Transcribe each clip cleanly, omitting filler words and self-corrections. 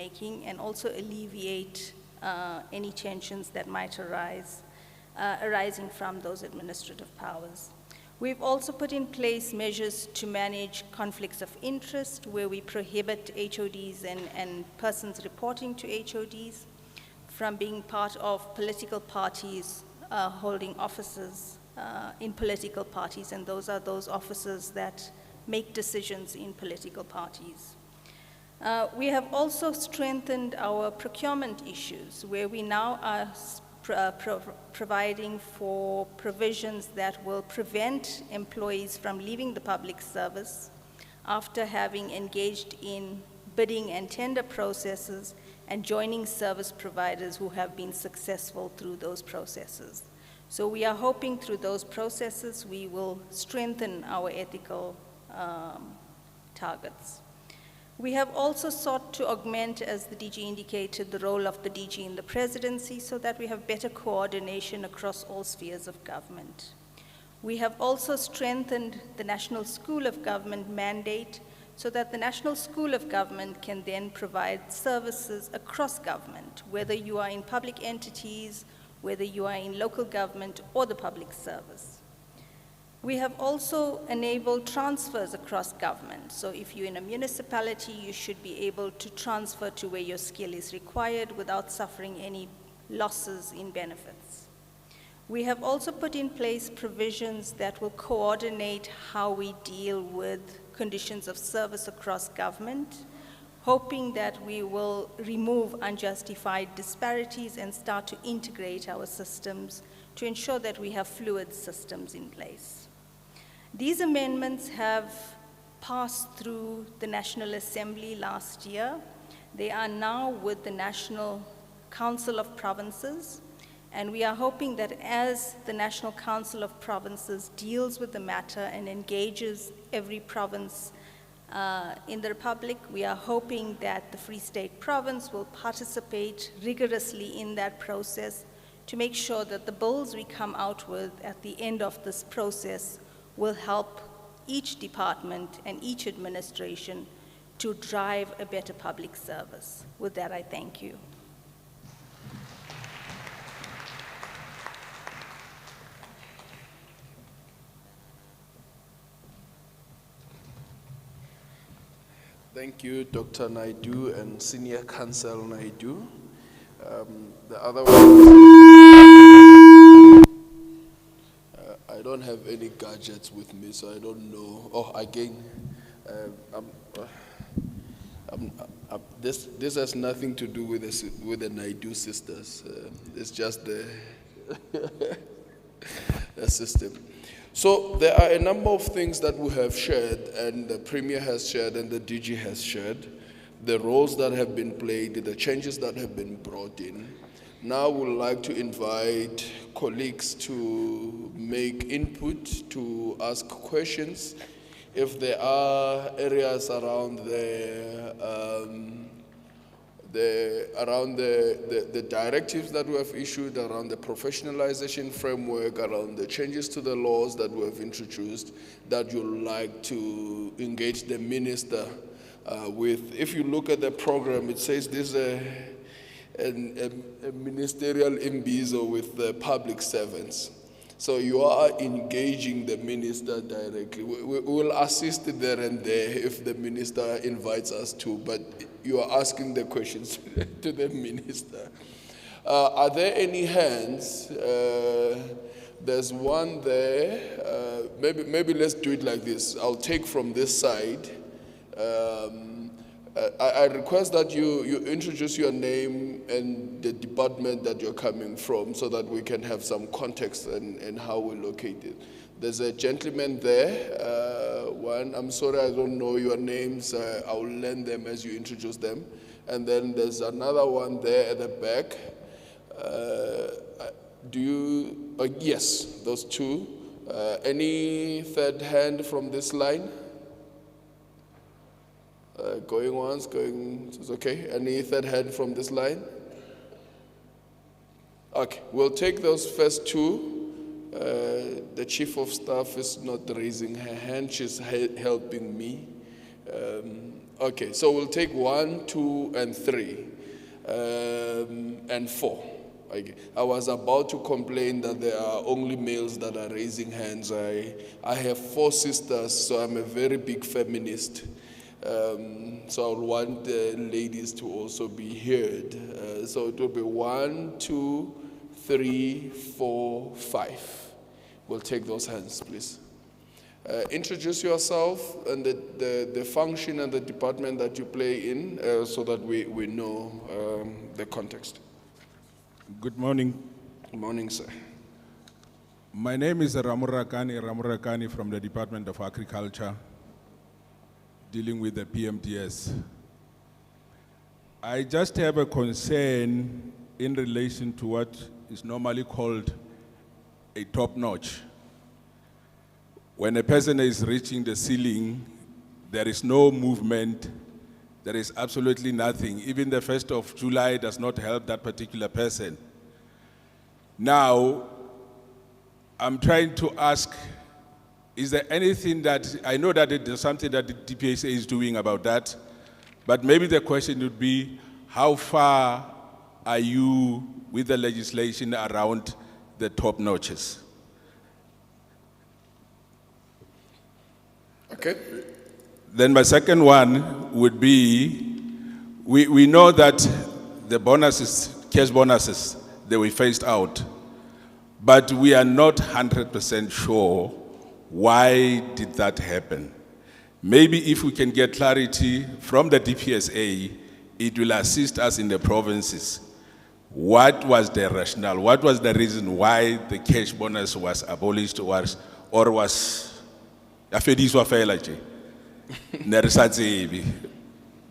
making and also alleviate any tensions that might arise arising from those administrative powers. We've also put in place measures to manage conflicts of interest, where we prohibit HODs and persons reporting to HODs from being part of political parties holding offices in political parties, and those are those officers that make decisions in political parties. We have also strengthened our procurement issues, where we now are providing for provisions that will prevent employees from leaving the public service after having engaged in bidding and tender processes and joining service providers who have been successful through those processes. So we are hoping through those processes we will strengthen our ethical targets. We have also sought to augment, as the DG indicated, the role of the DG in the presidency so that we have better coordination across all spheres of government. We have also strengthened the National School of Government mandate so that the National School of Government can then provide services across government, whether you are in public entities, whether you are in local government or the public service. We have also enabled transfers across government. So if you're in a municipality, you should be able to transfer to where your skill is required without suffering any losses in benefits. We have also put in place provisions that will coordinate how we deal with conditions of service across government, hoping that we will remove unjustified disparities and start to integrate our systems to ensure that we have fluid systems in place. These amendments have passed through the National Assembly last year. They are now with the National Council of Provinces, and we are hoping that as the National Council of Provinces deals with the matter and engages every province in the Republic, we are hoping that the Free State Province will participate rigorously in that process to make sure that the bills we come out with at the end of this process will help each department and each administration to drive a better public service. With that, I thank you. Thank you, Dr. Naidu and Senior Counsel Naidu. The other one. I don't have any gadgets with me, so I don't know. Oh, again, this has nothing to do with the Naidu sisters. It's just the system. So there are a number of things that we have shared, and the Premier has shared, and the DG has shared, the roles that have been played, the changes that have been brought in. Now we would like to invite colleagues to make input, to ask questions. If there are areas around the directives that we have issued, around the professionalization framework, around the changes to the laws that we have introduced, that you'd like to engage the minister with. If you look at the program, it says this a ministerial imbizo with the public servants. So you are engaging the minister directly. We will assist there and there if the minister invites us to, but you are asking the questions to the minister. Are there any hands? There's one there. Maybe let's do it like this. I'll take from this side. I request that you introduce your name and the department that you're coming from so that we can have some context and how we're located. There's a gentleman there. One, I'm sorry I don't know your names. I'll learn them as you introduce them. And then there's another one there at the back. Yes, those two. Any third hand from this line? Going once, going, it's okay. Any third hand from this line? Okay, we'll take those first two. The Chief of Staff is not raising her hand, she's helping me. Okay, so we'll take 1, 2, and 3, and 4. Okay. I was about to complain that there are only males that are raising hands. I have 4 sisters, so I'm a very big feminist. So I want the ladies to also be heard. So it will be 1, 2, 3, 4, 5. We'll take those hands, please. Introduce yourself and the function and the department that you play in, so that we know the context. Good morning. Good morning, sir. My name is Ramurakani from the Department of Agriculture, dealing with the PMDS. I just have a concern in relation to what is normally called a top notch. When a person is reaching the ceiling, there is no movement, there is absolutely nothing. Even the 1st of July does not help that particular person. Now, I'm trying to ask, is there anything that, I know that there's something that the DPSA is doing about that, but maybe the question would be, how far are you with the legislation around the top notches? Okay. Then my second one would be, we know that the bonuses, cash bonuses, they were phased out, but we are not 100% sure why did that happen. Maybe if we can get clarity from the DPSA, it will assist us in the provinces. What was the rationale? What was the reason why the cash bonus was abolished or was afediswa fela nje? Nerisatsebi.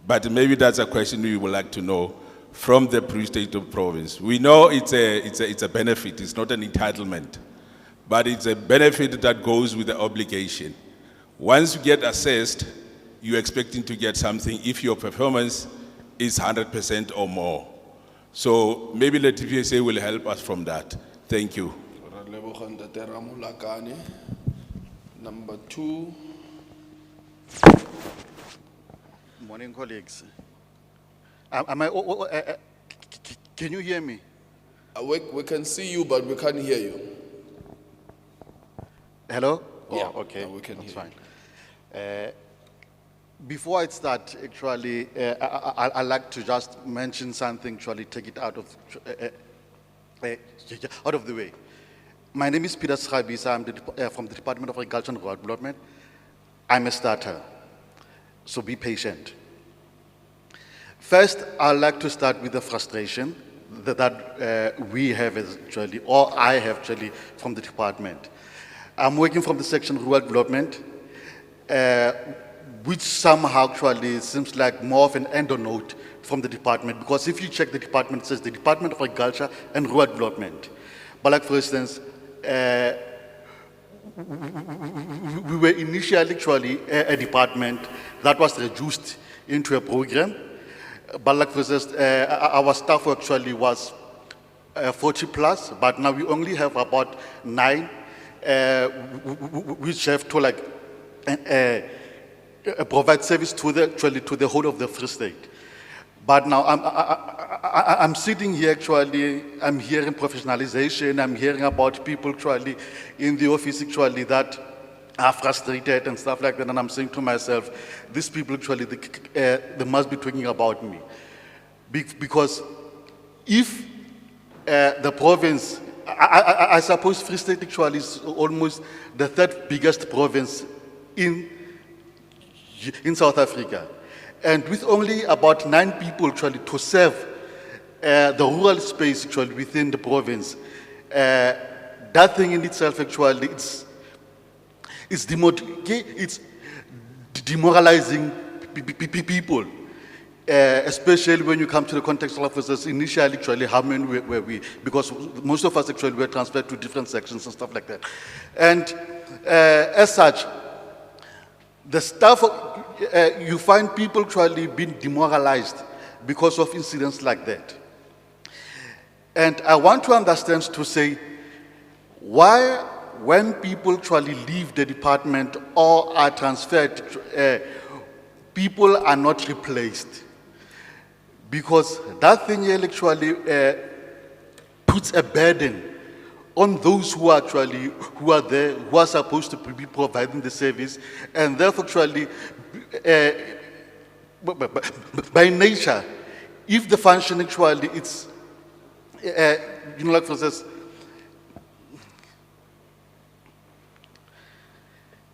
But maybe that's a question we would like to know from the State of Province. We know it's a benefit, it's not an entitlement, but it's a benefit that goes with the obligation. Once you get assessed, you're expecting to get something if your performance is 100% or more. So maybe the DPSA will help us from that. Thank you. Number 2. Morning, colleagues. Can you hear me? We can see you, but we can't hear you. Hello? Yeah, Oh, okay. we can That's hear fine. Before I start, actually, I'd like to just mention something, actually take it out of the way. My name is Peter Schabisa. I'm from the Department of Agriculture and Rural Development. I'm a starter, so be patient. First, I'd like to start with the frustration that we have actually, or I have actually, from the department. I'm working from the section Rural Development, which somehow actually seems like more of an endonote from the department, because if you check the department, it says the Department of Agriculture and Rural Development. But like, for instance, we were initially actually a department that was reduced into a program. But like, for instance, our staff actually was 40 plus, but now we only have about 9, which have to like provide service to the whole of the Free State. But now I'm sitting here actually, I'm hearing professionalization, I'm hearing about people actually in the office actually that are frustrated and stuff like that, and I'm saying to myself, these people actually, they must be talking about me. Because if the province, I suppose Free State actually is almost the 3rd biggest province in South Africa. And with only about 9 people actually to serve the rural space actually within the province, that thing in itself actually, it's demoralizing people, especially when you come to the context of officers. Initially, actually, how many were we? Because most of us actually were transferred to different sections and stuff like that. And as such, the staff, you find people actually being demoralized because of incidents like that. And I want to understand to say, why, when people actually leave the department or are transferred, people are not replaced. Because that thing actually puts a burden on those who are there, who are supposed to be providing the service, and therefore actually, by nature, if the function actually it's, like for instance,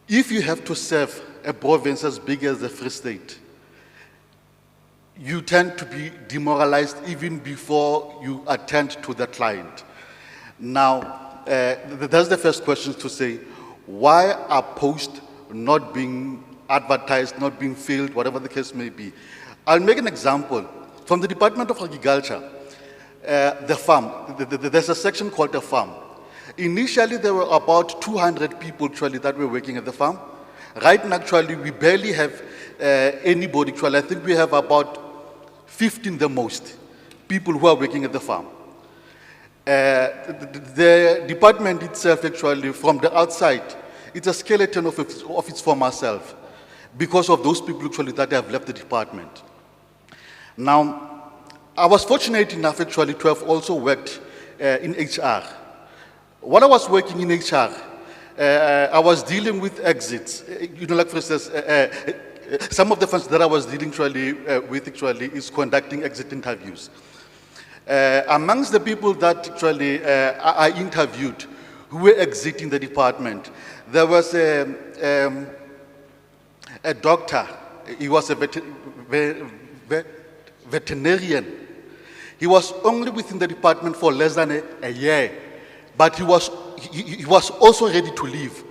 if you have to serve a province as big as the Free State, you tend to be demoralized even before you attend to the client. Now, that's the first question to say, why are posts not being advertised, not being filled, whatever the case may be? I'll make an example. From the Department of Agriculture, the farm, there's a section called the farm. Initially, there were about 200 people actually that were working at the farm. Right now, actually, we barely have anybody. Actually, I think we have about 15 the most people who are working at the farm. The department itself, actually, from the outside, it's a skeleton of its former self because of those people actually that have left the department. Now, I was fortunate enough actually to have also worked in HR. While I was working in HR, I was dealing with exits. Like for instance, some of the funds that I was dealing with is conducting exit interviews. Amongst the people that actually I interviewed who were exiting the department, there was a doctor. He was a veterinarian. He was only within the department for less than a year, but he was also ready to leave.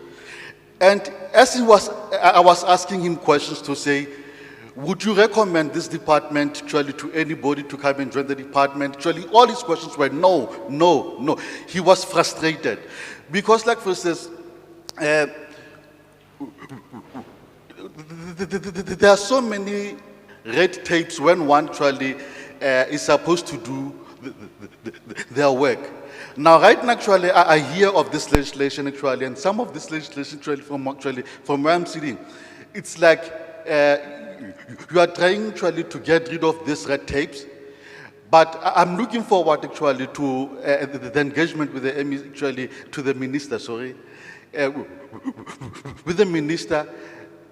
And as I was asking him questions to say, would you recommend this department actually to anybody to come and join the department? Actually, all his questions were no, no, no. He was frustrated. Because like for instance, there are so many red tapes when one actually is supposed to do their work. Now, right now, actually, I hear of this legislation actually, and some of this legislation from where I'm sitting, it's like you are trying actually to get rid of these red tapes, but I'm looking forward actually to the engagement with the minister, with the minister,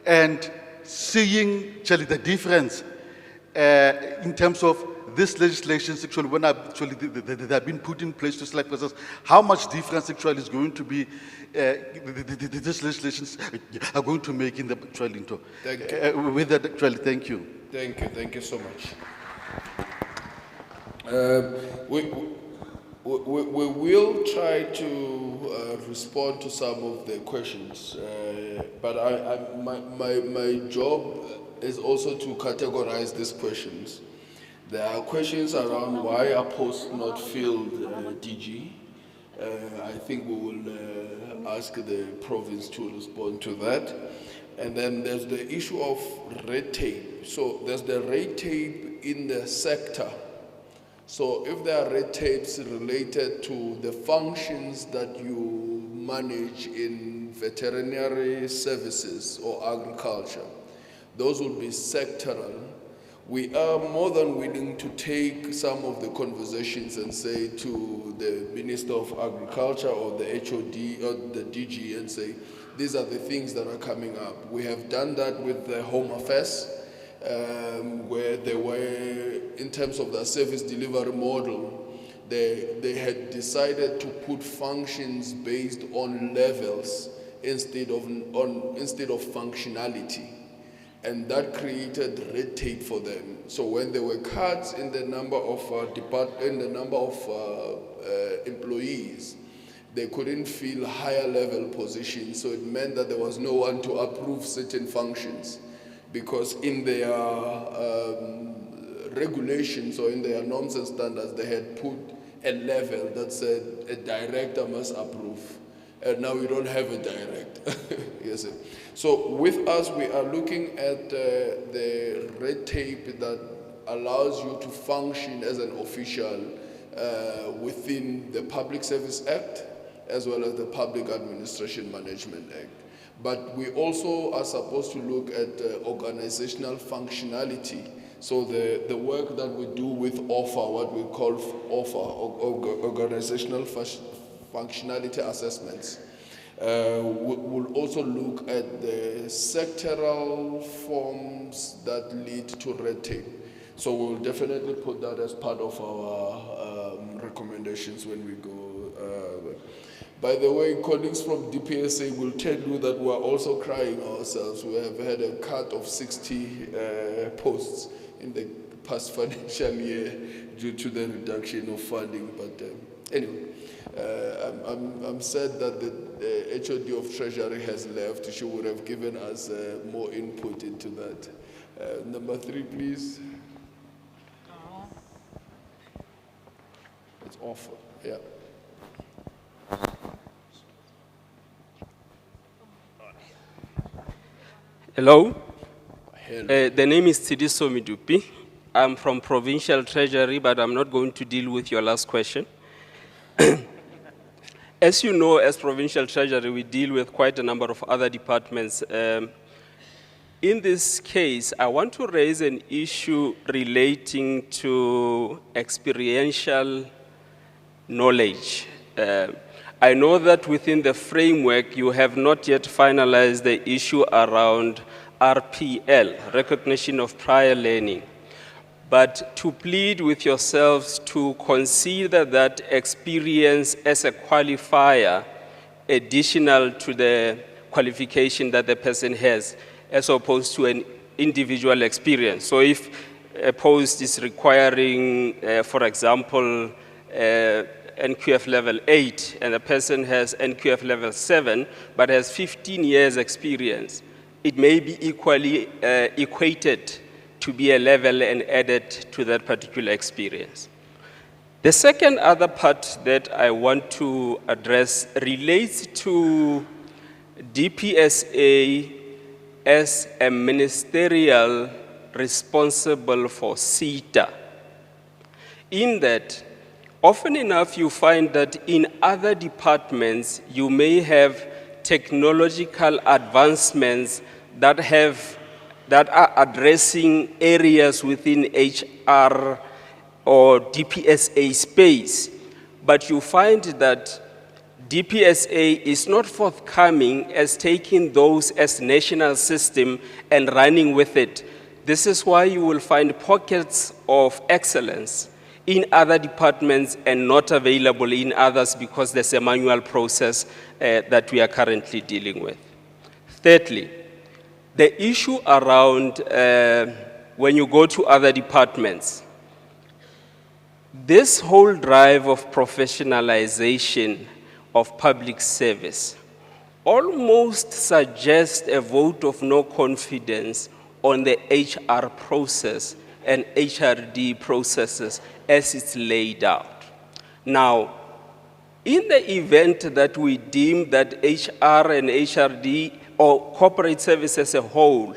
and seeing actually the difference in terms of this legislation actually when they have been put in place to select persons, how much difference actually is going to be these legislations are going to make in the actually into. Thank you. With that actually, thank you. Thank you so much. We will try to respond to some of the questions, but my job is also to categorize these questions. There are questions around why are posts not filled, DG. I think we will ask the province to respond to that. And then there's the issue of red tape. So there's the red tape in the sector. So if there are red tapes related to the functions that you manage in veterinary services or agriculture, those will be sectoral. We are more than willing to take some of the conversations and say to the Minister of Agriculture or the HOD or the DG and say, these are the things that are coming up. We have done that with the Home Affairs, where they were, in terms of the service delivery model, they had decided to put functions based on levels instead of functionality. And that created red tape for them. So when there were cuts in the number of employees, they couldn't fill higher level positions. So it meant that there was no one to approve certain functions, because in their regulations or in their norms and standards, they had put a level that said a director must approve. And now we don't have a director. Yes. So with us, we are looking at the red tape that allows you to function as an official within the Public Service Act as well as the Public Administration Management Act. But we also are supposed to look at organizational functionality. So the work that we do with OFA, what we call OFA, organizational functionality assessments, we'll also look at the sectoral forms that lead to red tape. So we'll definitely put that as part of our recommendations when we go. By the way, colleagues from DPSA will tell you that we're also crying ourselves. We have had a cut of 60 posts in the past financial year due to the reduction of funding. But anyway, I'm sad that the HOD of Treasury has left. She would have given us more input into that. Number 3, please. It's awful, yeah. Hello. Hello. The name is Tsidiso Midupi. I'm from Provincial Treasury, but I'm not going to deal with your last question. As you know, as Provincial Treasury, we deal with quite a number of other departments. In this case, I want to raise an issue relating to experiential knowledge. I know that within the framework, you have not yet finalized the issue around RPL, recognition of prior learning. But to plead with yourselves to consider that experience as a qualifier additional to the qualification that the person has, as opposed to an individual experience. So if a post is requiring, for example, NQF level 8, and the person has NQF level 7, but has 15 years experience, it may be equally equated to be a level and added to that particular experience. The second other part that I want to address relates to DPSA as a ministerial responsible for CETA. In that, often enough you find that in other departments you may have technological advancements that are addressing areas within HR or DPSA space, but you find that DPSA is not forthcoming as taking those as national system and running with it. This is why you will find pockets of excellence in other departments and not available in others because there's a manual process that we are currently dealing with. Thirdly, the issue around when you go to other departments, this whole drive of professionalization of public service almost suggests a vote of no confidence on the HR process and HRD processes as it's laid out. Now, in the event that we deem that HR and HRD or corporate service as a whole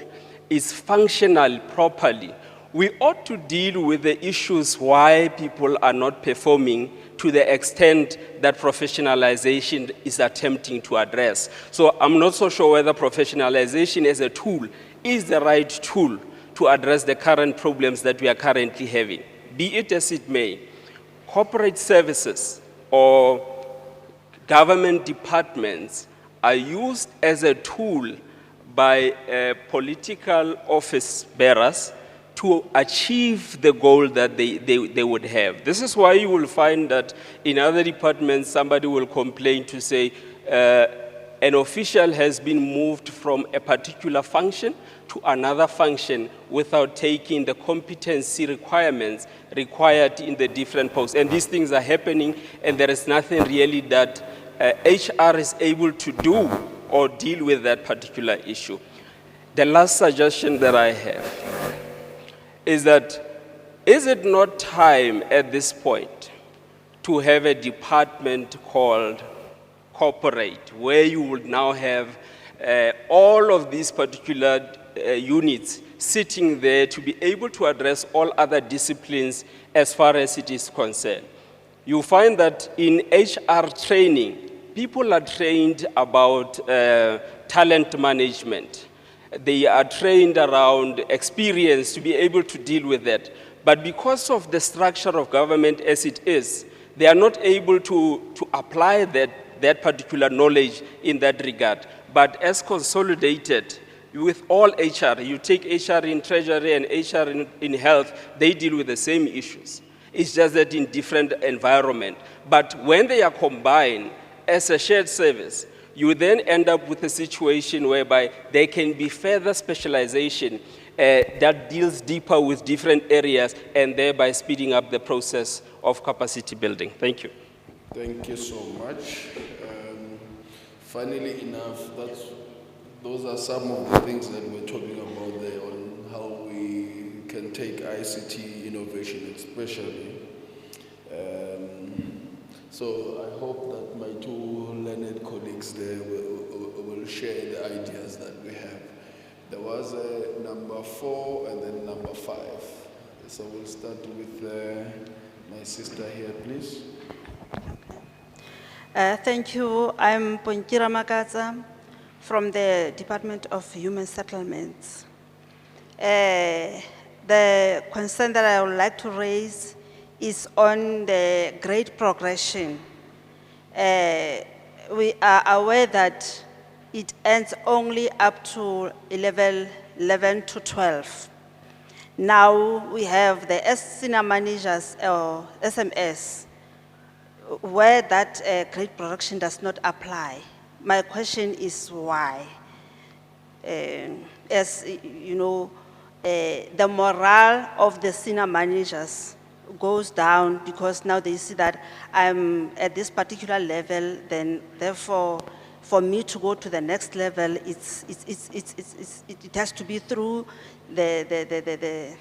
is functional properly, we ought to deal with the issues why people are not performing to the extent that professionalization is attempting to address. So I'm not so sure whether professionalization as a tool is the right tool to address the current problems that we are currently having. Be it as it may, corporate services or government departments are used as a tool by political office bearers to achieve the goal that they would have. This is why you will find that in other departments, somebody will complain to say, an official has been moved from a particular function to another function without taking the competency requirements required in the different posts. And these things are happening, and there is nothing really that HR is able to do or deal with that particular issue. The last suggestion that I have is that, is it not time at this point to have a department called corporate, where you would now have all of these particular units sitting there to be able to address all other disciplines as far as it is concerned? You find that in HR training, people are trained about talent management. They are trained around experience to be able to deal with that. But because of the structure of government as it is, they are not able to apply that particular knowledge in that regard. But as consolidated, with all HR, you take HR in treasury and HR in health, they deal with the same issues. It's just that in different environment. But when they are combined as a shared service, you then end up with a situation whereby there can be further specialization that deals deeper with different areas and thereby speeding up the process of capacity building. Thank you. Thank you so much. Funnily enough, those are some of the things that we're talking about there on how we can take ICT innovation especially. So I hope that my two learned colleagues there will share the ideas that we have. There was a number 4 and then number 5. So we'll start with my sister here, please. Thank you. I'm Ponkira Makatsa from the Department of Human Settlements. The concern that I would like to raise is on the grade progression. We are aware that it ends only up to level 11 to 12. Now we have the senior managers or SMS, where that grade progression does not apply. My question is why? As you know, the morale of the senior managers goes down because now they see that I'm at this particular level, then therefore for me to go to the next level, it has to be through the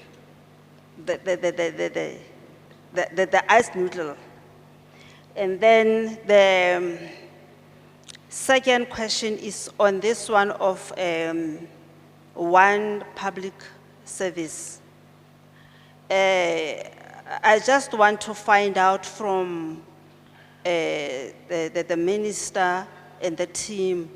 ice noodle. And then the second question is on this one of one public service. I just want to find out from the minister and the team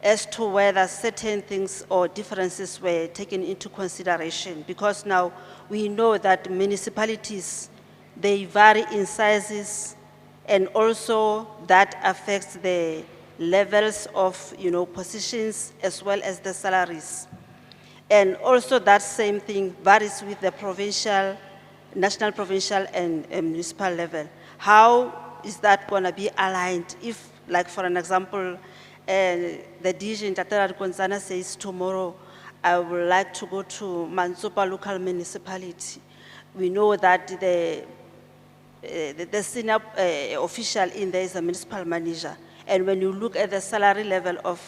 as to whether certain things or differences were taken into consideration, because now we know that municipalities, they vary in sizes, and also that affects the levels of positions as well as the salaries. And also that same thing varies with the provincial, national, provincial, and municipal level. How is that going to be aligned if, like for an example, the DG in Tatara Gonzana says tomorrow, I would like to go to Mansopa local municipality. We know that the senior official in there is a municipal manager. And when you look at the salary level of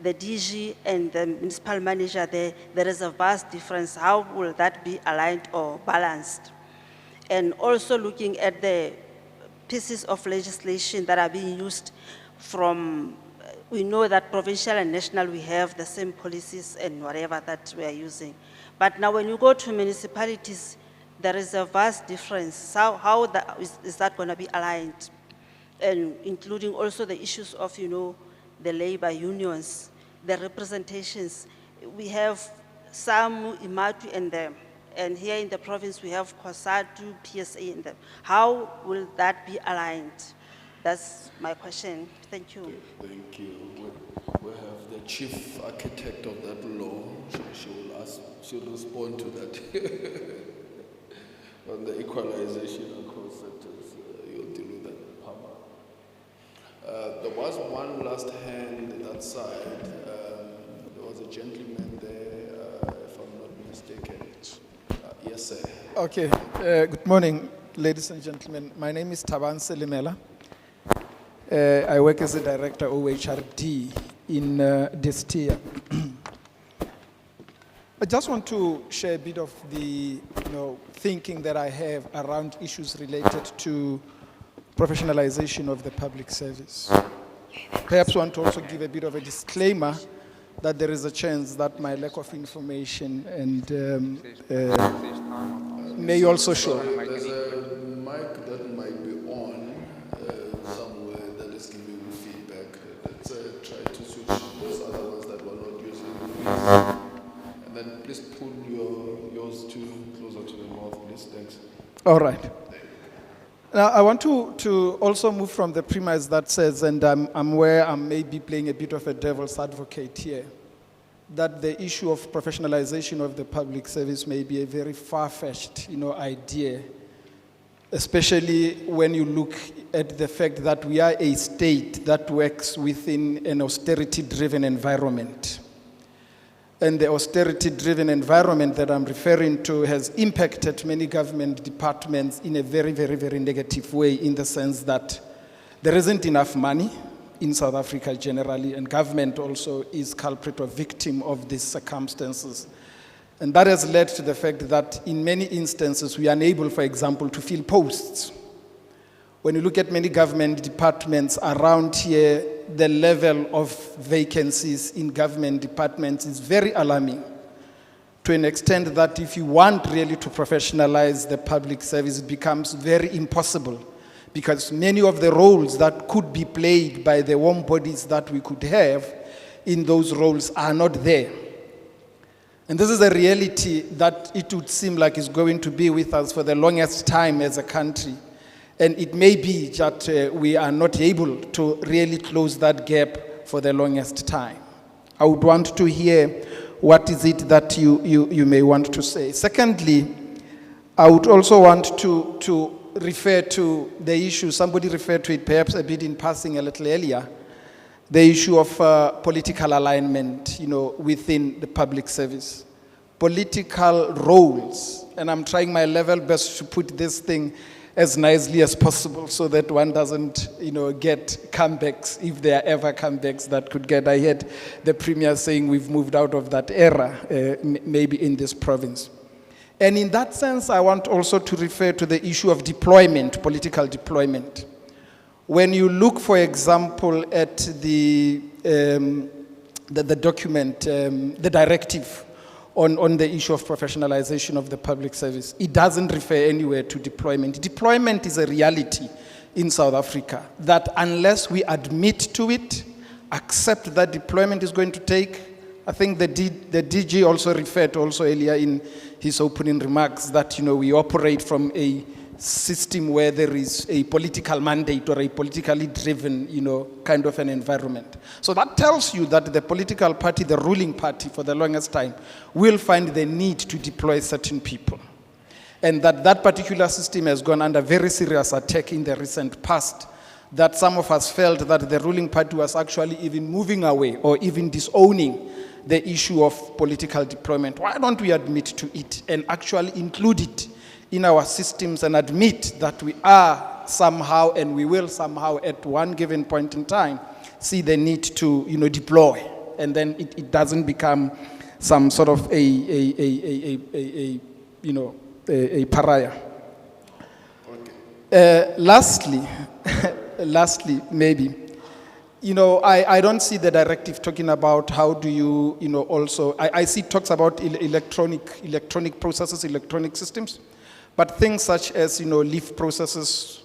the DG and the municipal manager, there is a vast difference. How will that be aligned or balanced? And also looking at the pieces of legislation that are being used from, we know that provincial and national, we have the same policies and whatever that we are using. But now when you go to municipalities, there is a vast difference. How is that going to be aligned? And including also the issues of, the labor unions, the representations. We have some Imatu in them, and here in the province we have COSATU, PSA in them. How will that be aligned? That's my question. Thank you. Thank you. We have the chief architect of that law. She'll respond to that. On the equalization across sectors, you'll deal with that, Pama. There was one last hand that side. There was a gentleman there, if I'm not mistaken. Yes, sir. Okay. Good morning, ladies and gentlemen. My name is Taban Selimela. I work as a director of OHRD in Destia. I just want to share a bit of the thinking that I have around issues related to professionalization of the public service. Perhaps want to also give a bit of a disclaimer that there is a chance that my lack of information and may also show. There's a mic that might be on somewhere that is giving feedback. Let's try to switch those other ones All right. Now, I want to also move from the premise that says, and I'm where I'm maybe playing a bit of a devil's advocate here, that the issue of professionalization of the public service may be a very far-fetched, idea, especially when you look at the fact that we are a state that works within an austerity-driven environment. And the austerity-driven environment that I'm referring to has impacted many government departments in a very, very, very negative way, in the sense that there isn't enough money in South Africa generally, and government also is culprit or victim of these circumstances. And that has led to the fact that in many instances we are unable, for example, to fill posts. When you look at many government departments around here, the level of vacancies in government departments is very alarming, to an extent that if you want really to professionalize the public service, it becomes very impossible, because many of the roles that could be played by the warm bodies that we could have in those roles are not there. And this is a reality that it would seem like is going to be with us for the longest time as a country. And it may be that we are not able to really close that gap for the longest time. I would want to hear what is it that you may want to say. Secondly, I would also want to refer to the issue, somebody referred to it perhaps a bit in passing a little earlier, the issue of political alignment, within the public service. Political roles, and I'm trying my level best to put this thing as nicely as possible so that one doesn't, get comebacks, if there are ever comebacks that could get. I heard the Premier saying we've moved out of that era, maybe in this province. And in that sense, I want also to refer to the issue of deployment, political deployment. When you look, for example, at the document, the directive on the issue of professionalization of the public service, it doesn't refer anywhere to deployment. Deployment is a reality in South Africa that unless we admit to it, accept that deployment is going to take, I think the DG also referred also earlier in his opening remarks that, we operate from a system where there is a political mandate or a politically driven, kind of an environment. So that tells you that the political party, the ruling party for the longest time, will find the need to deploy certain people. And that particular system has gone under very serious attack in the recent past, that some of us felt that the ruling party was actually even moving away or even disowning the issue of political deployment. Why don't we admit to it and actually include it in our systems and admit that we are somehow, and we will somehow at one given point in time, see the need to, deploy, and then it doesn't become some sort of a pariah. Okay. Lastly, maybe, I don't see the directive talking about how do you, also, I see it talks about electronic processes, electronic systems. But things such as, leave processes,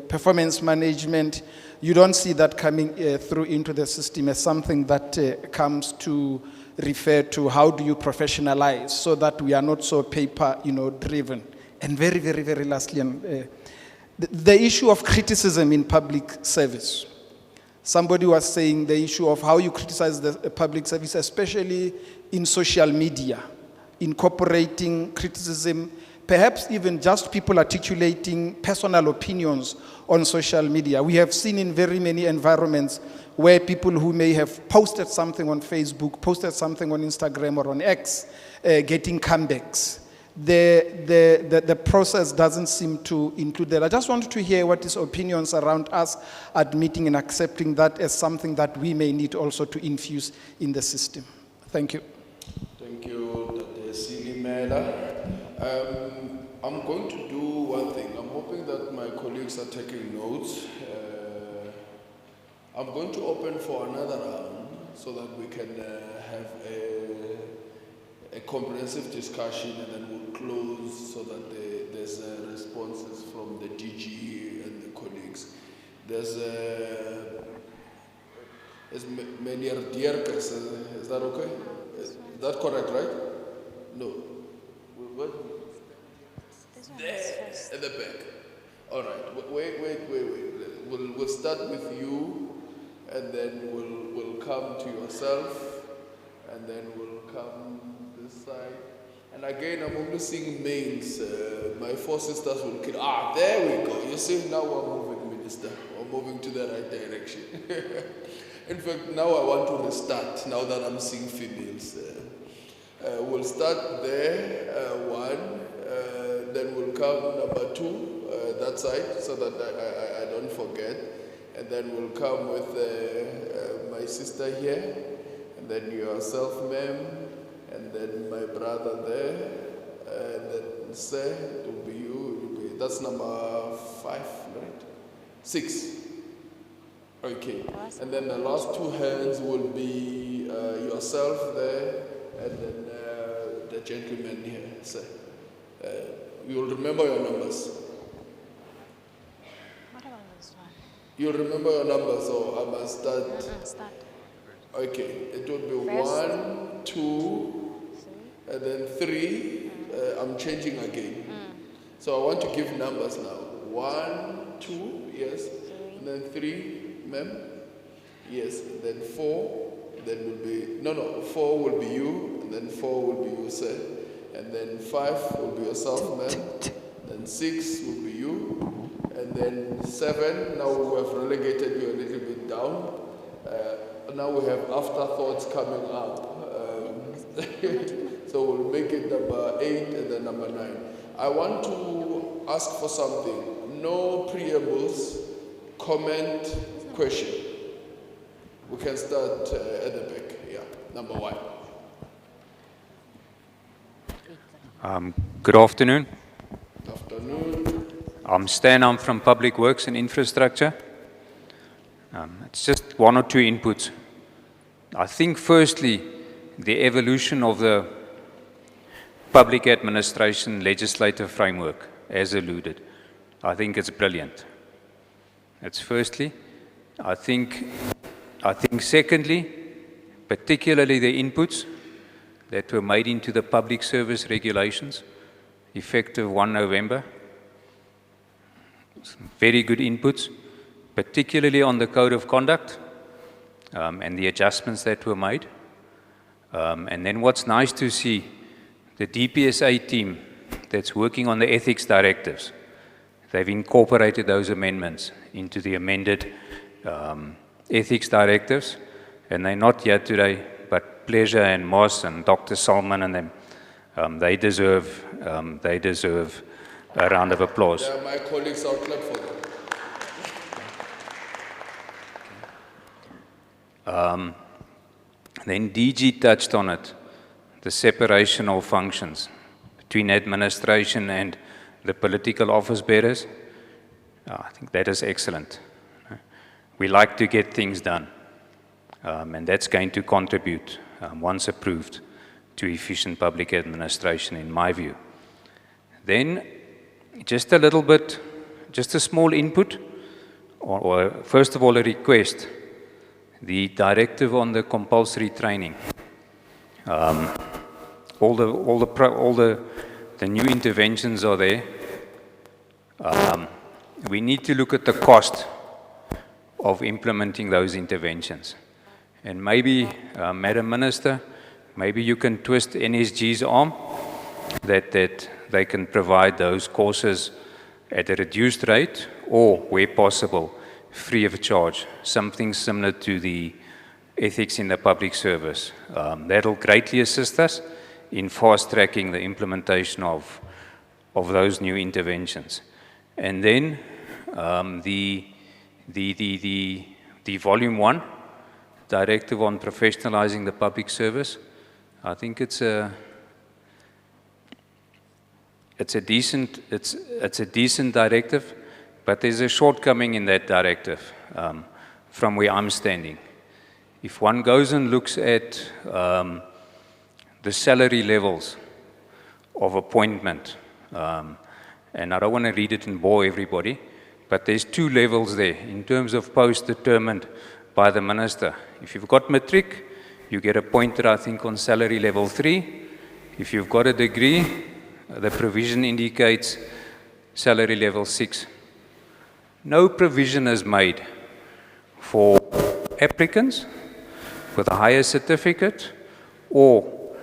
performance management, you don't see that coming through into the system as something that comes to refer to how do you professionalize so that we are not so paper, driven. And very, very, very lastly, the issue of criticism in public service. Somebody was saying the issue of how you criticize the public service, especially in social media, incorporating criticism, perhaps even just people articulating personal opinions on social media. We have seen in very many environments where people who may have posted something on Facebook, posted something on Instagram or on X, getting comebacks. The process doesn't seem to include that. I just wanted to hear what his opinions around us admitting and accepting that as something that we may need also to infuse in the system. Thank you. Thank you, Dr. Silimela. I'm going to do one thing. I'm hoping that my colleagues are taking notes. I'm going to open for another round so that we can have a comprehensive discussion, and then we'll close so that there's responses from the DG and the colleagues. There's Meneer Dierkes, is that okay? Is that correct, right? No. What? right. Wait. We'll start with you, and then we'll come to yourself, and then we'll come this side. And again, I'm only seeing males. My four sisters will kill. Ah, there we go. You see, now we're moving, Minister. We're moving to the right direction. In fact, now I want to restart, now that I'm seeing females. We'll start there, one, then we'll come number two, that side, so that I don't forget. And then we'll come with my sister here, and then yourself, ma'am, and then my brother there, and then sir, it will be you, that's number 5, right? 6. Okay, and then the last 2 hands will be yourself there, and then the gentleman here, sir. You'll remember your numbers. What about this one? You'll remember your numbers, so I must start. Start. Okay, it will be First. 1, 2, and then 3. I'm changing again. So I want to give numbers now. 1, 2, yes, and then 3. Ma'am? Yes, and then 4, then will be, 4 will be you, and then 4 will be you, sir. And then 5 will be yourself, ma'am. Then 6 will be you. And then 7, now we have relegated you a little bit down. Now we have afterthoughts coming up. So we'll make it number 8 and then number 9. I want to ask for something. No preambles, comment, question. We can start at the back. Yeah, number 1. Good afternoon. Afternoon. I'm Stan. I'm from Public Works and Infrastructure. It's just 1 or 2 inputs. I think firstly, the evolution of the public administration legislative framework, as alluded, I think it's brilliant. That's firstly. I think secondly, particularly the inputs that were made into the public service regulations, effective 1 November. Some very good inputs, particularly on the code of conduct and the adjustments that were made. And then what's nice to see, the DPSA team that's working on the ethics directives, they've incorporated those amendments into the amended ethics directives, and they're not here today, but Pleasure and Moss and Dr. Salman and them, they deserve a round of applause. Yeah, my colleagues are clap for them. Then DG touched on it, the separation of functions between administration and the political office bearers. I think that is excellent. We like to get things done, and that's going to contribute, once approved, to efficient public administration, in my view. Then, just a little bit, just a small input, or first of all a request, the directive on the compulsory training. All the new interventions are there. We need to look at the cost of implementing those interventions. And maybe, Madam Minister, maybe you can twist NSG's arm that they can provide those courses at a reduced rate, or, where possible, free of charge, something similar to the ethics in the public service. That'll greatly assist us in fast-tracking the implementation of those new interventions. And then the Volume 1 Directive on Professionalizing the Public Service, I think it's a decent directive, but there's a shortcoming in that directive from where I'm standing. If one goes and looks at the salary levels of appointment, and I don't want to read it and bore everybody, but there's 2 levels there in terms of posts determined by the minister. If you've got matric, you get appointed, I think, on salary level 3. If you've got a degree, the provision indicates salary level 6. no provision is made for applicants with a higher certificate or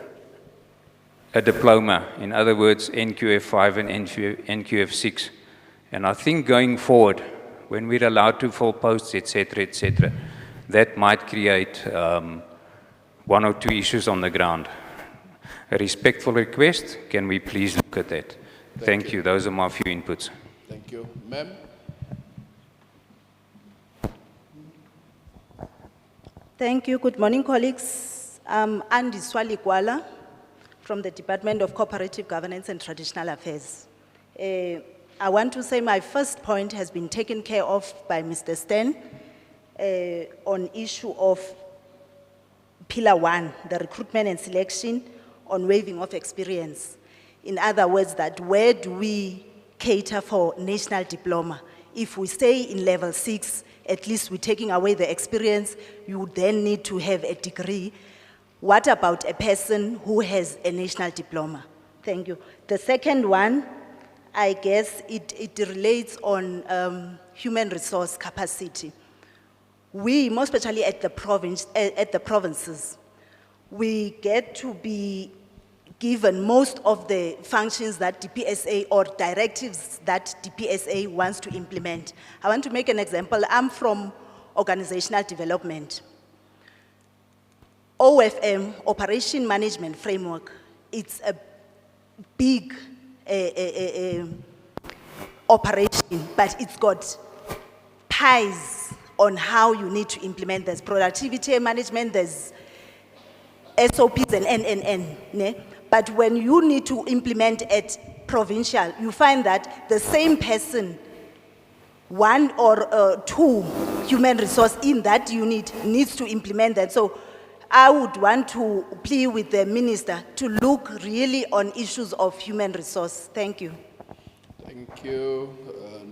a diploma, in other words, NQF5 and NQF6. And I think going forward, when we're allowed to fill posts, etc., that might create one or two issues on the ground. A respectful request, can we please look at that? Thank you. Those are my few inputs. Thank you. Ma'am? Thank you. Good morning, colleagues. I'm Andy Swalikwala from the Department of Cooperative Governance and Traditional Affairs. I want to say my first point has been taken care of by Mr. Stan on issue of Pillar 1, the recruitment and selection on waiving of experience. In other words, that where do we cater for national diploma? If we stay in level 6, at least we're taking away the experience, you would then need to have a degree. What about a person who has a national diploma? Thank you. The second one, I guess it relates on human resource capacity. We, most especially at the provinces, we get to be given most of the functions that DPSA or directives that DPSA wants to implement. I want to make an example. I'm from organizational development. OFM, Operation Management Framework, it's a big operation, but it's got ties on how you need to implement. There's productivity management, there's SOPs and NNN. Ne? But when you need to implement at provincial, you find that the same person, one or two human resource in that unit needs to implement that. So I would want to plead with the minister to look really on issues of human resource. Thank you. Thank you.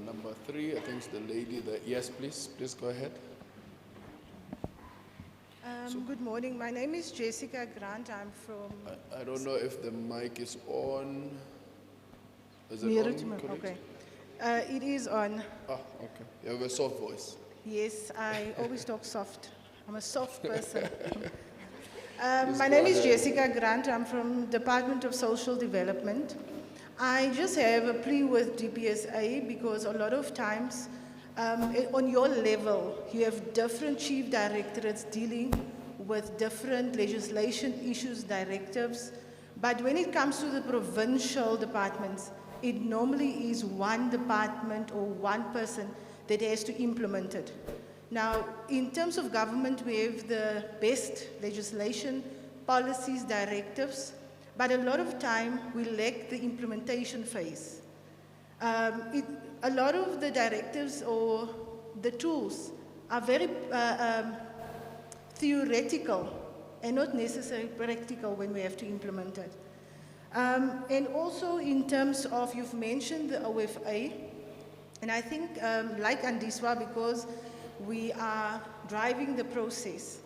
Number 3, I think it's the lady there. Yes, please. Please go ahead. Good morning. My name is Jessica Grant. I'm from... I don't know if the mic is on. Is it Near on? it, Correct? okay. It is on. Ah, okay. You have a soft voice. Yes, I always talk soft. I'm a soft person. My name is Jessica Grant. I'm from Department of Social Development. I just have a plea with DPSA because a lot of times on your level, you have different chief directorates dealing with different legislation issues, directives. But when it comes to the provincial departments, it normally is one department or one person that has to implement it. Now, in terms of government, we have the best legislation, policies, directives, but a lot of time we lack the implementation phase. A lot of the directives or the tools are very theoretical and not necessarily practical when we have to implement it. And also in terms of, you've mentioned the OFA, and I think like Andiswa, because we are driving the process,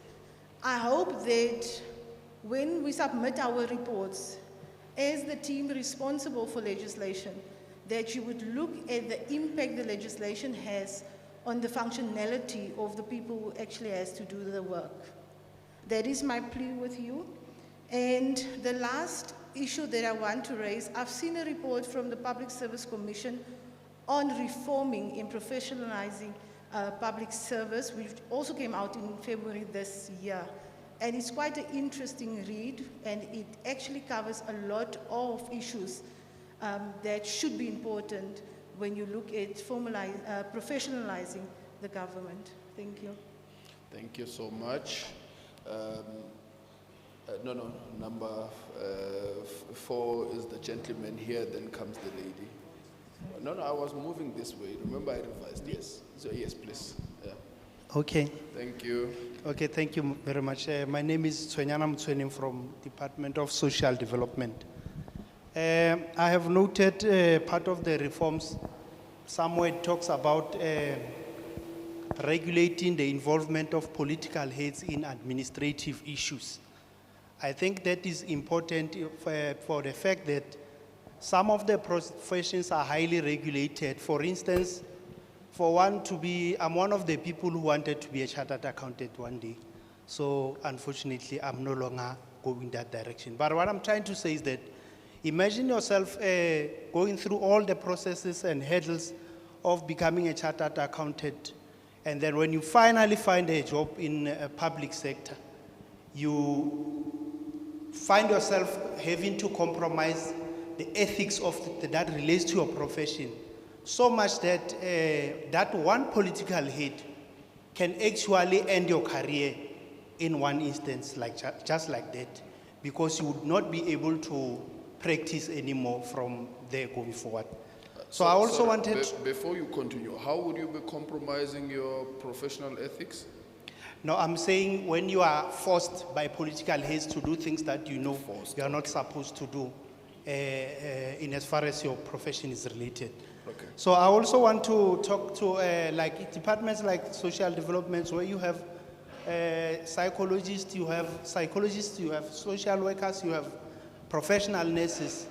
I hope that when we submit our reports, as the team responsible for legislation, that you would look at the impact the legislation has on the functionality of the people who actually has to do the work. That is my plea with you. And the last issue that I want to raise, I've seen a report from the Public Service Commission on reforming and professionalizing public service, which also came out in February this year. And it's quite an interesting read, and it actually covers a lot of issues that should be important when you look at professionalizing the government. Thank you. Thank you so much. Number 4 is the gentleman here, then comes the lady. No, I was moving this way. Remember, I revised. Yes. So, yes, please. Yeah. Okay. Thank you. Okay, thank you very much. My name is Tswenyana Mtsweni from Department of Social Development. I have noted part of the reforms, somewhere it talks about regulating the involvement of political heads in administrative issues. I think that is important for the fact that some of the professions are highly regulated. For instance, for one to be, I'm one of the people who wanted to be a chartered accountant one day. So unfortunately, I'm no longer going that direction. But what I'm trying to say is that imagine yourself going through all the processes and hurdles of becoming a chartered accountant. And then when you finally find a job in a public sector, you find yourself having to compromise the ethics of that relates to your profession. So much that that one political head can actually end your career in one instance, just like that, because you would not be able to practice anymore from there going forward. So I also wanted... Before you continue, how would you be compromising your professional ethics? No, I'm saying when you are forced by political heads to do things that you know you are not supposed to do in as far as your profession is related. Okay. So I also want to talk to like departments like social developments where you have psychologists, you have social workers, you have professional nurses.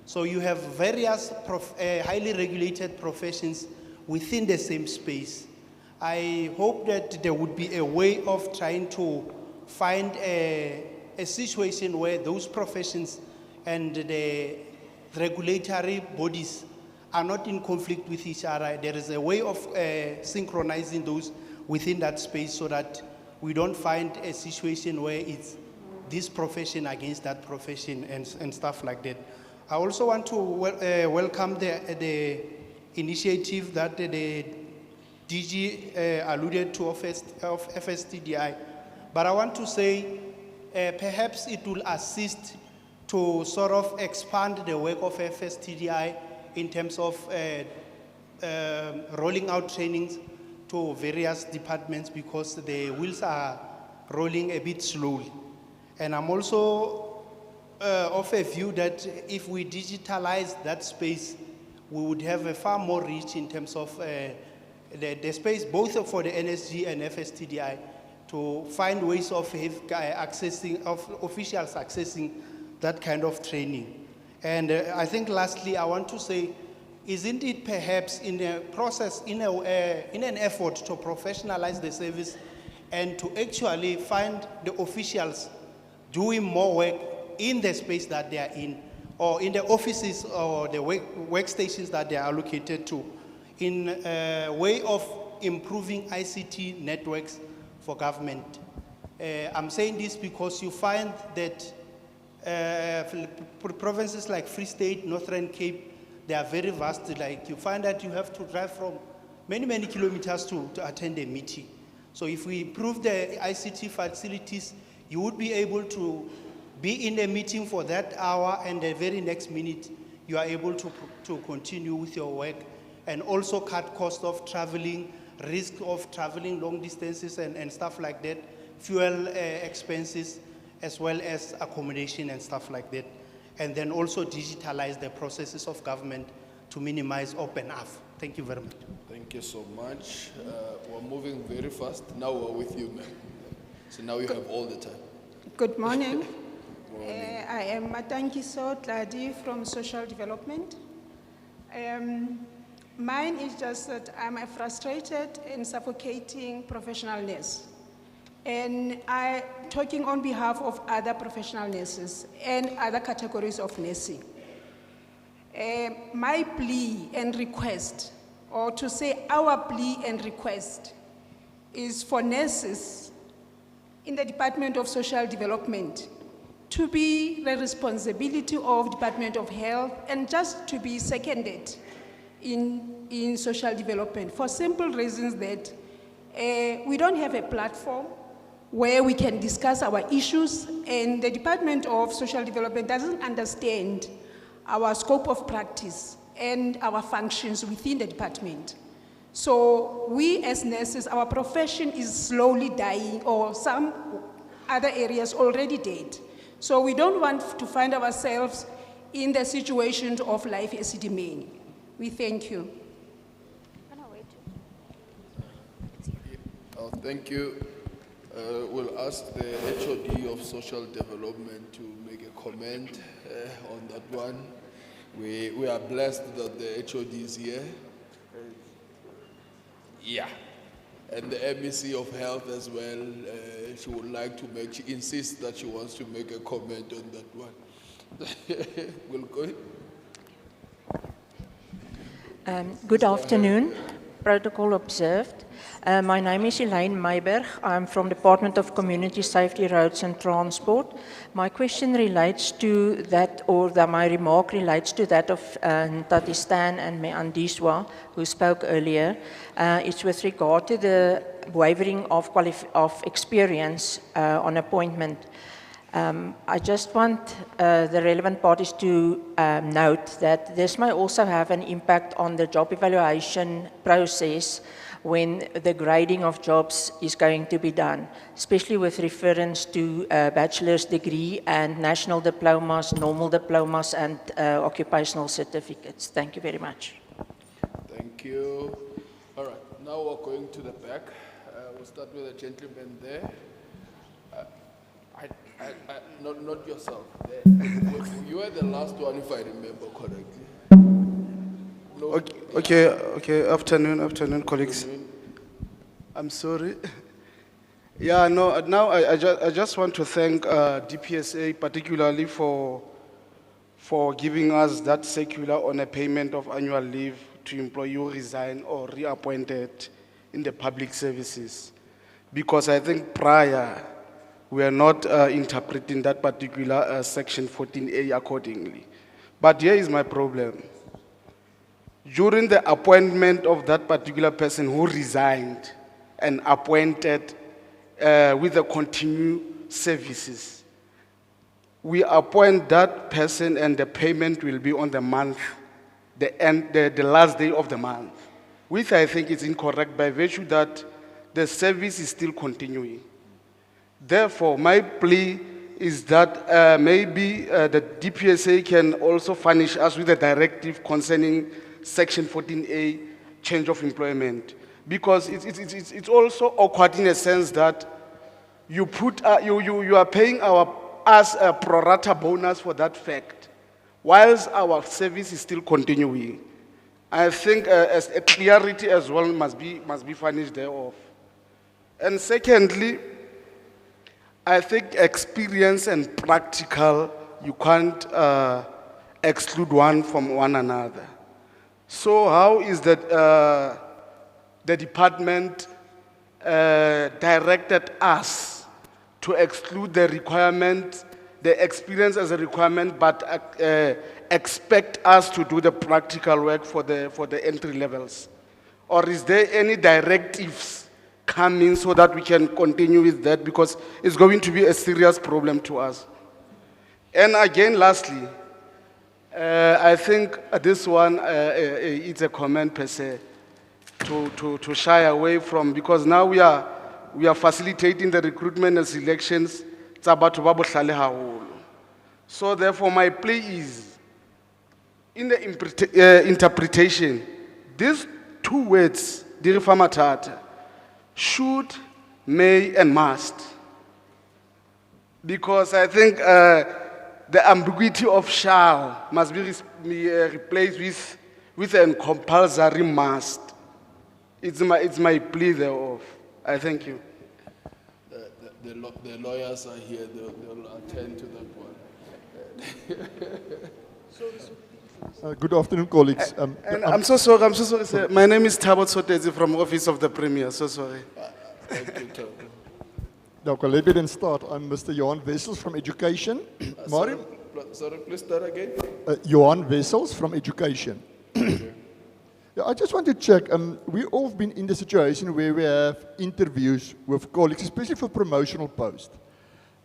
So you have various highly regulated professions within the same space. I hope that there would be a way of trying to find a situation where those professions and the regulatory bodies are not in conflict with each other. There is a way of synchronizing those within that space so that we don't find a situation where it's this profession against that profession and stuff like that. I also want to welcome the initiative that the DG alluded to of FSTDI. But I want to say perhaps it will assist to sort of expand the work of FSTDI in terms of rolling out trainings to various departments because the wheels are rolling a bit slowly. And I'm also of a view that if we digitalize that space, we would have a far more reach in terms of the space, both for the NSG and FSTDI, to find ways of accessing, of officials accessing that kind of training. And I think lastly, I want to say, isn't it perhaps in a process, in an effort to professionalize the service and to actually find the officials doing more work in the space that they are in, or in the offices or the workstations that they are allocated to, in a way of improving ICT networks for government. I'm saying this because you find that provinces like Free State, Northern Cape, they are very vast. Like you find that you have to drive from many, many kilometers to attend a meeting. So if we improve the ICT facilities, you would be able to be in a meeting for that hour and the very next minute you are able to continue with your work and also cut cost of traveling, risk of traveling long distances and stuff like that, fuel expenses, as well as accommodation and stuff like that. And then also digitalize the processes of government to minimize open AF. Thank you very much. Thank you so much. We're moving very fast. Now we're with you, ma'am. So now you have all the time. Good morning. I am Matankiso Tladi from Social Development. Mine is just that I'm a frustrated and suffocating professional nurse. And I'm talking on behalf of other professional nurses and other categories of nursing. My plea and request, or to say our plea and request, is for nurses in the Department of Social Development to be the responsibility of Department of Health and just to be seconded in social development for simple reasons that we don't have a platform where we can discuss our issues, and the Department of Social Development doesn't understand our scope of practice and our functions within the department. So we as nurses, our profession is slowly dying, or some other areas already dead. So we don't want to find ourselves in the situation of life as it may. We thank you. Oh, thank you. We'll ask the HOD of Social Development to make a comment on that one. We are blessed that the HOD is here. Yeah. And the MEC of Health as well, she would like to make, she insists that she wants to make a comment on that one. We'll go. Good afternoon. Protocol observed. My name is Elaine Meiberg. I'm from Department of Community Safety, Roads and Transport. My question relates to that, or my remark relates to that of Ntati Stan and Meandiswa, who spoke earlier. It's with regard to the waivering of experience on appointment. I just want the relevant parties to note that this may also have an impact on the job evaluation process when the grading of jobs is going to be done, especially with reference to bachelor's degree and national diplomas, normal diplomas, and occupational certificates. Thank you very much. Thank you. All right, now we're going to the back. We'll start with the gentleman there. Not yourself. You were the last one, if I remember correctly. No, Okay. Afternoon, colleagues. I'm sorry. Yeah, no. Now I just want to thank DPSA particularly for giving us that circular on a payment of annual leave to employee who resign or reappointed in the public services, because I think prior we are not interpreting that particular section 14A accordingly. But here is my problem. During the appointment of that particular person who resigned and appointed with the continued services, we appoint that person and the payment will be on the month, the last day of the month, which I think is incorrect by virtue that the service is still continuing. Therefore, my plea is that maybe the DPSA can also furnish us with a directive concerning Section 14A, change of employment, because it's also awkward in a sense that you are paying us a pro rata bonus for that fact, whilst our service is still continuing. I think as a clarity as well must be furnished thereof. And secondly, I think experience and practical, you can't exclude one from one another. So how is that the department directed us to exclude the requirement, the experience as a requirement, but expect us to do the practical work for the entry levels? Or is there any directives coming so that we can continue with that, because it's going to be a serious problem to us? And again, lastly, I think this one, it's a comment per se to shy away from, because now we are facilitating the recruitment and selections. So therefore, my plea is, in the interpretation, these two words, dirifa matata, should, may, and must, because I think the ambiguity of shall must be replaced with a compulsory must. It's my plea thereof. I thank you. The lawyers are here, they'll attend to that one. Good afternoon, colleagues. I'm so sorry, sir. My name is Thabo Sotezi from Office of the Premier. So sorry. Thank you, Thabo. Now, let me then start. I'm Mr. Johan Wessels from Education. Sorry, please start again. Johan Wessels from Education. Yeah, I just want to check. We all have been in the situation where we have interviews with colleagues, especially for promotional posts.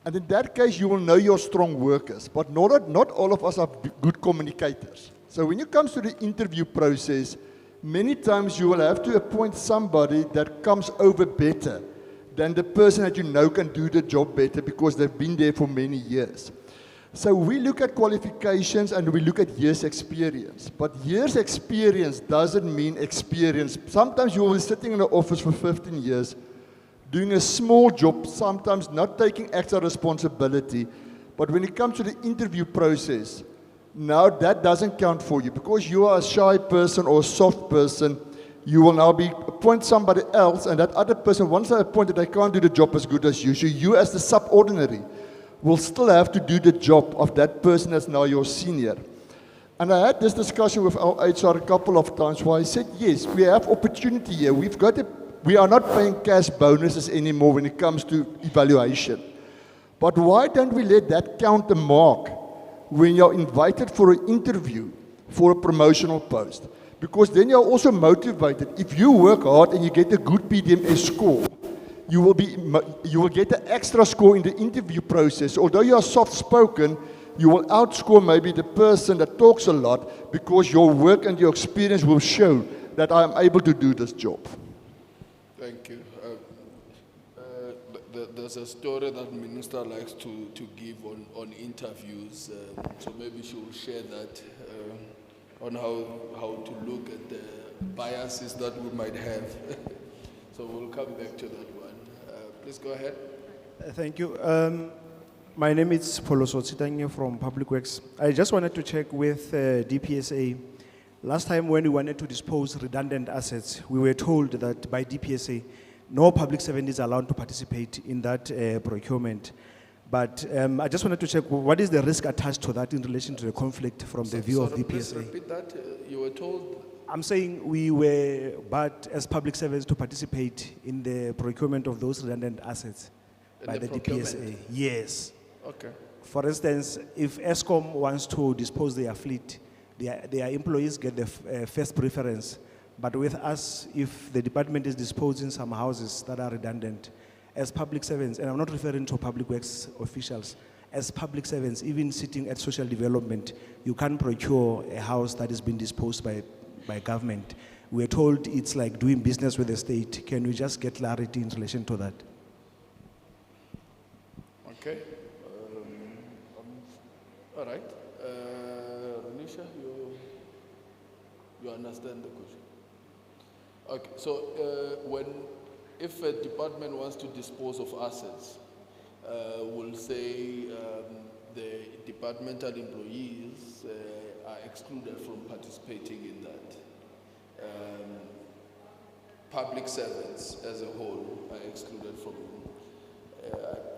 And in that case, you will know your strong workers, but not all of us are good communicators. So when it comes to the interview process, many times you will have to appoint somebody that comes over better than the person that you know can do the job better because they've been there for many years. So we look at qualifications and we look at years experience. But years experience doesn't mean experience. Sometimes you will be sitting in the office for 15 years, doing a small job, sometimes not taking extra responsibility. But when it comes to the interview process, now that doesn't count for you because you are a shy person or a soft person. you will now appoint somebody else, and that other person, once they're appointed, they can't do the job as good as you. So you as the subordinary will still have to do the job of that person that's now your senior. And I had this discussion with our HR a couple of times where I said, yes, we have opportunity here. We are not paying cash bonuses anymore when it comes to evaluation. But why don't we let that count a mark when you're invited for an interview for a promotional post? Because then you're also motivated. If you work hard and you get a good PDMS score, you will get an extra score in the interview process. Although you are soft-spoken, you will outscore maybe the person that talks a lot because your work and your experience will show that I am able to do this job. Thank you. There's a story that Minister likes to give on interviews, so maybe she will share that on how to look at the biases that we might have. So we'll come back to that one. Please go ahead. Thank you. My name is Poloso Tsitange from Public Works. I just wanted to check with DPSA. Last time when we wanted to dispose redundant assets, we were told that by DPSA, no public servant is allowed to participate in that procurement. But I just wanted to check, what is the risk attached to that in relation to the conflict from the view of DPSA? Please repeat that. You were told? I'm saying we were barred as public servants to participate in the procurement of those redundant assets by the DPSA. Yes. Okay. For instance, if ESCOM wants to dispose their fleet, their employees get the first preference. But with us, if the department is disposing some houses that are redundant, as public servants, and I'm not referring to public works officials, as public servants, even sitting at social development, you can't procure a house that has been disposed by government. We're told it's like doing business with the state. Can we just get clarity in relation to that? Okay. All right. Renisha, you understand the question? Okay, so if a department wants to dispose of assets, we'll say the departmental employees are excluded from participating in that. Public servants as a whole are excluded from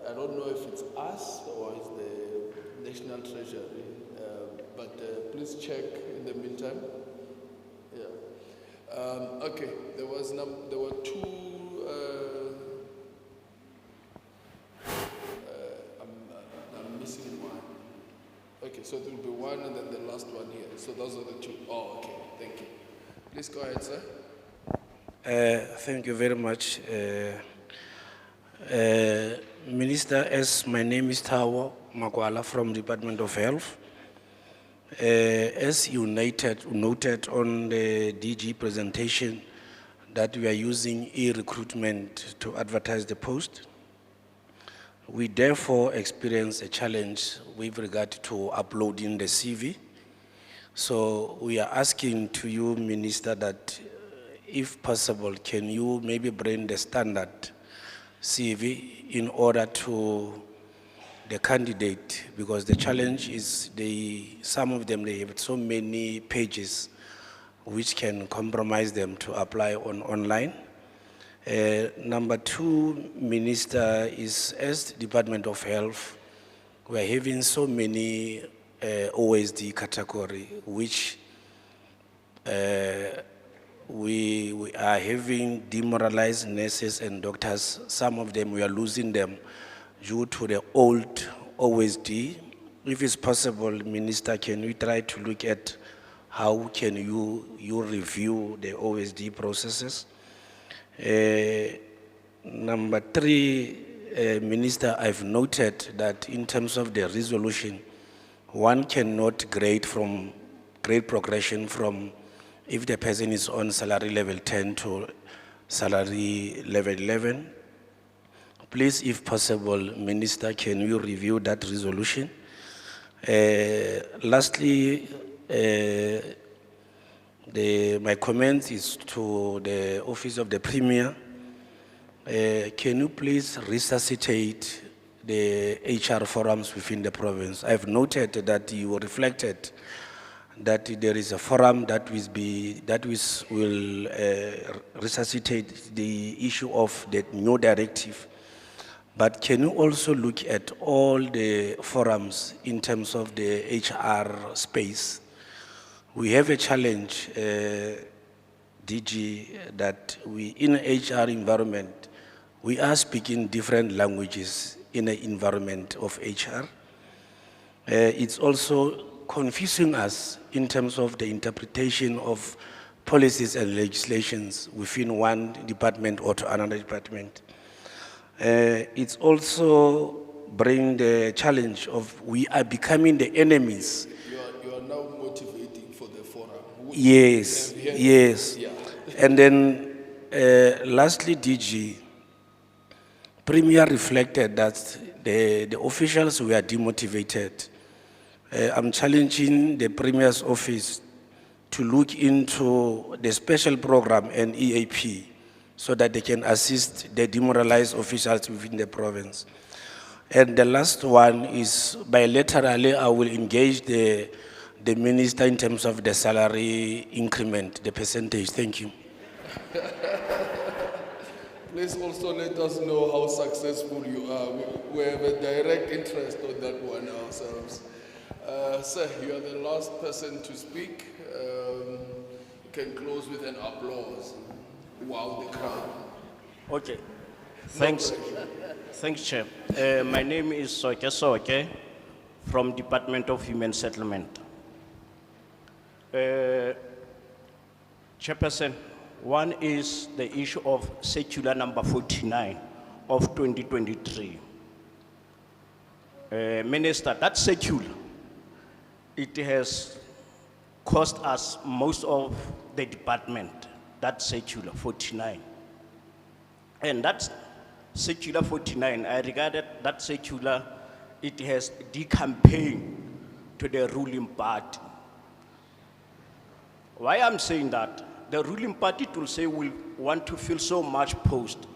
I don't know if it's us or it's the National Treasury, but please check in the meantime. Yeah. Okay, there were two. I'm missing one. Okay, so there will be one and then the last one here. So those are the two. Oh, okay. Thank you. Please go ahead, sir. Thank you very much. Minister, as my name is Tawo Makwala from Department of Health. As you noted on the DG presentation that we are using e-recruitment to advertise the post, we therefore experience a challenge with regard to uploading the CV. So we are asking to you, Minister, that if possible, can you maybe bring the standard CV in order to the candidate, because the challenge is some of them, they have so many pages which can compromise them to apply online. Number two, Minister, is as Department of Health, we are having so many OSD category, which we are having demoralized nurses and doctors. Some of them, we are losing them due to the old OSD. If it's possible, Minister, can we try to look at how can you review the OSD processes? Number three, Minister, I've noted that in terms of the resolution, one cannot grade progression from if the person is on salary level 10 to salary level 11. Please, if possible, Minister, can you review that resolution? Lastly, my comment is to the Office of the Premier. Can you please resuscitate the HR forums within the province? I've noted that you reflected that there is a forum that will resuscitate the issue of the new directive. But can you also look at all the forums in terms of the HR space? We have a challenge, DG, that we, in HR environment, we are speaking different languages in the environment of HR. It's also confusing us in terms of the interpretation of policies and legislations within one department or to another department. It's also bring the challenge of we are becoming the enemies. You are now motivating for the forum. Yes, yes. Yeah. And then lastly, DG, Premier reflected that the officials were demotivated. I'm challenging the Premier's office to look into the special program and EAP so that they can assist the demoralized officials within the province. And the last one is bilaterally, I will engage the minister in terms of the salary increment, the percentage. Thank you. Please also let us know how successful you are. We have a direct interest on that one ourselves. Sir, you are the last person to speak. You can close with an applause. Wow, the crowd. Okay. Thanks. Thanks, Chair. My name is Soke Soke from Department of Human Settlement. Chairperson, one is the issue of circular number 49 of 2023. Minister, that circular, it has cost us most of the department, that circular 49. And that circular 49, I regarded that circular, it has decampaigned to the ruling party. Why I'm saying that? The ruling party will say we want to fill so much post,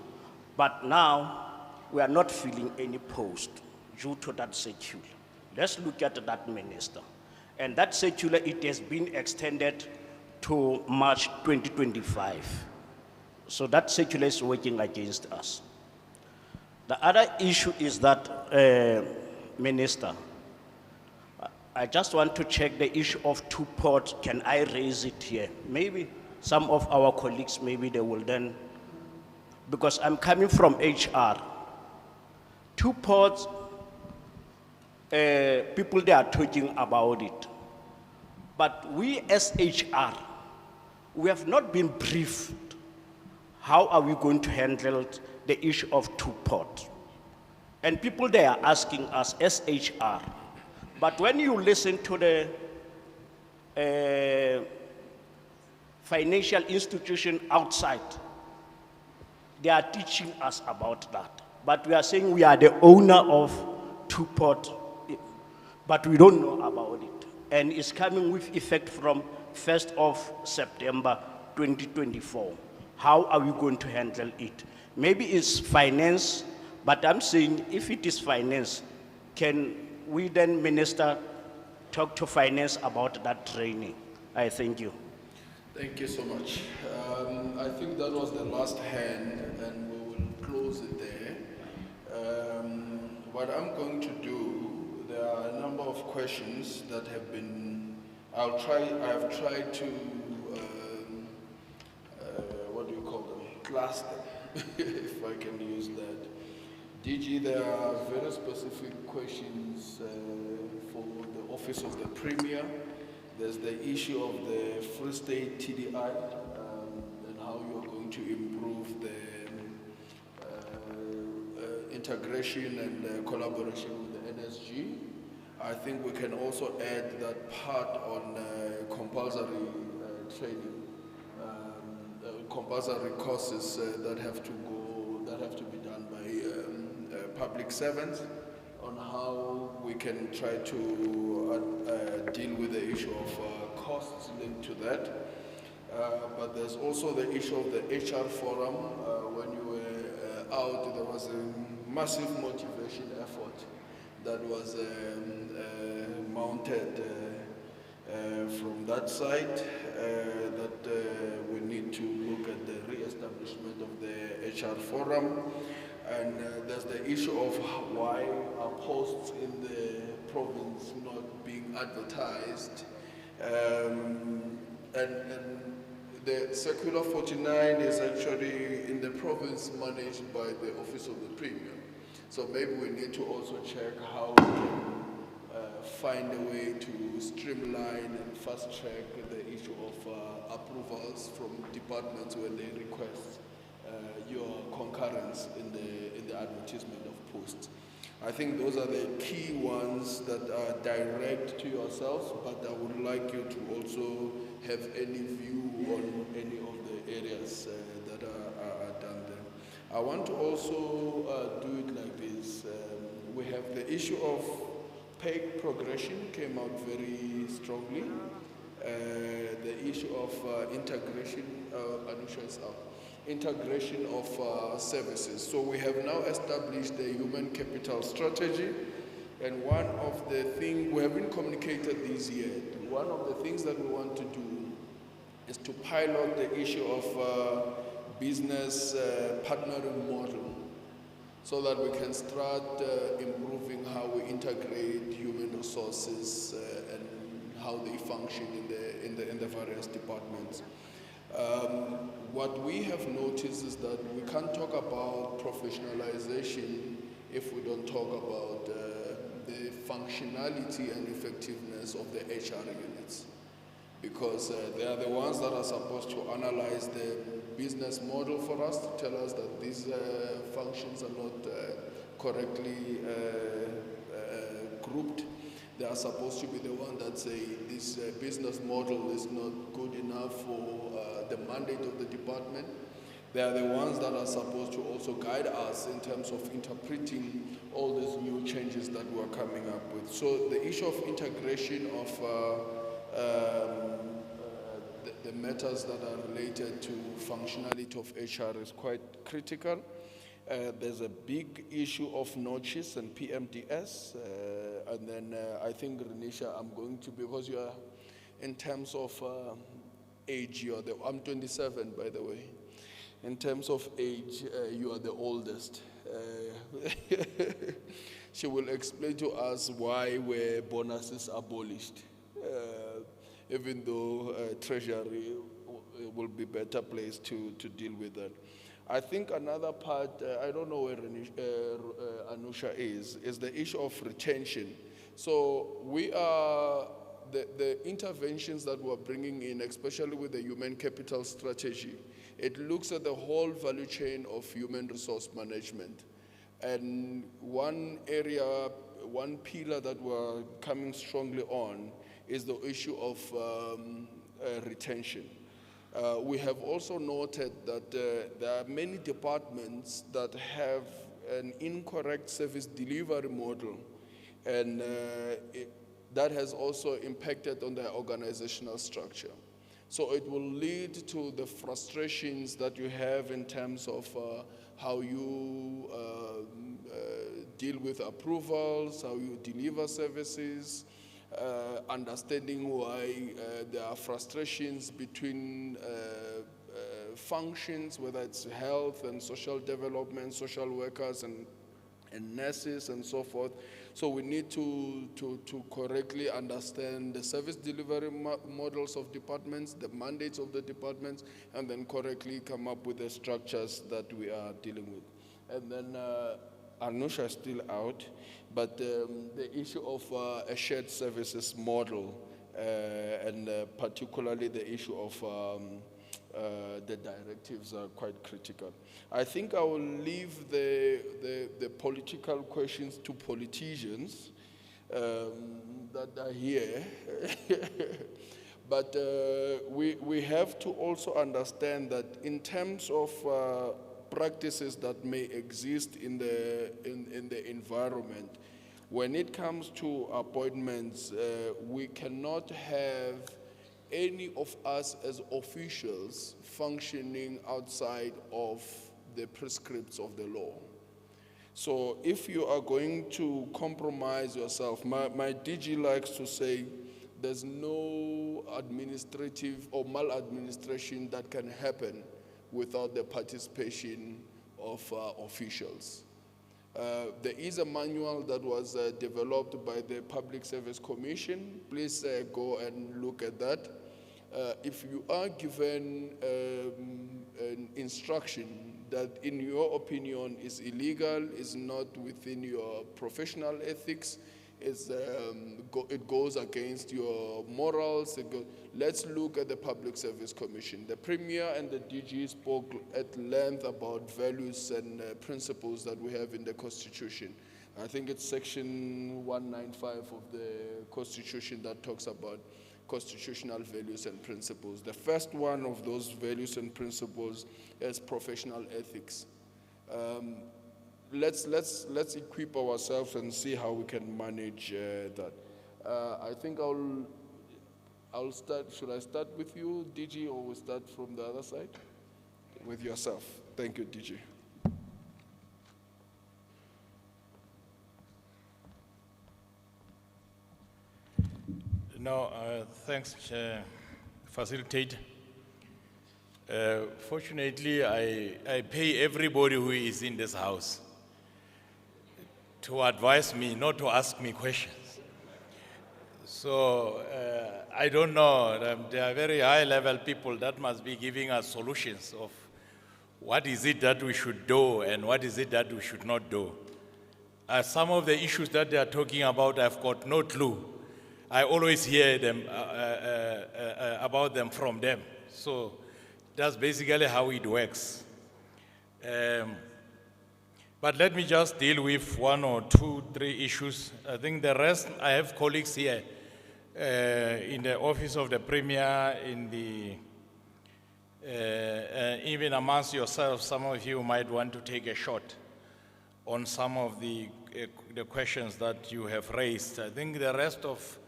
but now we are not filling any post due to that circular. Let's look at that, Minister. And that circular, it has been extended to March 2025. So that circular is working against us. The other issue is that, Minister, I just want to check the issue of two ports. Can I raise it here? Maybe some of our colleagues, maybe they will then, because I'm coming from HR. Two ports, people they are talking about it. But we as HR, we have not been briefed. How are we going to handle the issue of two ports? And people they are asking us as HR. But when you listen to the financial institution outside, they are teaching us about that. But we are saying we are the owner of two ports, but we don't know about it. And it's coming with effect from 1st of September 2024. How are we going to handle it? Maybe it's finance, but I'm saying if it is finance, can we then, Minister, talk to finance about that training? I thank you. Thank you so much. I think that was the last hand, and we will close it there. What I'm going to do, there are a number of questions that have been, I have tried to, what do you call them, class them, if I can use that. DG, there are very specific questions for the Office of the Premier. There's the issue of the Free State TDI and how you are going to improve the integration and collaboration with the NSG. I think we can also add that part on compulsory training, compulsory courses that have to be done by public servants, on how we can try to deal with the issue of costs linked to that. But there's also the issue of the HR forum. When you were out, there was a massive motivation effort that was mounted from that side, that we need to look at the re-establishment of the HR forum. And there's the issue of why are posts in the province not being advertised. And the Circular 49 is actually in the province managed by the Office of the Premier. So maybe we need to also check how we can find a way to streamline and fast track the issue of approvals from departments when they request your concurrence in the advertisement of posts. I think those are the key ones that are direct to yourselves, but I would like you to also have any view on any of the areas that are done there. I want to also do it like this. We have the issue of pay progression came out very strongly. The issue of integration, Anusha is up. Integration of services. So we have now established the human capital strategy, and one of the things, we haven't communicated this yet, one of the things that we want to do is to pilot the issue of business partnering model, so that we can start improving how we integrate human resources and how they function in the various departments. What we have noticed is that we can't talk about professionalization if we don't talk about the functionality and effectiveness of the HR units, because they are the ones that are supposed to analyze the business model for us, to tell us that these functions are not correctly grouped. They are supposed to be the one that say this business model is not good enough for the mandate of the department. They are the ones that are supposed to also guide us in terms of interpreting all these new changes that we're coming up with. So the issue of integration of the matters that are related to functionality of HR is quite critical. There's a big issue of NOCHIS and PMDS, and then I think, Renisha, I'm going to, because you are, in terms of age, I'm 27, by the way. In terms of age, you are the oldest. She will explain to us why were bonuses abolished, even though Treasury will be better placed to deal with that. I think another part, I don't know where Anusha is the issue of retention. So we are, the interventions that we're bringing in, especially with the human capital strategy, it looks at the whole value chain of human resource management. And one area, one pillar that we're coming strongly on is the issue of retention. We have also noted that there are many departments that have an incorrect service delivery model, and that has also impacted on their organizational structure. So it will lead to the frustrations that you have in terms of how you deal with approvals, how you deliver services, understanding why there are frustrations between functions, whether it's health and social development, social workers and nurses and so forth. So we need to correctly understand the service delivery models of departments, the mandates of the departments, and then correctly come up with the structures that we are dealing with. And then Anusha is still out, but the issue of a shared services model, and particularly the issue of the directives are quite critical. I think I will leave the political questions to politicians that are here. But we have to also understand that in terms of practices that may exist in the environment, when it comes to appointments, we cannot have any of us as officials functioning outside of the prescripts of the law. So if you are going to compromise yourself, my DG likes to say there's no administrative or maladministration that can happen without the participation of officials. There is a manual that was developed by the Public Service Commission. Please go and look at that. If you are given an instruction that in your opinion is illegal, is not within your professional ethics, it goes against your morals, let's look at the Public Service Commission. The Premier and the DG spoke at length about values and principles that we have in the Constitution. I think it's section 195 of the Constitution that talks about constitutional values and principles. The first one of those values and principles is professional ethics. Let's equip ourselves and see how we can manage that. I think I'll start. Should I start with you, DG, or we start from the other side? With yourself. Thank you, DG. No, thanks, Facilitator. Fortunately, I pay everybody who is in this house to advise me, not to ask me questions. So I don't know, there are very high-level people that must be giving us solutions of what is it that we should do and what is it that we should not do. Some of the issues that they are talking about, I've got no clue. I always hear them about them from them. So that's basically how it works. But let me just deal with 1 or 2, 3 issues. I think the rest, I have colleagues here in the office of the Premier, in the, even amongst yourselves, some of you might want to take a shot on some of the questions that you have raised. I think the rest of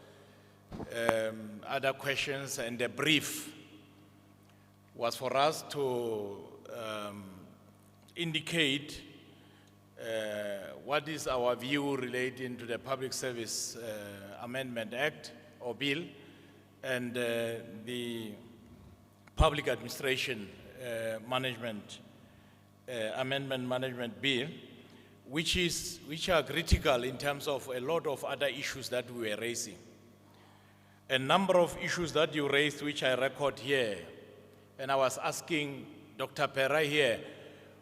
other questions and the brief was for us to indicate what is our view relating to the Public Service Amendment Act or Bill and the Public Administration Management Amendment Management Bill, which are critical in terms of a lot of other issues that we were raising. A number of issues that you raised, which I record here, and I was asking Dr. Pera here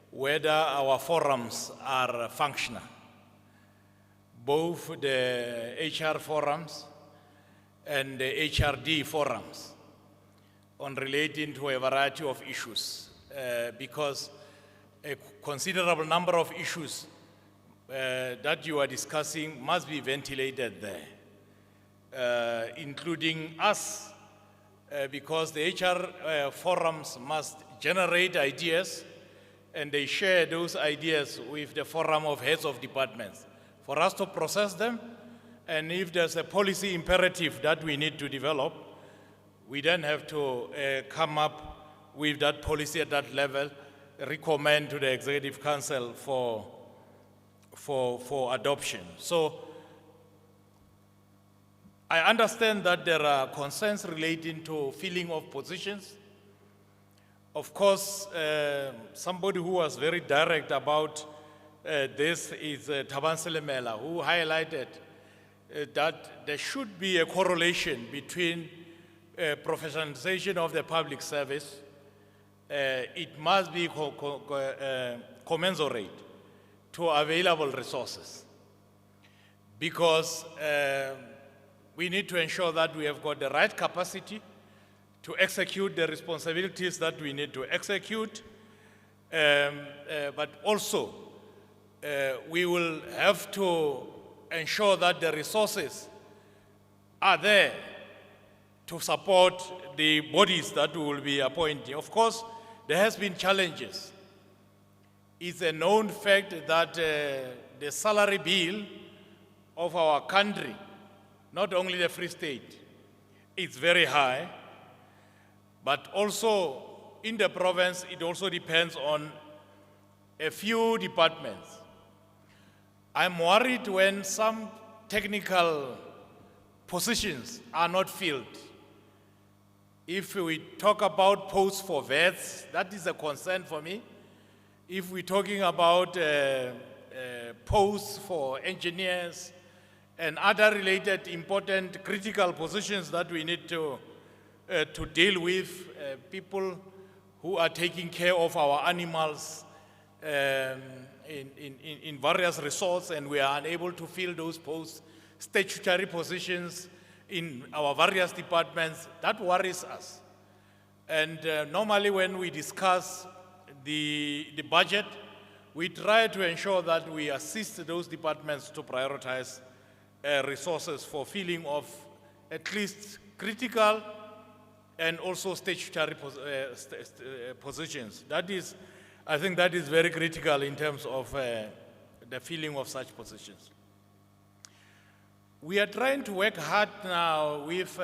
whether our forums are functional, both the HR forums and the HRD forums on relating to a variety of issues, because a considerable number of issues that you are discussing must be ventilated there. Including us, because the HR forums must generate ideas and they share those ideas with the forum of heads of departments for us to process them. And if there's a policy imperative that we need to develop, we then have to come up with that policy at that level, recommend to the Executive Council for adoption. So I understand that there are concerns relating to filling of positions. Of course, somebody who was very direct about this is Thabang Selemela, who highlighted that there should be a correlation between professionalization of the public service. It must be commensurate to available resources, because we need to ensure that we have got the right capacity to execute the responsibilities that we need to execute, but also we will have to ensure that the resources are there to support the bodies that we will be appointing. Of course, there has been challenges. It's a known fact that the salary bill of our country, not only the Free State, it's very high, but also in the province, it also depends on a few departments. I'm worried when some technical positions are not filled. If we talk about posts for vets, that is a concern for me. If we're talking about posts for engineers and other related important critical positions that we need to deal with, people who are taking care of our animals in various resorts, and we are unable to fill those posts, statutory positions in our various departments, that worries us. And normally when we discuss the budget, we try to ensure that we assist those departments to prioritize resources for filling of at least critical and also statutory positions. That is, I think that is very critical in terms of the filling of such positions. We are trying to work hard now with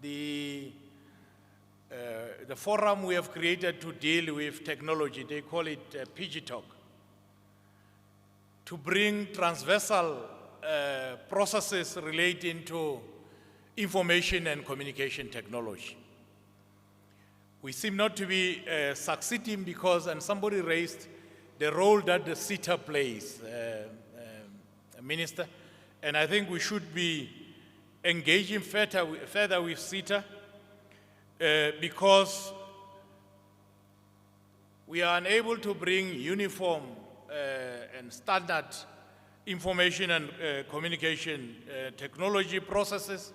the forum we have created to deal with technology. They call it PG Talk, to bring transversal processes relating to information and communication technology. We seem not to be succeeding because, and somebody raised the role that the SETA plays, Minister, and I think we should be engaging further with SETA because we are unable to bring uniform and standard information and communication technology processes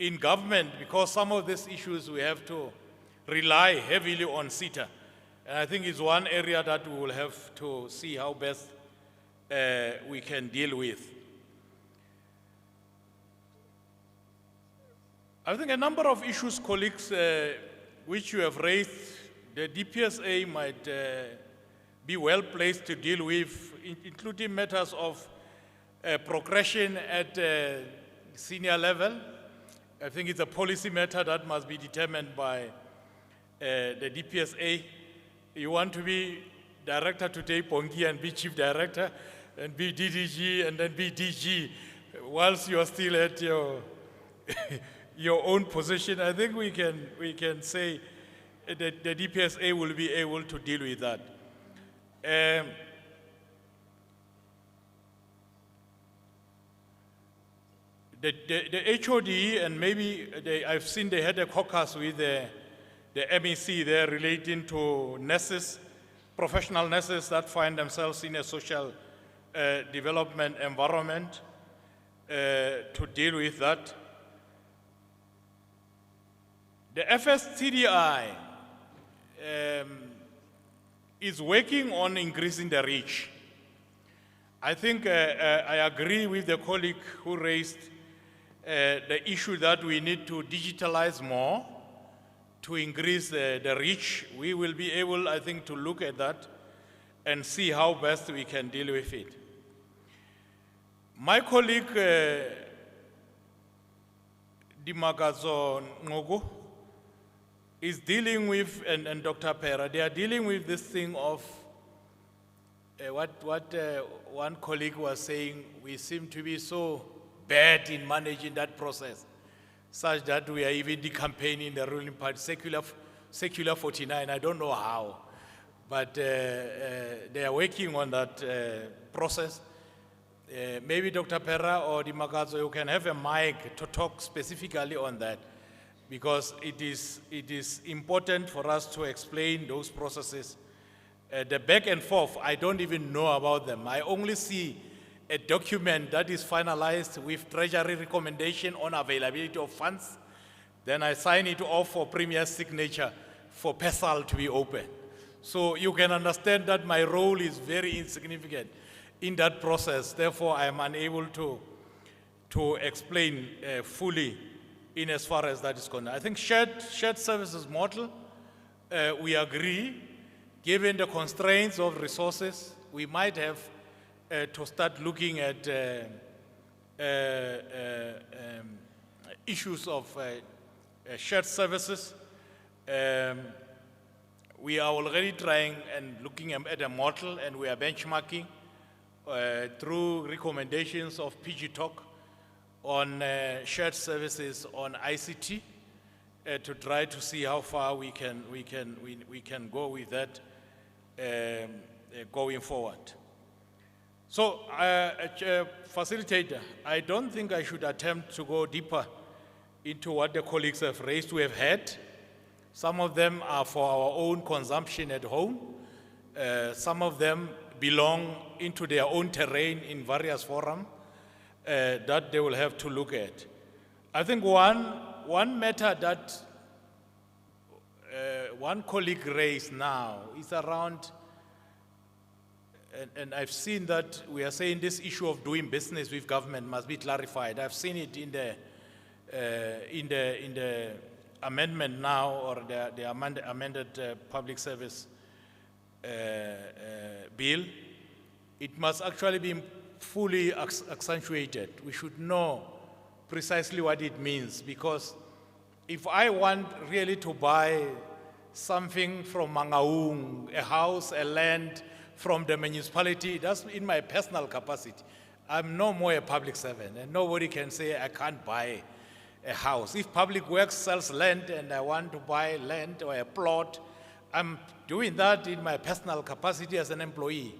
in government, because some of these issues we have to rely heavily on SETA. And I think it's one area that we will have to see how best we can deal with. I think a number of issues, colleagues, which you have raised, the DPSA might be well placed to deal with, including matters of progression at senior level. I think it's a policy matter that must be determined by the DPSA. You want to be director today, Pongi, and be chief director, and be DDG, and then be DG, whilst you are still at your your own position. I think we can say that the DPSA will be able to deal with that. The HOD, and maybe I've seen they had a caucus with the MEC there relating to nurses, professional nurses that find themselves in a social development environment to deal with that. The FSTDI is working on increasing the reach. I think I agree with the colleague who raised the issue that we need to digitalize more to increase the reach. We will be able, I think, to look at that and see how best we can deal with it. My colleague, Dimakazo Ngogo, is dealing with, and Dr. Pera, they are dealing with this thing of what one colleague was saying, we seem to be so bad in managing that process, such that we are even decampaigning the ruling party, secular 49, I don't know how, but they are working on that process. Maybe Dr. Pera or Dimakazo, you can have a mic to talk specifically on that, because it is important for us to explain those processes. The back and forth, I don't even know about them. I only see a document that is finalized with Treasury recommendation on availability of funds. Then I sign it off for Premier's signature for PESAL to be open. So you can understand that my role is very insignificant in that process. Therefore, I am unable to explain fully in as far as that is concerned. I think shared services model, we agree, given the constraints of resources, we might have to start looking at issues of shared services. We are already trying and looking at a model, and we are benchmarking through recommendations of PG Talk on shared services on ICT to try to see how far we can go with that going forward. So, facilitator, I don't think I should attempt to go deeper into what the colleagues have raised. We have had. Some of them are for our own consumption at home. Some of them belong into their own terrain in various forums that they will have to look at. I think one matter that one colleague raised now is around, and I've seen that we are saying this issue of doing business with government must be clarified. I've seen it in the amendment now, or the amended public service bill. It must actually be fully accentuated. We should know precisely what it means, because if I want really to buy something from Mangaung, a house, a land from the municipality, that's in my personal capacity. I'm no more a public servant, and nobody can say I can't buy a house. If Public Works sells land and I want to buy land or a plot, I'm doing that in my personal capacity as an employee.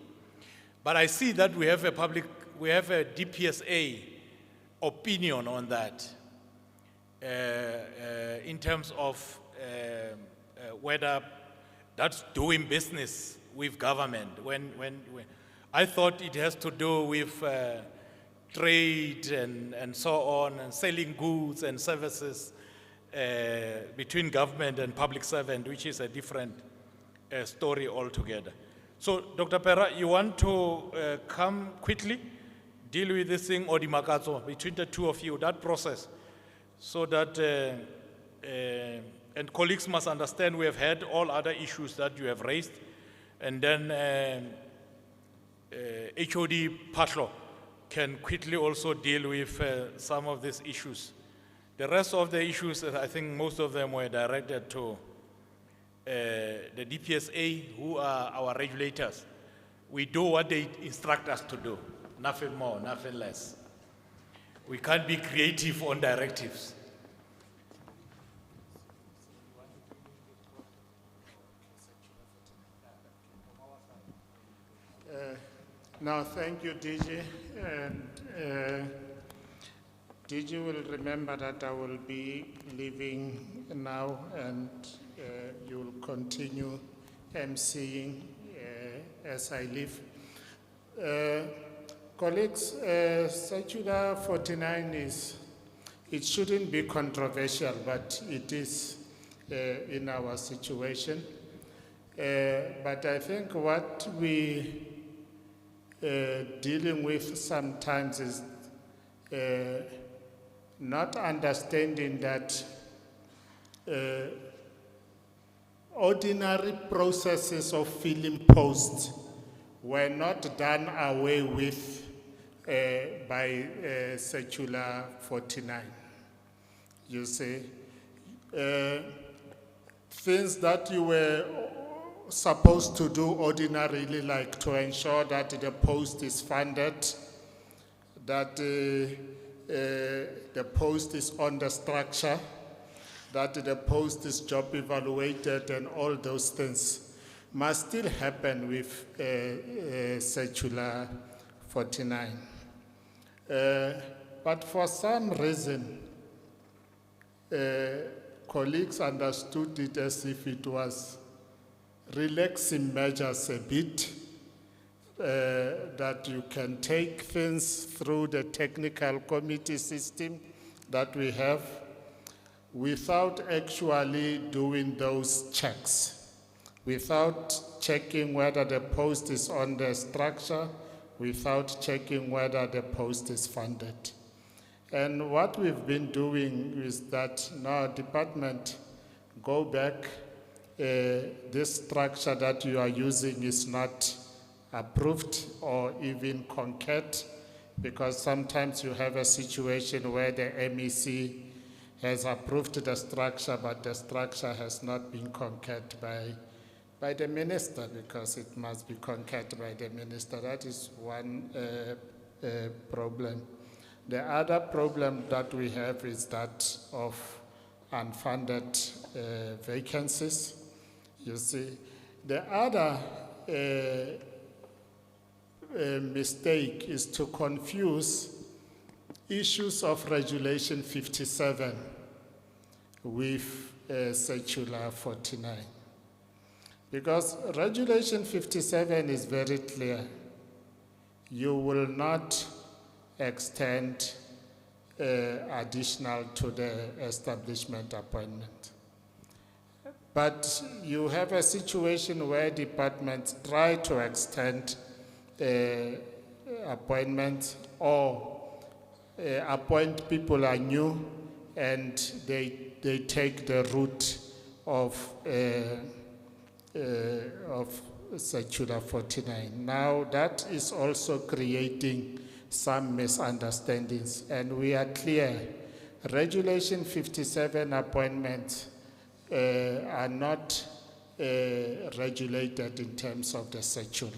But I see that we have a DPSA opinion on that in terms of whether that's doing business with government. When I thought it has to do with trade and so on, and selling goods and services between government and public servant, which is a different story altogether. So, Dr. Pera, you want to come quickly, deal with this thing, or the Makazo, between the two of you, that process, so that, and colleagues must understand we have had all other issues that you have raised, and then HOD Patlo can quickly also deal with some of these issues. The rest of the issues, I think most of them were directed to the DPSA, who are our regulators. We do what they instruct us to do, nothing more, nothing less. We can't be creative on directives. Now, thank you, DG. And DG will remember that I will be leaving now, and you will continue emceeing as I leave. Colleagues, Circular 49 it shouldn't be controversial, but it is in our situation. But I think what we dealing with sometimes is not understanding that ordinary processes of filling posts were not done away with by Circular 49. You see, things that you were supposed to do ordinarily, like to ensure that the post is funded, that the post is on the structure, that the post is job evaluated, and all those things must still happen with Circular 49. But for some reason, colleagues understood it as if it was relaxing measures a bit, that you can take things through the technical committee system that we have without actually doing those checks, without checking whether the post is on the structure, without checking whether the post is funded. And what we've been doing is that now department, go back, this structure that you are using is not approved or even concurred, because sometimes you have a situation where the MEC has approved the structure, but the structure has not been concurred by the minister, because it must be concurred by the minister. That is one problem. The other problem that we have is that of unfunded vacancies. You see, the other mistake is to confuse issues of Regulation 57 with Circular 49. Because Regulation 57 is very clear. You will not extend additional to the establishment appointment. But you have a situation where departments try to extend appointments or appoint people anew, and they take the route of Circular 49. Now that is also creating some misunderstandings, and we are clear. Regulation 57 appointments are not regulated in terms of the circular.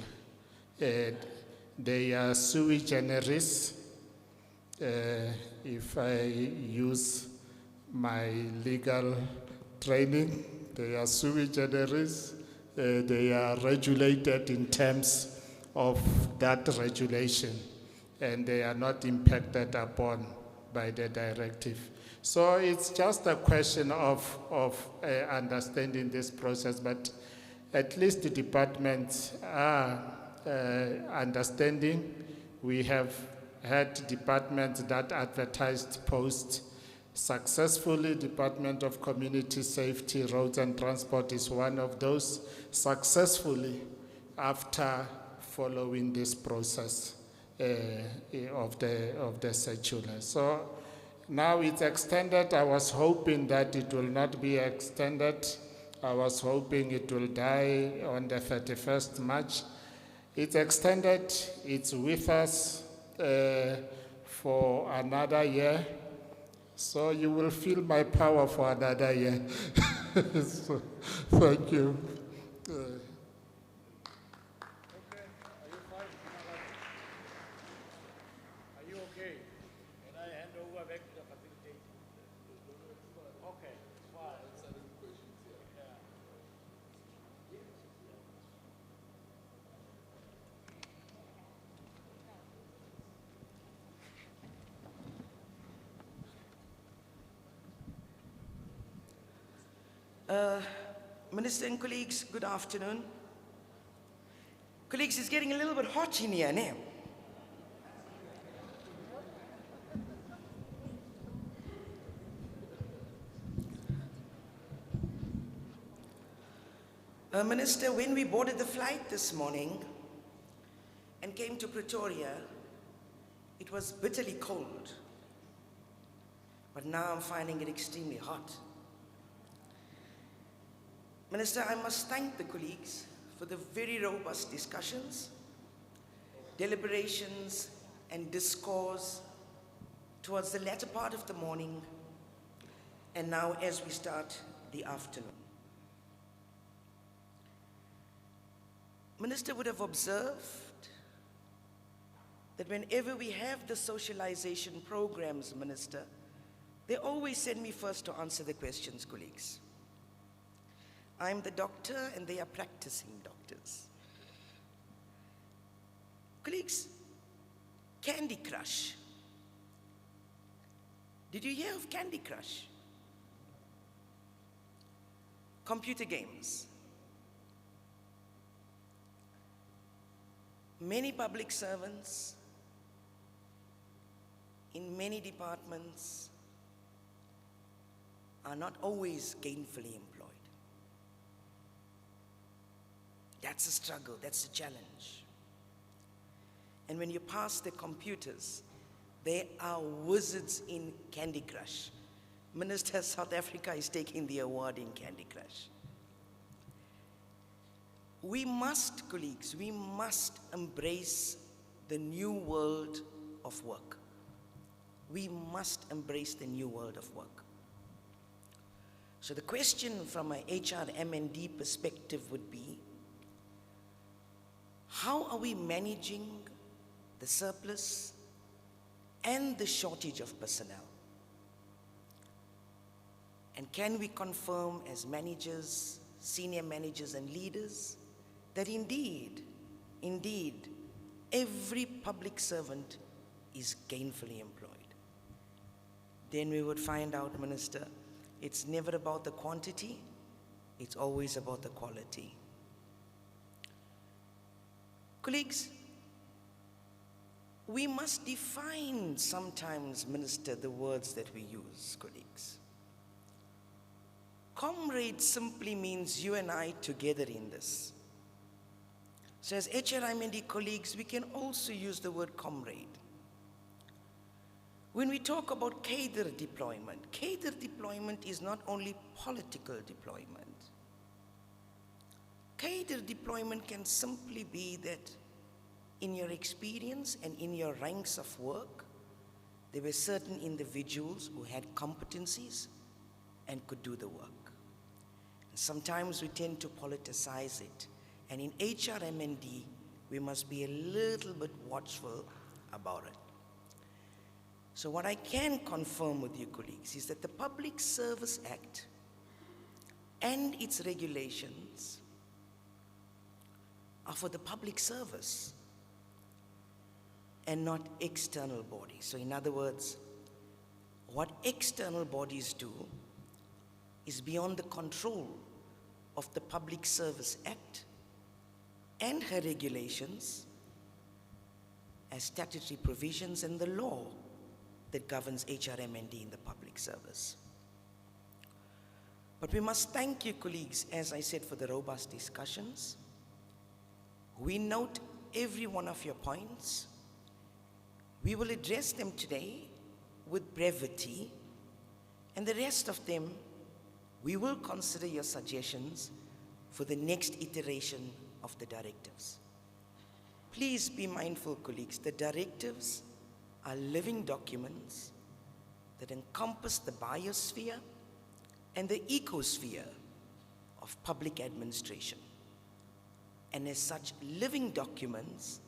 They are sui generis. If I use my legal training, they are sui generis. They are regulated in terms of that regulation, and they are not impacted upon by the directive. So it's just a question of understanding this process, but at least the departments are understanding. We have had departments that advertised posts successfully. Department of Community Safety, Roads and Transport is one of those, successfully after following this process of the circular. So now it's extended. I was hoping that it will not be extended. I was hoping it will die on the 31st March. It's extended. It's with us for another year. So you will feel my power for another year. So, thank you. Minister and colleagues, good afternoon. Colleagues, it's getting a little bit hot in here now. Minister, when we boarded the flight this morning and came to Pretoria, it was bitterly cold. But now I'm finding it extremely hot. Minister, I must thank the colleagues for the very robust discussions, deliberations, and discourse towards the latter part of the morning, and now as we start the afternoon. Minister would have observed that whenever we have the socialization programs, Minister, they always send me first to answer the questions, colleagues. I'm the doctor and they are practicing doctors. Colleagues, Candy Crush. Did you hear of Candy Crush? Computer games. Many public servants in many departments are not always gainfully employed. That's a struggle, that's a challenge. And when you pass the computers, they are wizards in Candy Crush. Minister, South Africa is taking the award in Candy Crush. We must, colleagues, we must embrace the new world of work. We must embrace the new world of work. So the question from an HR&D perspective would be, how are we managing the surplus and the shortage of personnel? And can we confirm as managers, senior managers and leaders that indeed, every public servant is gainfully employed? Then we would find out, Minister, it's never about the quantity, it's always about the quality. Colleagues, we must define sometimes, Minister, the words that we use, colleagues. Comrade simply means you and I together in this. So as HRMND colleagues, we can also use the word comrade. When we talk about cadre deployment is not only political deployment. Cadre deployment can simply be that in your experience and in your ranks of work, there were certain individuals who had competencies and could do the work. And sometimes we tend to politicize it. And in HRMND, we must be a little bit watchful about it. So what I can confirm with you, colleagues, is that the Public Service Act and its regulations are for the public service and not external bodies. So in other words, what external bodies do is beyond the control of the Public Service Act and her regulations as statutory provisions and the law that governs HRMND in the public service. But we must thank you, colleagues, as I said, for the robust discussions. We note every one of your points. We will address them today with brevity, and the rest of them, we will consider your suggestions for the next iteration of the directives. Please be mindful, colleagues, the directives are living documents that encompass the biosphere and the ecosphere of public administration. And as such living documents,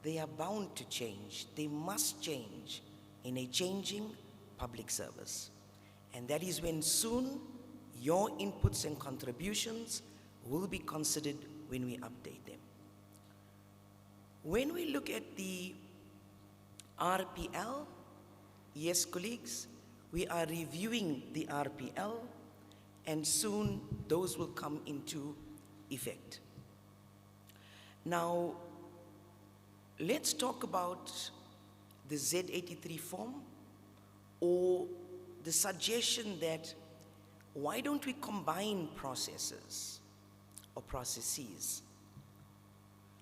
they are bound to change. They must change in a changing public service. And that is when soon your inputs and contributions will be considered when we update them. When we look at the RPL, yes, colleagues, we are reviewing the RPL, and soon those will come into effect. Now, let's talk about the Z83 form, or the suggestion that why don't we combine processes or processes,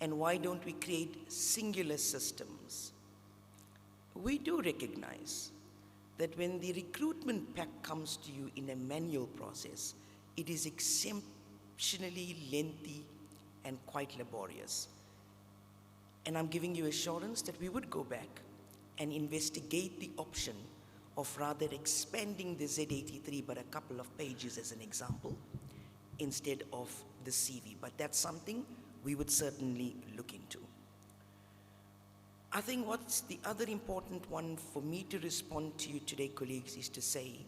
and why don't we create singular systems? We do recognize that when the recruitment pack comes to you in a manual process, it is exceptionally lengthy and quite laborious. And I'm giving you assurance that we would go back and investigate the option of rather expanding the Z83 but a couple of pages as an example instead of the CV. But that's something we would certainly look into. I think what's the other important one for me to respond to you today, colleagues, is to say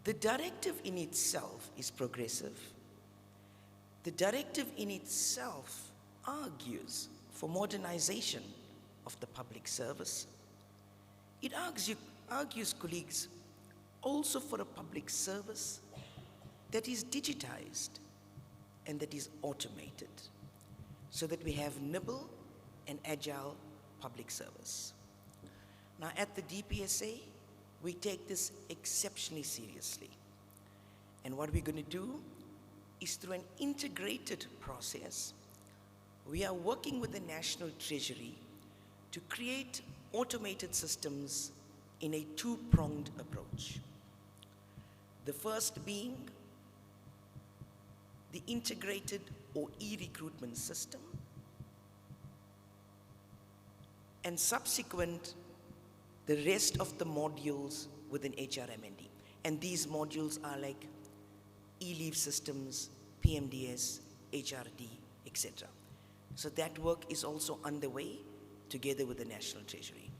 the directive in itself is progressive. The directive in itself argues for modernization of the public service. It argues, colleagues, also for a public service that is digitized and that is automated, so that we have nimble and agile public service. Now at the DPSA, we take this exceptionally seriously. And what we're going to do is, through an integrated process, we are working with the National Treasury to create automated systems in a two-pronged approach. The first being the integrated or e-recruitment system, and subsequent, the rest of the modules within HRMND. And these modules are like e-leave systems, PMDS, HRD, etc. So that work is also underway together with the National Treasury.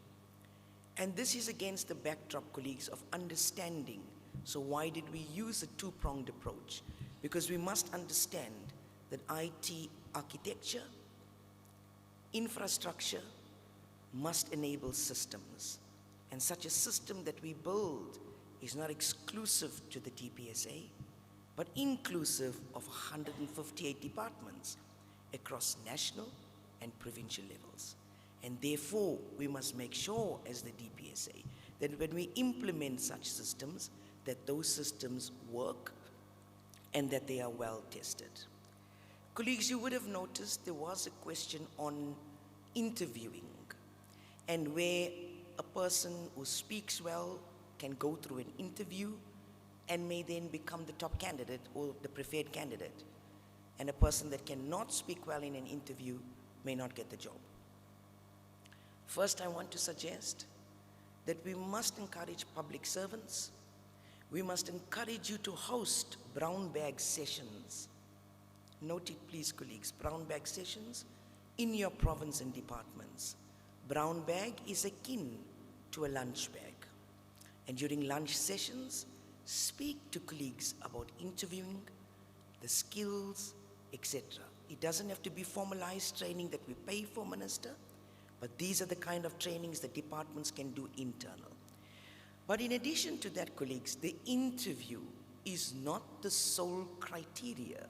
And this is against the backdrop, colleagues, of understanding. So why did we use a two-pronged approach? Because we must understand that IT architecture, infrastructure must enable systems. And such a system that we build is not exclusive to the DPSA, but inclusive of 158 departments across national and provincial levels. And therefore, we must make sure as the DPSA that when we implement such systems, that those systems work and that they are well tested. Colleagues, you would have noticed there was a question on interviewing, and where a person who speaks well can go through an interview and may then become the top candidate or the preferred candidate. And a person that cannot speak well in an interview may not get the job. First, I want to suggest that we must encourage public servants. We must encourage you to host brown bag sessions. Note it, please, colleagues, brown bag sessions in your province and departments. Brown bag is akin to a lunch bag. And during lunch sessions, speak to colleagues about interviewing, the skills, etc. It doesn't have to be formalized training that we pay for, Minister, but these are the kind of trainings that departments can do internal. But in addition to that, colleagues, the interview is not the sole criteria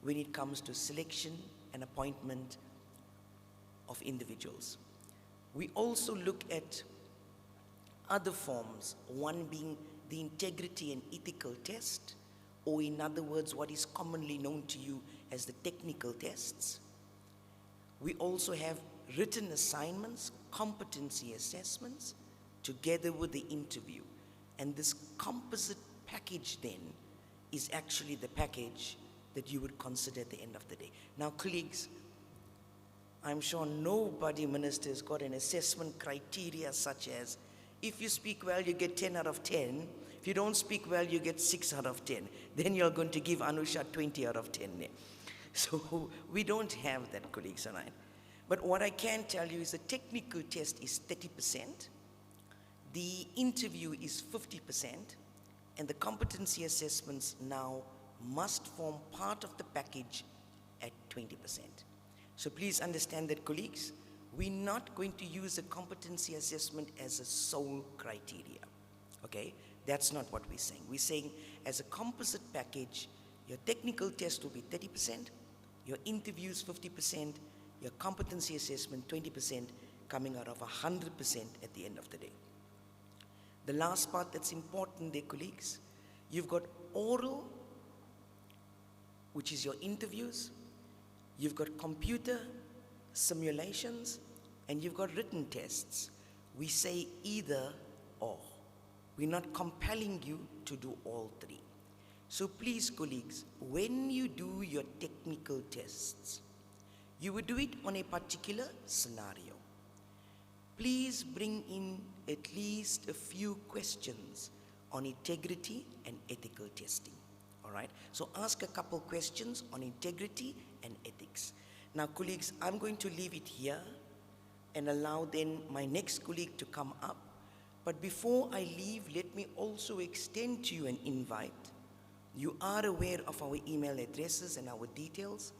when it comes to selection and appointment of individuals. We also look at other forms, one being the integrity and ethical test, or in other words, what is commonly known to you as the technical tests. We also have written assignments, competency assessments, together with the interview. And this composite package then is actually the package that you would consider at the end of the day. Now, colleagues, I'm sure nobody, Minister, has got an assessment criteria such as, if you speak well, you get 10 out of 10. If you don't speak well, you get 6 out of 10. Then you're going to give Anusha 20 out of 10. So we don't have that, colleagues, all right? But what I can tell you is the technical test is 30%, the interview is 50%, and the competency assessments now must form part of the package at 20%. So please understand that, colleagues, we're not going to use a competency assessment as a sole criteria, okay? That's not what we're saying. We're saying as a composite package, your technical test will be 30%, your interviews 50%, your competency assessment 20%, coming out of 100% at the end of the day. The last part that's important there, colleagues, you've got oral, which is your interviews, you've got computer simulations, and you've got written tests. We say either or. We're not compelling you to do all three. So please, colleagues, when you do your technical tests, you would do it on a particular scenario. Please bring in at least a few questions on integrity and ethical testing, all right? So ask a couple questions on integrity and ethics. Now, colleagues, I'm going to leave it here and allow then my next colleague to come up. But before I leave, let me also extend to you an invite. You are aware of our email addresses and our details.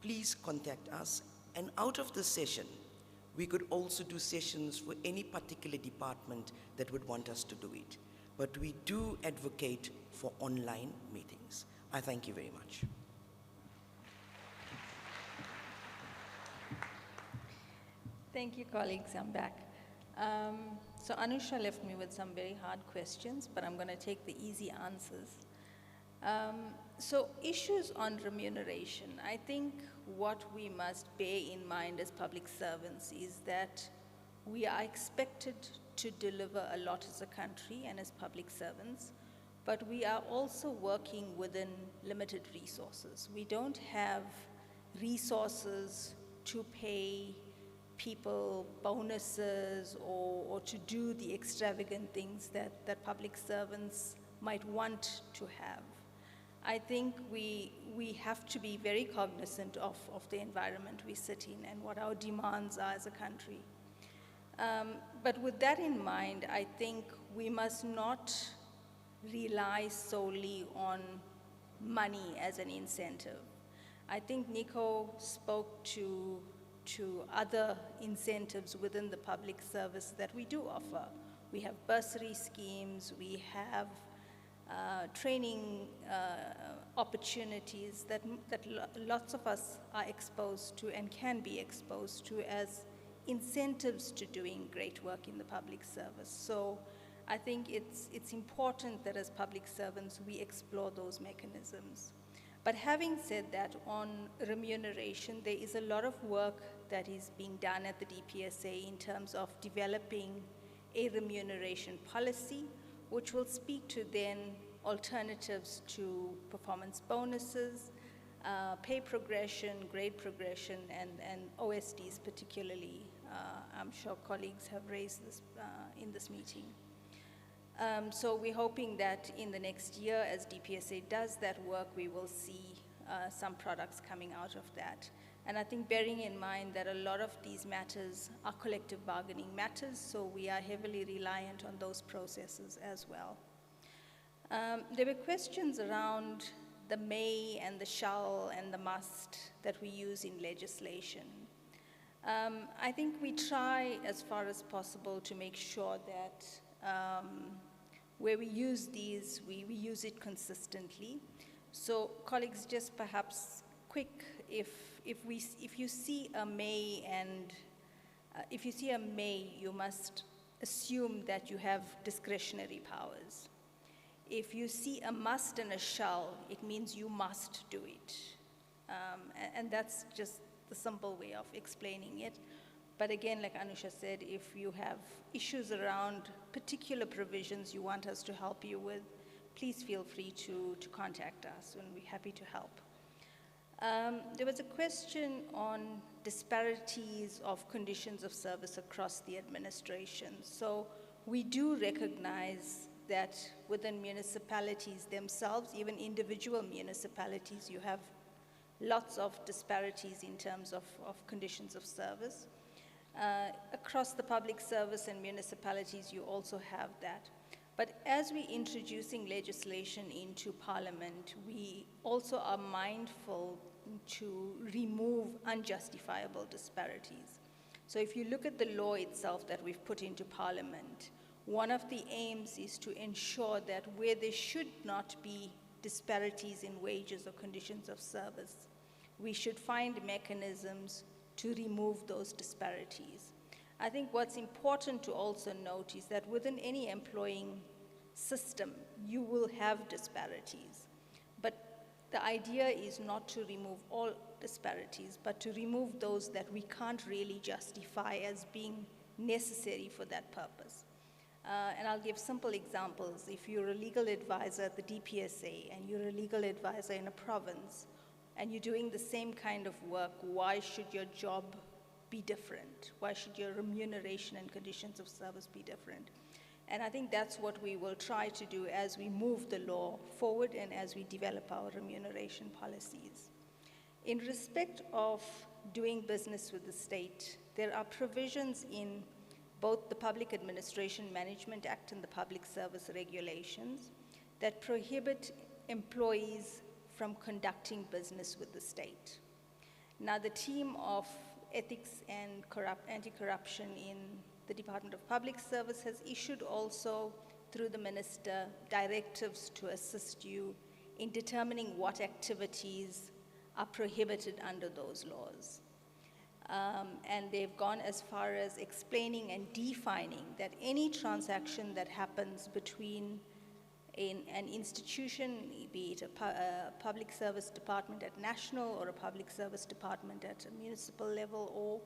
Please contact us. And out of the session, we could also do sessions for any particular department that would want us to do it. But we do advocate for online meetings. I thank you very much. Thank you, colleagues. I'm back. So Anusha left me with some very hard questions, but I'm going to take the easy answers. So issues on remuneration. I think what we must bear in mind as public servants is that we are expected to deliver a lot as a country and as public servants, but we are also working within limited resources. We don't have resources to pay people bonuses or to do the extravagant things that public servants might want to have. I think we have to be very cognizant of the environment we sit in and what our demands are as a country. But with that in mind, I think we must not rely solely on money as an incentive. I think Nico spoke to other incentives within the public service that we do offer. We have bursary schemes, we have training opportunities that lots of us are exposed to and can be exposed to as incentives to doing great work in the public service. So I think it's important that as public servants we explore those mechanisms. But having said that, on remuneration, there is a lot of work that is being done at the DPSA in terms of developing a remuneration policy, which will speak to then alternatives to performance bonuses, pay progression, grade progression, and OSDs particularly. I'm sure colleagues have raised this in this meeting. So we're hoping that in the next year, as DPSA does that work, we will see some products coming out of that. And I think bearing in mind that a lot of these matters are collective bargaining matters, so we are heavily reliant on those processes as well. There were questions around the may and the shall and the must that we use in legislation. I think we try as far as possible to make sure that where we use these, we use it consistently. So colleagues, just perhaps quick, if you see a may and if you see a may, you must assume that you have discretionary powers. If you see a must and a shall, it means you must do it. And that's just the simple way of explaining it. But again, like Anusha said, if you have issues around particular provisions you want us to help you with, please feel free to contact us, and we're happy to help. There was a question on disparities of conditions of service across the administration. So we do recognize that within municipalities themselves, even individual municipalities, you have lots of disparities in terms of conditions of service. Across the public service and municipalities, you also have that. But as we're introducing legislation into Parliament, we also are mindful to remove unjustifiable disparities. So if you look at the law itself that we've put into Parliament, one of the aims is to ensure that where there should not be disparities in wages or conditions of service, we should find mechanisms to remove those disparities. I think what's important to also note is that within any employing system, you will have disparities. But the idea is not to remove all disparities, but to remove those that we can't really justify as being necessary for that purpose. And I'll give simple examples. If you're a legal advisor at the DPSA and you're a legal advisor in a province, and you're doing the same kind of work, why should your job be different? Why should your remuneration and conditions of service be different? And I think that's what we will try to do as we move the law forward and as we develop our remuneration policies. In respect of doing business with the state, there are provisions in both the Public Administration Management Act and the Public Service Regulations that prohibit employees from conducting business with the state. Now, the team of ethics and anti-corruption in the Department of Public Service has issued also, through the Minister, directives to assist you in determining what activities are prohibited under those laws. And they've gone as far as explaining and defining that any transaction that happens between an institution, be it a public service department at national or a public service department at a municipal level or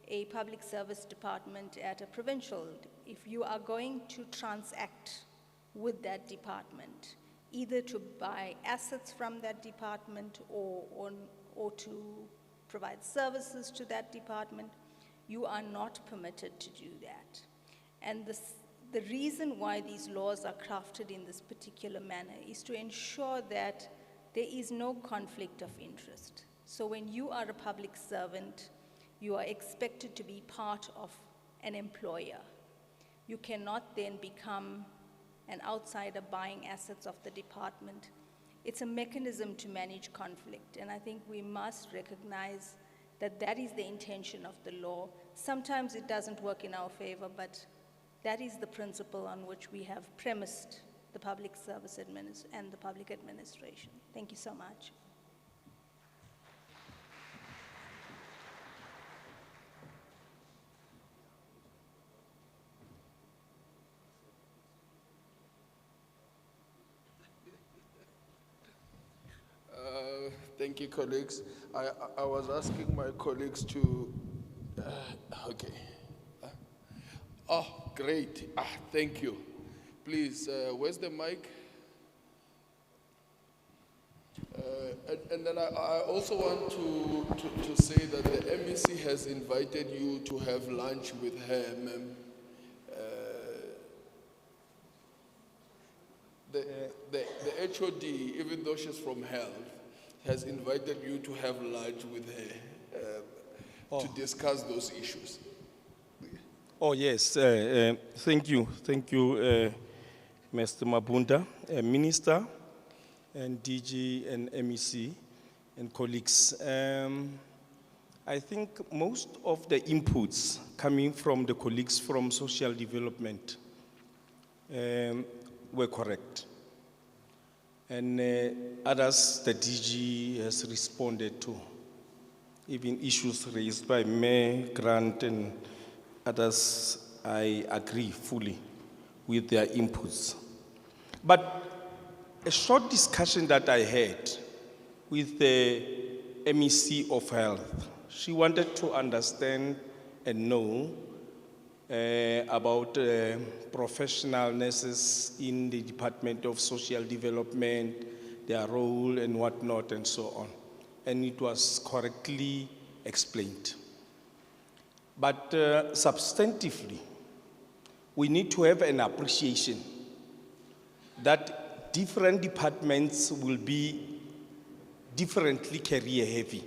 a public service department at a provincial, if you are going to transact with that department, either to buy assets from that department or to provide services to that department, you are not permitted to do that. And the reason why these laws are crafted in this particular manner is to ensure that there is no conflict of interest. So when you are a public servant, you are expected to be part of an employer. You cannot then become an outsider buying assets of the department. It's a mechanism to manage conflict, and I think we must recognize that that is the intention of the law. Sometimes it doesn't work in our favor, but that is the principle on which we have premised the public service and the public administration. Thank you so much. Thank you, colleagues. I was asking my colleagues to, okay. Oh, great. Thank you. Please, where's the mic? And then I also want to say that the MEC has invited you to have lunch with her, ma'am. The HOD, even though she's from health, has invited you to have lunch with her to discuss those issues. Oh, yes. Thank you. Thank you, Mr. Mabunda, Minister, and DG, and MEC, and colleagues. I think most of the inputs coming from the colleagues from social development were correct. And others, the DG has responded to, even issues raised by Mayor Grant and others, I agree fully with their inputs. But a short discussion that I had with the MEC of Health, she wanted to understand and know about professional nurses in the Department of Social Development, their role and whatnot and so on. And it was correctly explained. But substantively, we need to have an appreciation that different departments will be differently career heavy.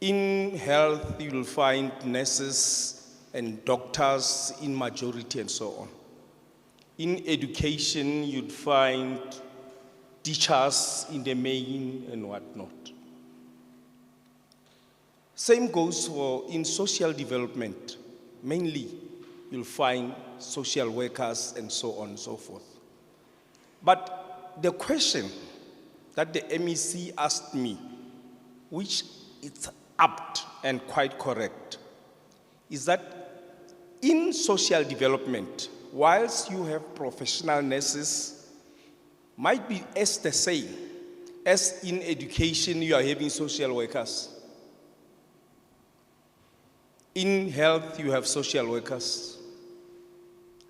In health, you will find nurses and doctors in majority and so on. In education, you'd find teachers in the main and whatnot. Same goes for in social development. Mainly, you'll find social workers and so on and so forth. But the question that the MEC asked me, which is apt and quite correct, is that in social development, whilst you have professional nurses, might be as the same as in education you are having social workers. In health, you have social workers.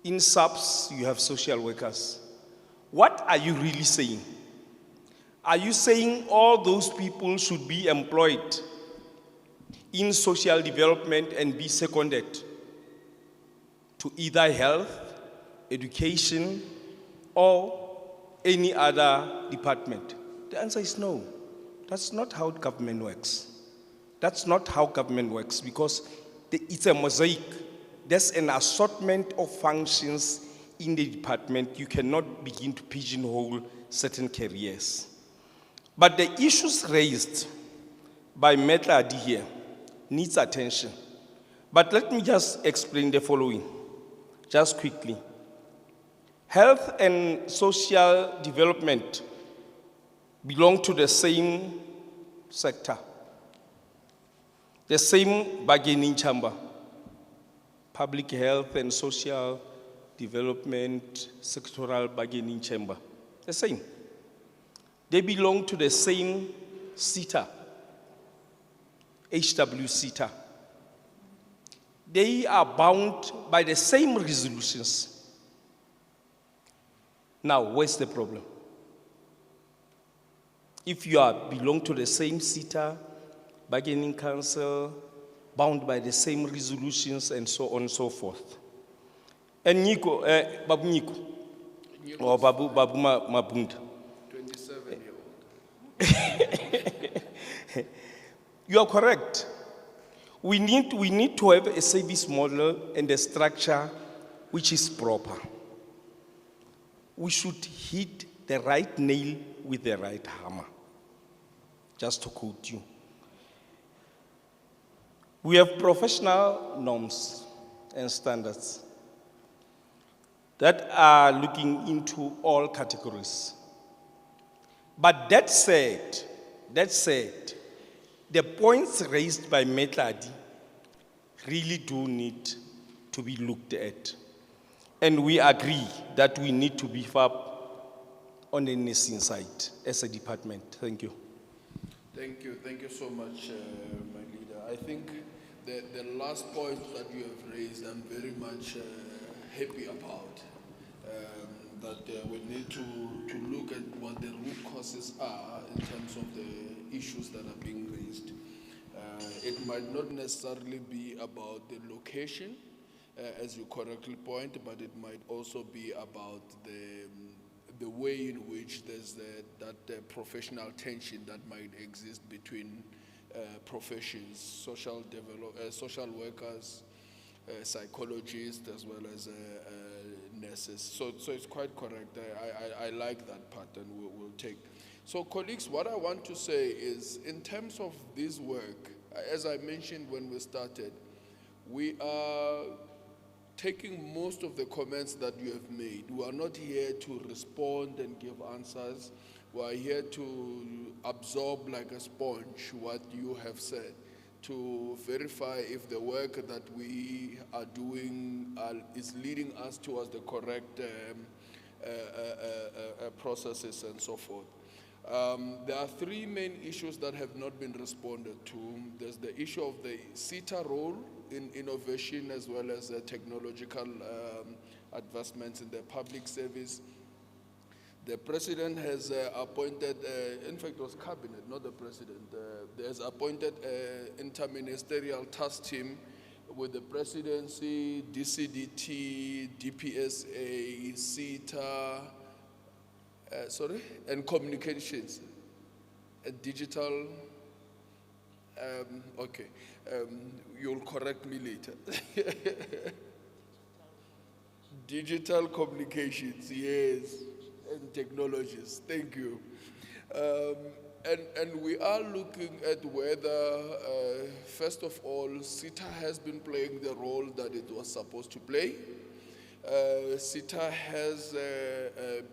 In subs, you have social workers. What are you really saying? Are you saying all those people should be employed in social development and be seconded to either health, education, or any other department? The answer is no. That's not how government works. That's not how government works, because it's a mosaic. There's an assortment of functions in the department. You cannot begin to pigeonhole certain careers. But the issues raised by Metladi here needs attention. But let me just explain the following, just quickly. Health and social development belong to the same sector, the same bargaining chamber. Public health and social development sectoral bargaining chamber, the same. They belong to the same SETA, HW SETA. They are bound by the same resolutions. Now, where's the problem? If you belong to the same SETA, bargaining council, bound by the same resolutions and so on and so forth. And Nico, Babu Nico, or Babu Mabunda. 27-year-old. You are correct. We need to have a service model and a structure which is proper. We should hit the right nail with the right hammer, just to quote you. We have professional norms and standards that are looking into all categories. But that said, the points raised by Metladi really do need to be looked at. And we agree that we need to beef up on the nursing side as a department. Thank you. Thank you so much, my leader. I think the last point that you have raised, I'm very much happy about. That we need to look at what the root causes are in terms of the issues that are being raised. It might not necessarily be about the location, as you correctly point, but it might also be about the way in which there's that professional tension that might exist between professions, social workers, psychologists, as well as nurses. So it's quite correct. I like that part, and we'll take. So colleagues, what I want to say is, in terms of this work, as I mentioned when we started, we are taking most of the comments that you have made. We are not here to respond and give answers. We are here to absorb like a sponge what you have said, to verify if the work that we are doing is leading us towards the correct processes and so forth. There are three main issues that have not been responded to. There's the issue of the SETA role in innovation, as well as technological advancements in the public service. The president has appointed, in fact it was cabinet, not the president, has appointed an interministerial task team with the presidency, DCDT, DPSA, SETA, and communications, digital, you'll correct me later. Digital communications, yes, and technologies, thank you. And we are looking at whether, first of all, SETA has been playing the role that it was supposed to play. SETA has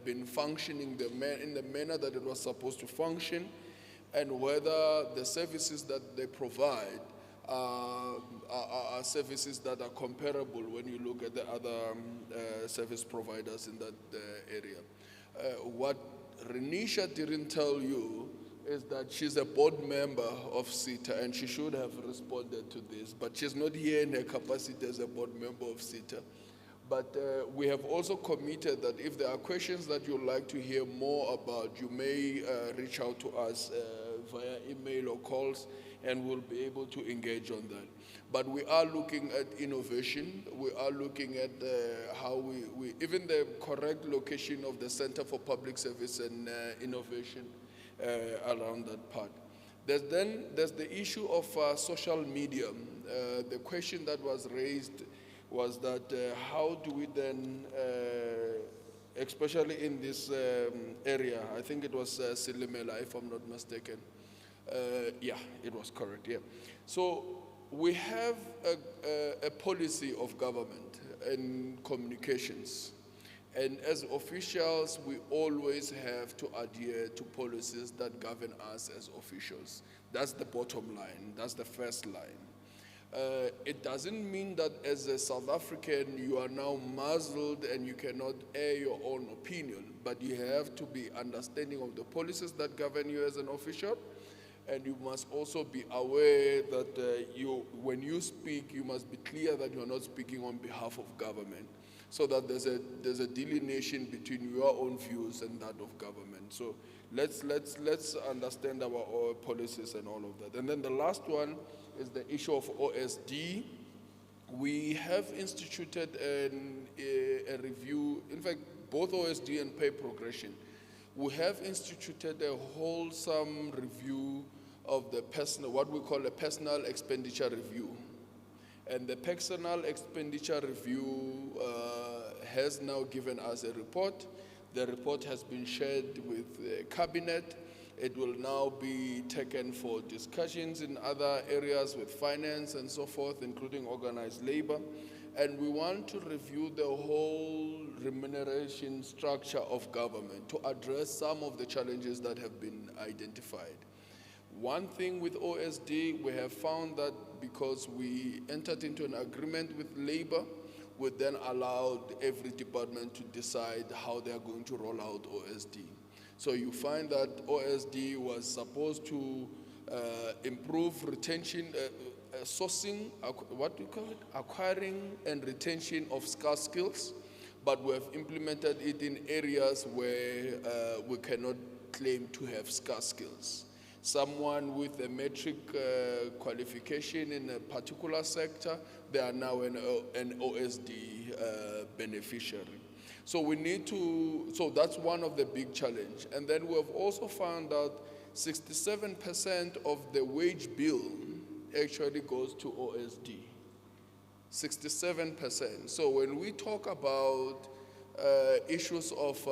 been functioning in the manner that it was supposed to function, and whether the services that they provide are services that are comparable when you look at the other service providers in that area. What Renisha didn't tell you is that she's a board member of SETA, and she should have responded to this, but she's not here in her capacity as a board member of SETA. But we have also committed that if there are questions that you'd like to hear more about, you may reach out to us via email or calls, and we'll be able to engage on that. But we are looking at innovation. We are looking at how we even the correct location of the Center for Public Service and Innovation around that part. There's the issue of social media. The question that was raised was that how do we then, especially in this area, I think it was Silimela, if I'm not mistaken. Yeah, it was correct, yeah. So we have a policy of government and communications. And as officials, we always have to adhere to policies that govern us as officials. That's the bottom line, that's the first line. It doesn't mean that as a South African you are now muzzled and you cannot air your own opinion, but you have to be understanding of the policies that govern you as an official, and you must also be aware that when you speak, you must be clear that you are not speaking on behalf of government, so that there's a delineation between your own views and that of government. So let's understand our policies and all of that. And then the last one is the issue of OSD. We have instituted a review, in fact, both OSD and pay progression. We have instituted a wholesome review of the personal, what we call a personal expenditure review. And the personal expenditure review has now given us a report. The report has been shared with the cabinet. It will now be taken for discussions in other areas with finance and so forth, including organized labor. And we want to review the whole remuneration structure of government to address some of the challenges that have been identified. One thing with OSD, we have found that because we entered into an agreement with labor, we then allowed every department to decide how they are going to roll out OSD. So you find that OSD was supposed to improve retention, sourcing, what do you call it? Acquiring and retention of scarce skills, but we have implemented it in areas where we cannot claim to have scarce skills. Someone with a metric qualification in a particular sector, they are now an OSD beneficiary. So we need to, so that's one of the big challenges. And then we have also found out 67% of the wage bill actually goes to OSD. 67%. So when we talk about issues of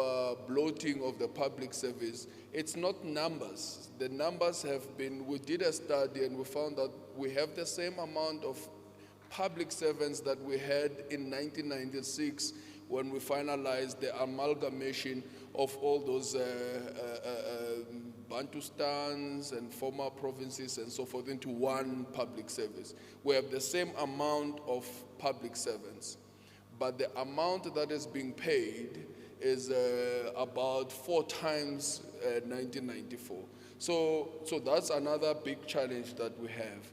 bloating of the public service, it's not numbers. The numbers have been, we did a study and we found that we have the same amount of public servants that we had in 1996 when we finalized the amalgamation of all those Bantustans and former provinces and so forth into one public service. We have the same amount of public servants, but the amount that is being paid is about 4 times 1994. So that's another big challenge that we have.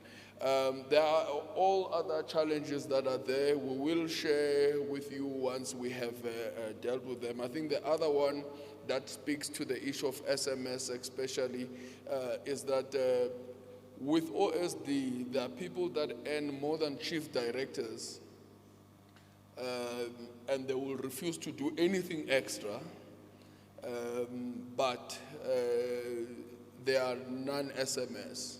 There are all other challenges that are there. We will share with you once we have dealt with them. I think the other one that speaks to the issue of SMS especially is that with OSD, there are people that earn more than chief directors and they will refuse to do anything extra, but they are non-SMS.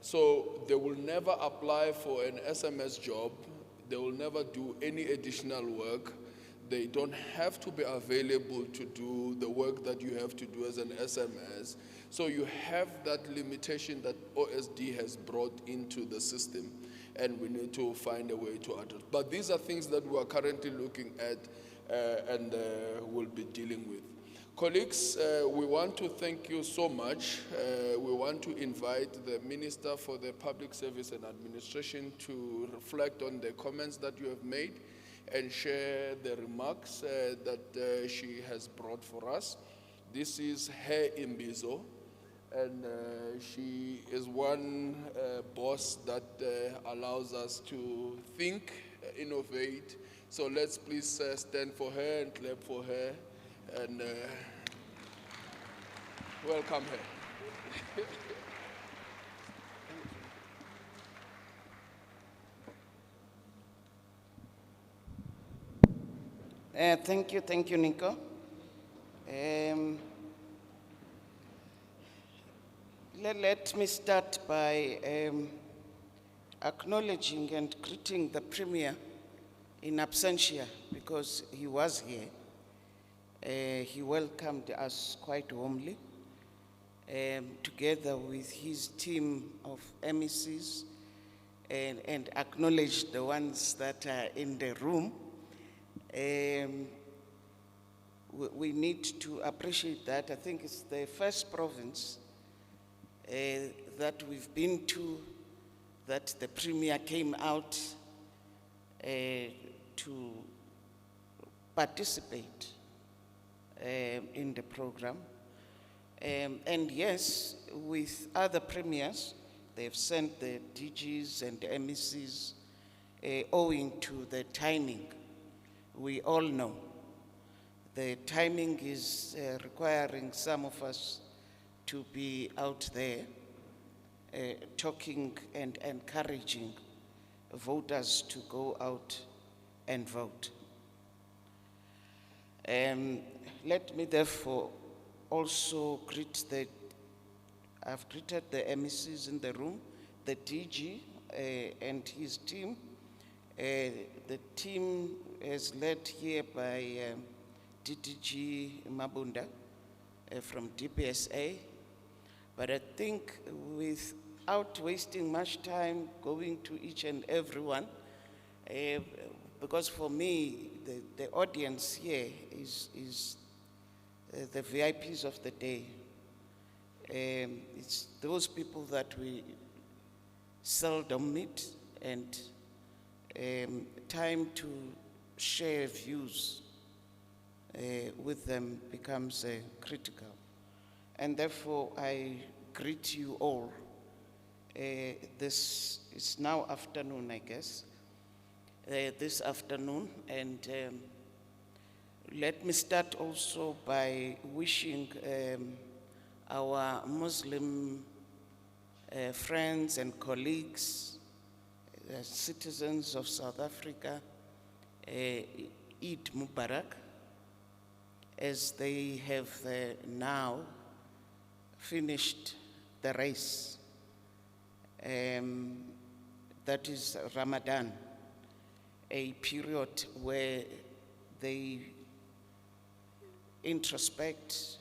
So they will never apply for an SMS job. They will never do any additional work. They don't have to be available to do the work that you have to do as an SMS. So you have that limitation that OSD has brought into the system, and we need to find a way to address. But these are things that we are currently looking at and will be dealing with. Colleagues, we want to thank you so much. We want to invite the Minister for the Public Service and Administration to reflect on the comments that you have made and share the remarks that she has brought for us. This is her Imbizo, and she is one boss that allows us to think, innovate. So let's please stand for her and clap for her. And welcome her. Thank you, Nico. Let me start by acknowledging and greeting the Premier in absentia because he was here. He welcomed us quite warmly, together with his team of MECs, and acknowledged the ones that are in the room. We need to appreciate that. I think it's the first province that we've been to that the Premier came out to participate in the program. And yes, with other premiers, they've sent the DGs and MECs owing to the timing. We all know the timing is requiring some of us to be out there talking and encouraging voters to go out and vote. Let me therefore also greet the I've greeted the MECs in the room, the DG and his team. The team is led here by DDG Mabunda from DPSA. But I think without wasting much time going to each and every one, because for me, the audience here is the VIPs of the day. It's those people that we seldom meet, and time to share views with them becomes critical. And therefore, I greet you all. This is now afternoon, I guess, this afternoon, and let me start also by wishing our Muslim friends and colleagues, citizens of South Africa, Eid Mubarak, as they have now finished the race. That is Ramadan, a period where they introspect,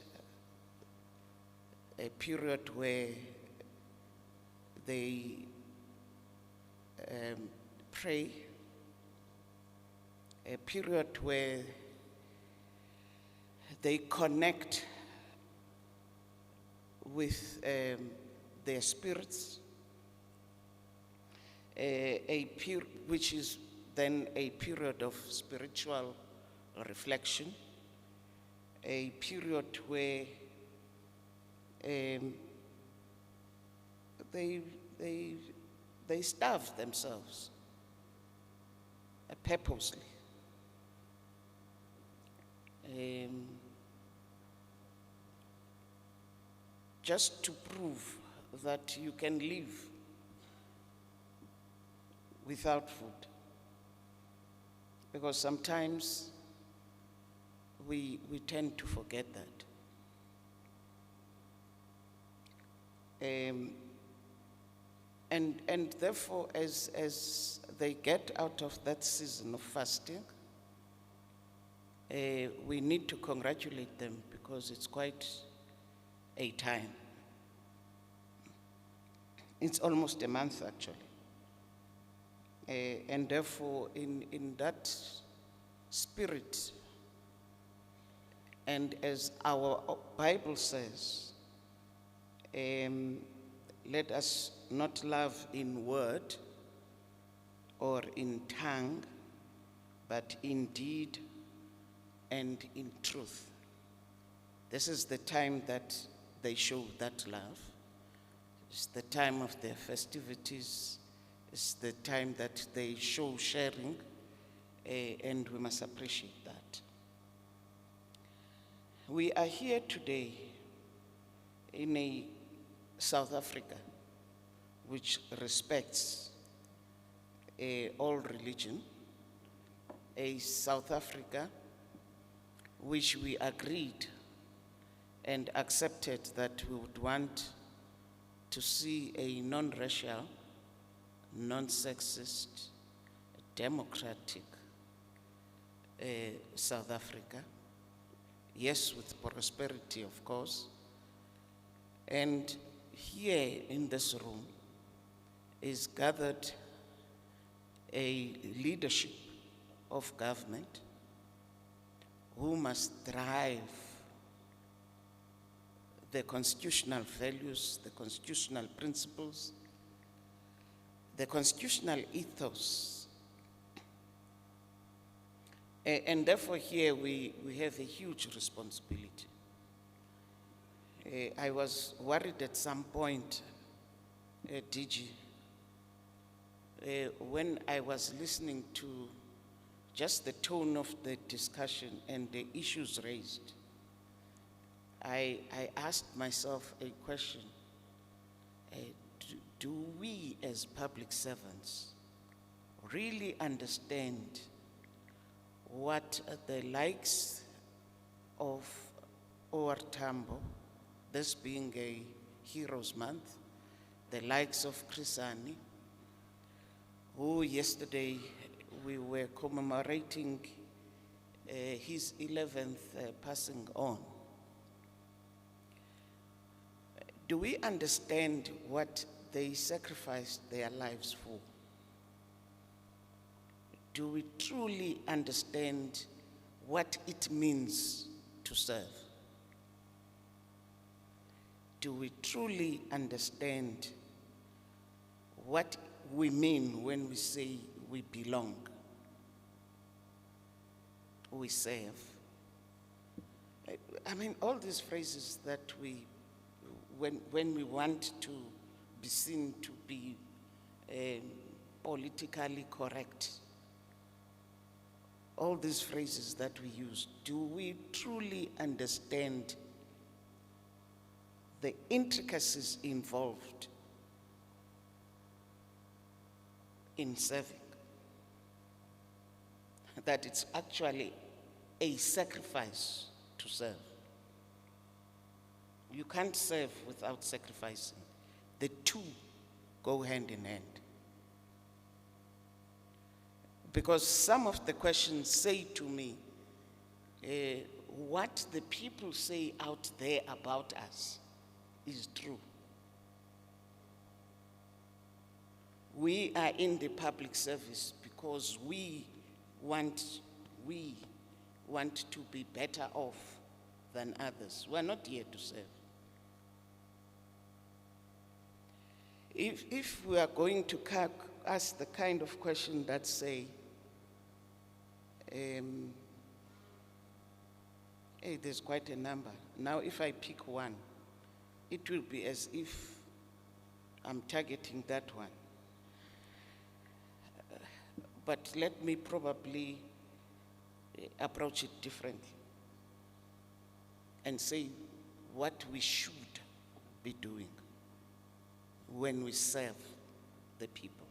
a period where they pray, a period where they connect with their spirits, which is then a period of spiritual reflection, a period where they starve themselves purposely. Just to prove that you can live without food. Because sometimes we tend to forget that. And therefore, as they get out of that season of fasting, we need to congratulate them because it's quite a time. It's almost a month, actually. And therefore, in that spirit, and as our Bible says, let us not love in word or in tongue, but in deed and in truth. This is the time that they show that love. It's the time of their festivities. It's the time that they show sharing, and we must appreciate that. We are here today in a South Africa which respects all religion, a South Africa which we agreed and accepted that we would want to see a non-racial, non-sexist, democratic South Africa. Yes, with prosperity, of course. And here in this room is gathered a leadership of government who must drive the constitutional values, the constitutional principles, the constitutional ethos. And therefore here we have a huge responsibility. I was worried at some point, DG, when I was listening to just the tone of the discussion and the issues raised. I asked myself a question. Do we as public servants really understand what the likes of OR Tambo, this being a Heroes Month, the likes of Chrisani, who yesterday we were commemorating his 11th passing on. Do we understand what they sacrificed their lives for? Do we truly understand what it means to serve? Do we truly understand what we mean when we say we belong, we serve? I mean, all these phrases that when we want to be seen to be politically correct, all these phrases that we use, do we truly understand the intricacies involved in serving? That it's actually a sacrifice to serve. You can't serve without sacrificing. The two go hand in hand. Because some of the questions say to me, what the people say out there about us is true. We are in the public service because we want to be better off than others. We're not here to serve. If we are going to ask the kind of question that say, hey, there's quite a number. Now, if I pick one, it will be as if I'm targeting that one. But let me probably approach it differently and say what we should be doing when we serve the people.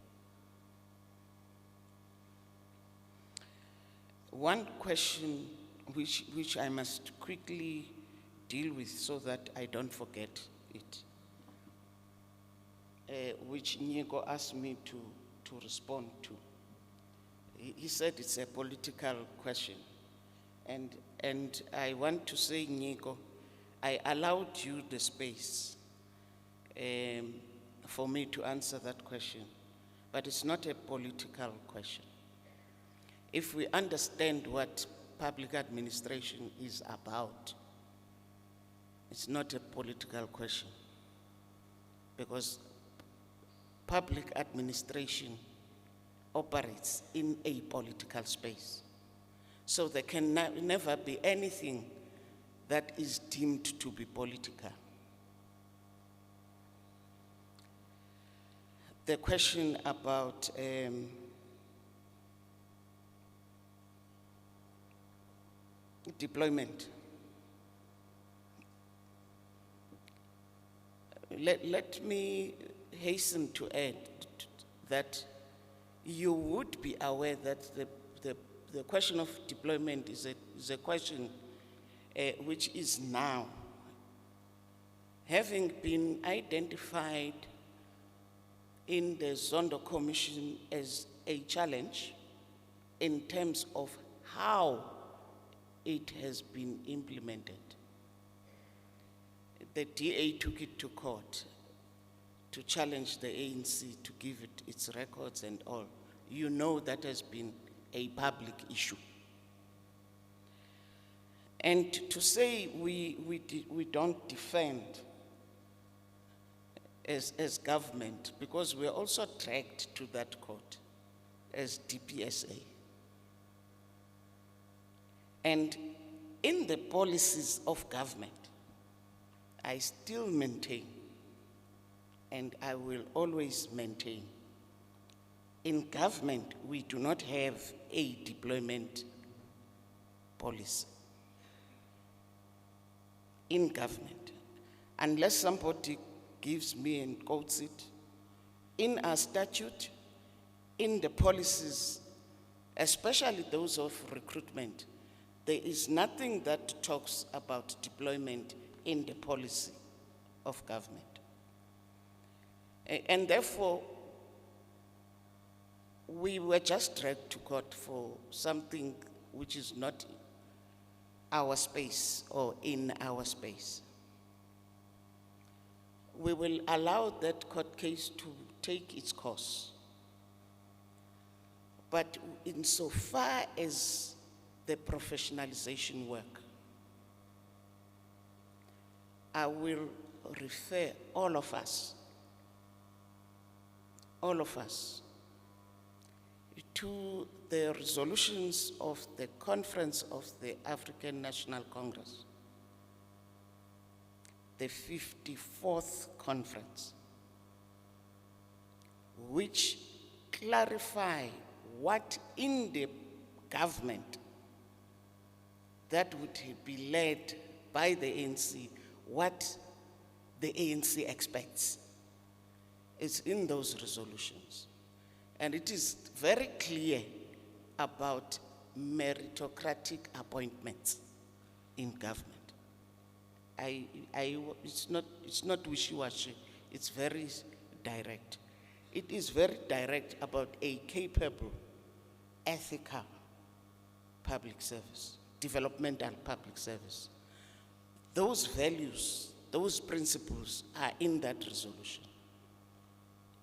One question which I must quickly deal with so that I don't forget it, which Nyeko asked me to respond to. He said it's a political question. And I want to say, Nyeko, I allowed you the space for me to answer that question, but it's not a political question. If we understand what public administration is about, it's not a political question, because public administration operates in a political space. So there can never be anything that is deemed to be political. The question about deployment. Let me hasten to add that you would be aware that the question of deployment is a question which is now having been identified in the Zondo Commission as a challenge in terms of how it has been implemented. The DA took it to court to challenge the ANC to give it its records and all. You know that has been a public issue. And to say we don't defend as government, because we're also tracked to that court as DPSA. And in the policies of government, I still maintain, and I will always maintain, in government, we do not have a deployment policy. In government, unless somebody gives me and quotes it, in our statute, in the policies, especially those of recruitment, there is nothing that talks about deployment in the policy of government. And therefore, we were just dragged to court for something which is not our space or in our space. We will allow that court case to take its course. But insofar as the professionalization work, I will refer all of us, to the resolutions of the Conference of the African National Congress, the 54th conference, which clarify what in the government that would be led by the ANC, what the ANC expects. It's in those resolutions. And it is very clear about meritocratic appointments in government. It's not wishy-washy, it's very direct. It is very direct about a capable, ethical public service, developmental public service. Those values, those principles are in that resolution.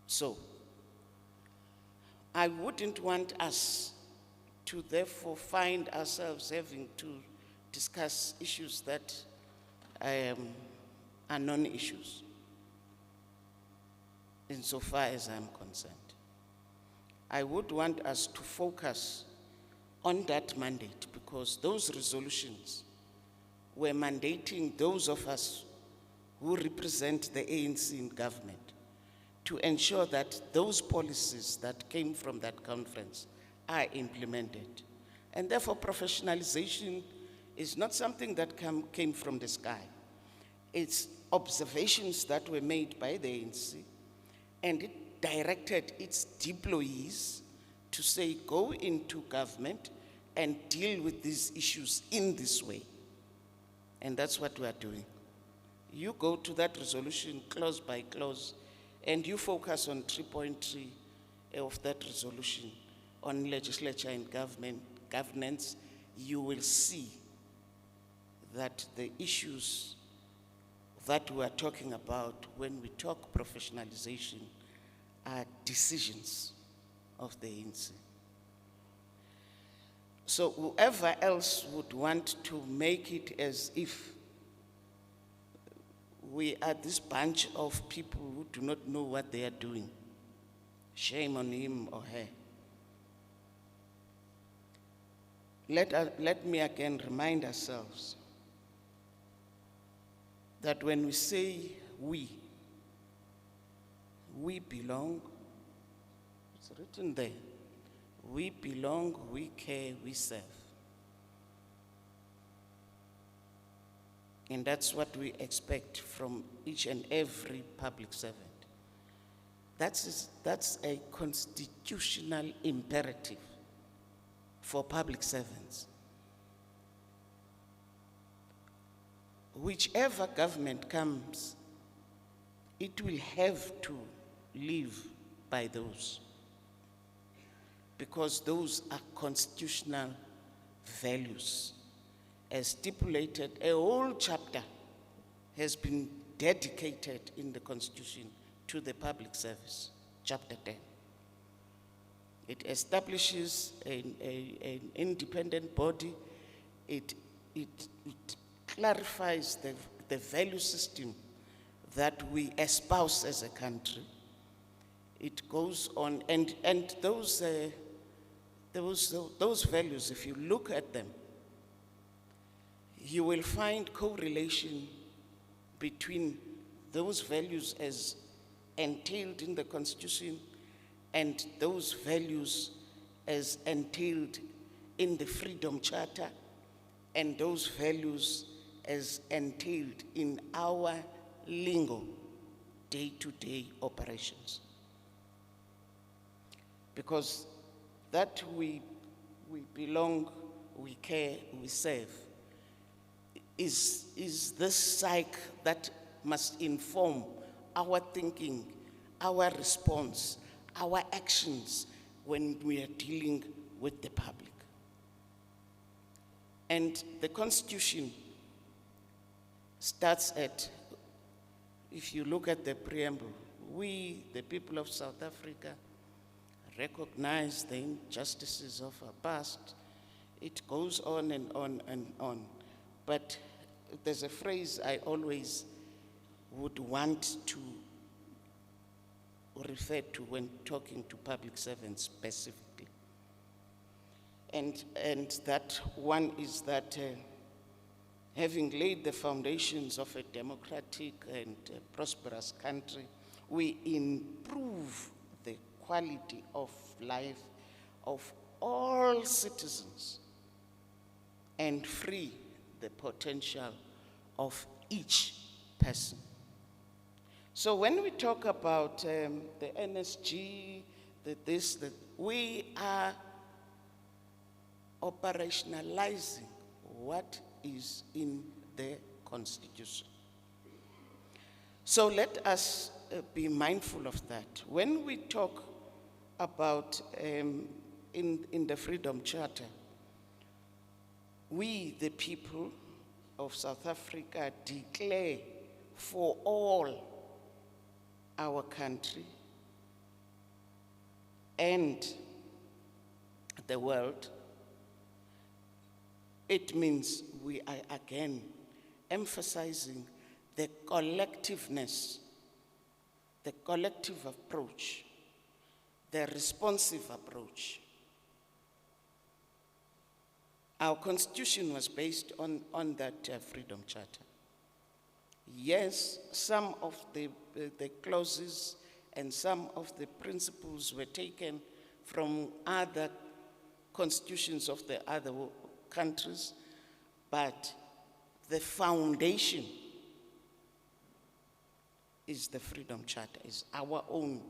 So, I wouldn't want us to therefore find ourselves having to discuss issues that are non-issues, insofar as I'm concerned. I would want us to focus on that mandate, because those resolutions were mandating those of us who represent the ANC in government to ensure that those policies that came from that conference are implemented. And therefore, professionalization is not something that came from the sky. It's observations that were made by the ANC, and it directed its deployees to say, go into government and deal with these issues in this way. And that's what we are doing. You go to that resolution clause by clause, and you focus on 3.3 of that resolution on legislature and governance, you will see that the issues that we are talking about when we talk professionalization are decisions of the ANC. So whoever else would want to make it as if we are this bunch of people who do not know what they are doing, shame on him or her. Let me again remind ourselves that when we say we belong, it's written there, we belong, we care, we serve. And that's what we expect from each and every public servant. That's a constitutional imperative for public servants. Whichever government comes, it will have to live by those, because those are constitutional values. As stipulated, a whole chapter has been dedicated in the Constitution to the public service, chapter 10. It establishes an independent body. It clarifies the value system that we espouse as a country. It goes on, and those values, if you look at them, you will find correlation between those values as entailed in the Constitution and those values as entailed in the Freedom Charter, and those values as entailed in our lingo, day-to-day operations. Because that we belong, we care, we serve, is this psyche that must inform our thinking, our response, our actions when we are dealing with the public. And the Constitution starts at, if you look at the preamble, we, the people of South Africa, recognize the injustices of our past. It goes on and on and on. But there's a phrase I always would want to refer to when talking to public servants specifically. And that one is that having laid the foundations of a democratic and prosperous country, we improve the quality of life of all citizens and free the potential of each person. So when we talk about the NSG, we are operationalizing what is in the Constitution. So let us be mindful of that. When we talk about in the Freedom Charter, we, the people of South Africa, declare for all our country and the world. It means we are again emphasizing the collectiveness, the collective approach, the responsive approach. Our Constitution was based on that Freedom Charter. Yes, some of the clauses and some of the principles were taken from other constitutions of the other countries, but the foundation is the Freedom Charter, is our own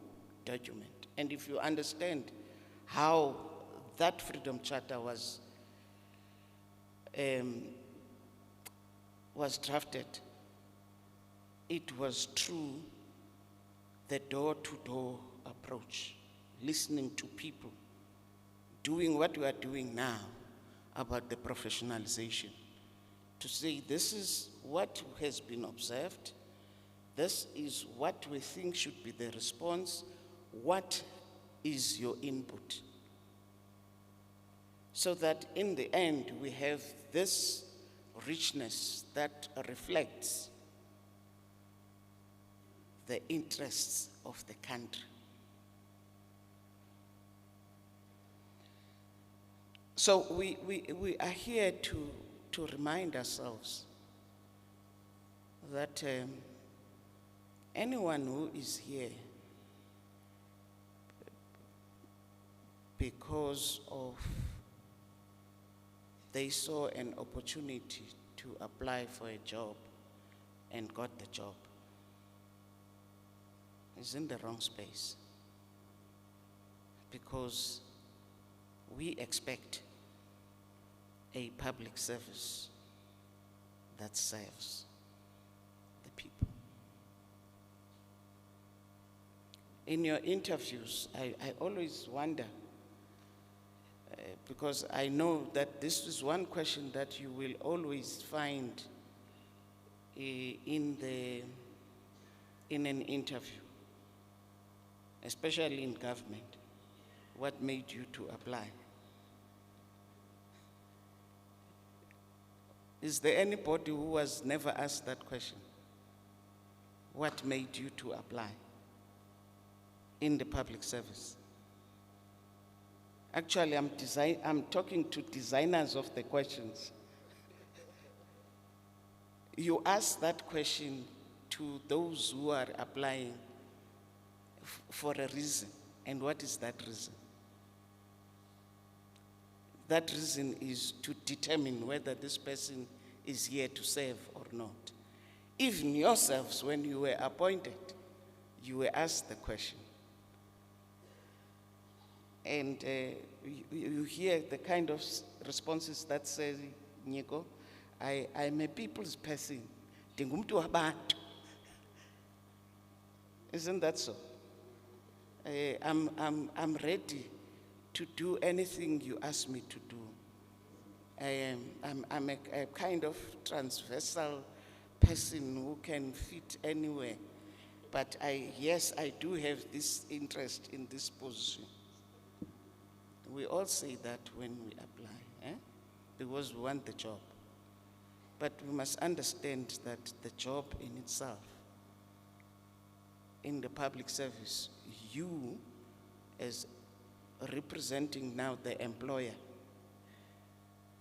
document. And if you understand how that Freedom Charter was drafted, it was through the door-to-door approach, listening to people, doing what we are doing now about the professionalization, to say this is what has been observed, this is what we think should be the response, what is your input? So that in the end we have this richness that reflects the interests of the country. So we are here to remind ourselves that anyone who is here because of they saw an opportunity to apply for a job and got the job is in the wrong space, because we expect a public service that serves the people. In your interviews, I always wonder, because I know that this is one question that you will always find in an interview, especially in government. What made you to apply? Is there anybody who has never asked that question? What made you to apply in the public service? Actually, I'm talking to designers of the questions. You ask that question to those who are applying for a reason. And what is that reason? That reason is to determine whether this person is here to serve or not. Even yourselves, when you were appointed, you were asked the question. And you hear the kind of responses that say, Nyeko, I'm a people's person. Isn't that so? I'm ready to do anything you ask me to do. I'm a kind of transversal person who can fit anywhere. But yes, I do have this interest in this position. We all say that when we apply, because we want the job. But we must understand that the job in itself, in the public service, you as representing now the employer,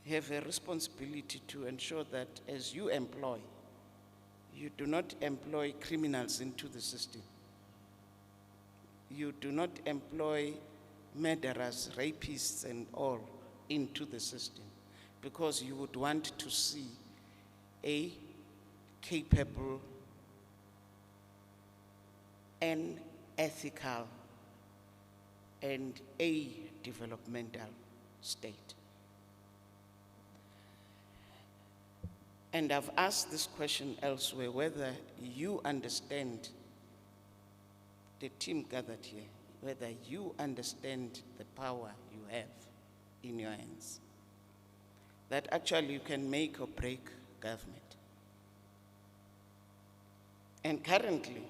have a responsibility to ensure that as you employ, you do not employ criminals into the system. You do not employ murderers, rapists, and all into the system, because you would want to see a capable and ethical and a developmental state. And I've asked this question elsewhere, whether you understand, the team gathered here, whether you understand the power you have in your hands. That actually you can make or break government. And currently,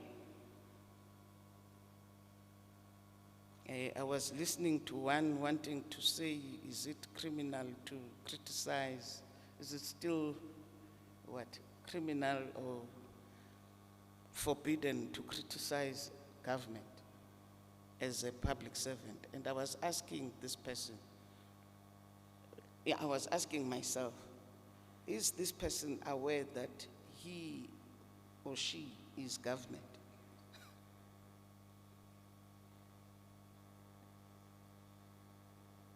I was listening to one wanting to say, is it criminal to criticize? Is it still criminal or forbidden to criticize government as a public servant? And I was asking this person, I was asking myself, is this person aware that he or she is government?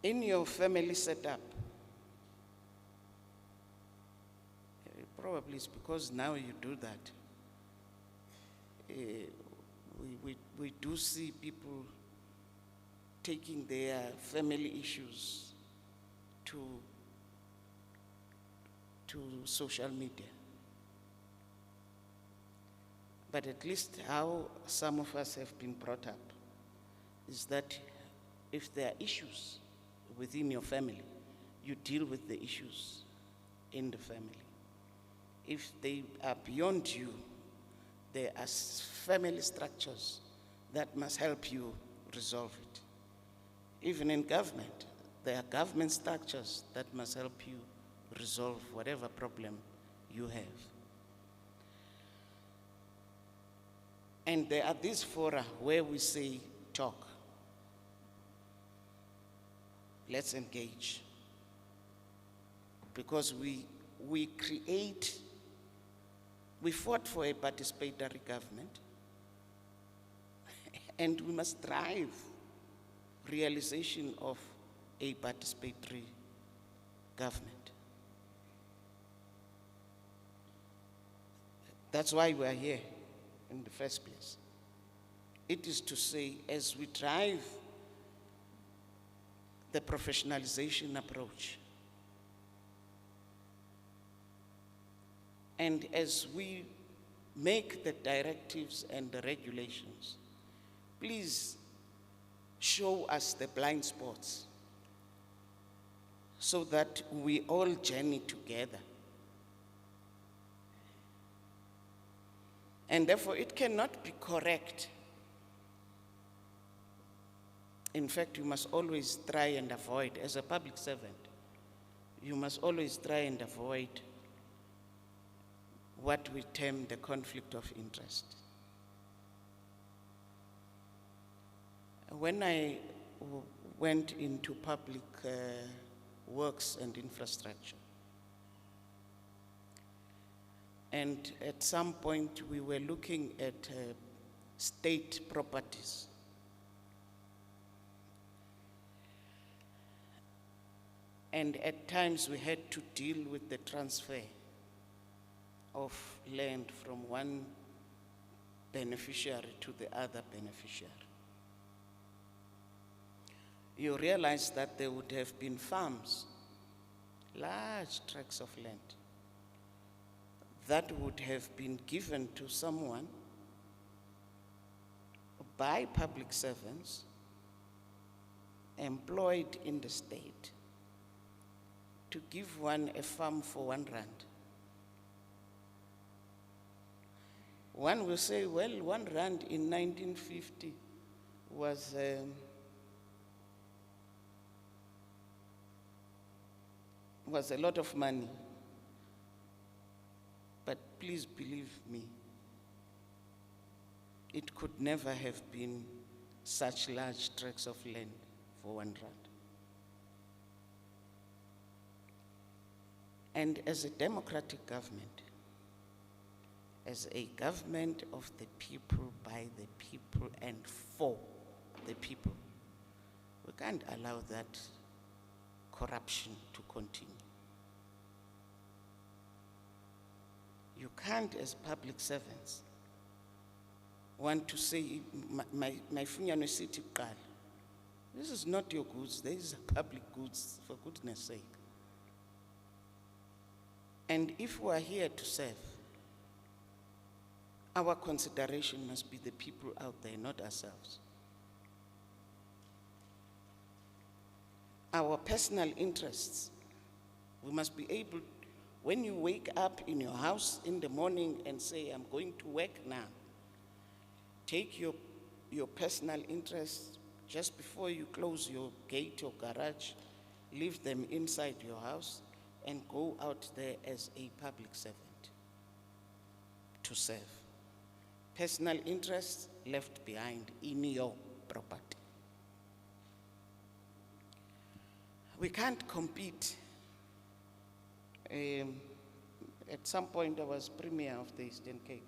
In your family setup, probably it's because now you do that. We do see people taking their family issues to social media. But at least how some of us have been brought up is that if there are issues within your family, you deal with the issues in the family. If they are beyond you, there are family structures that must help you resolve it. Even in government, there are government structures that must help you resolve whatever problem you have. And there are these fora where we say, talk. Let's engage. Because we fought for a participatory government, and we must drive realization of a participatory government. That's why we are here in the first place. It is to say, as we drive the professionalization approach, and as we make the directives and the regulations, please show us the blind spots so that we all journey together. And therefore, it cannot be correct. In fact, you must always try and avoid, as a public servant, you must always try and avoid what we term the conflict of interest. When I went into public works and infrastructure, and at some point we were looking at state properties. And at times we had to deal with the transfer of land from one beneficiary to the other beneficiary. You realize that there would have been farms, large tracts of land, that would have been given to someone by public servants employed in the state to give one a farm for R1. One will say, well, R1 in 1950 was a lot of money. But please believe me, it could never have been such large tracts of land for R1. And as a democratic government, as a government of the people, by the people, and for the people, we can't allow that corruption to continue. You can't, as public servants, want to say, my funyano city qala. This is not your goods, these are public goods, for goodness sake. And if we are here to serve, our consideration must be the people out there, not ourselves. Our personal interests, we must be able, when you wake up in your house in the morning and say, I'm going to work now, take your personal interests just before you close your gate or garage, leave them inside your house, and go out there as a public servant to serve. Personal interests left behind in your property. We can't compete. At some point I was Premier of the Eastern Cape,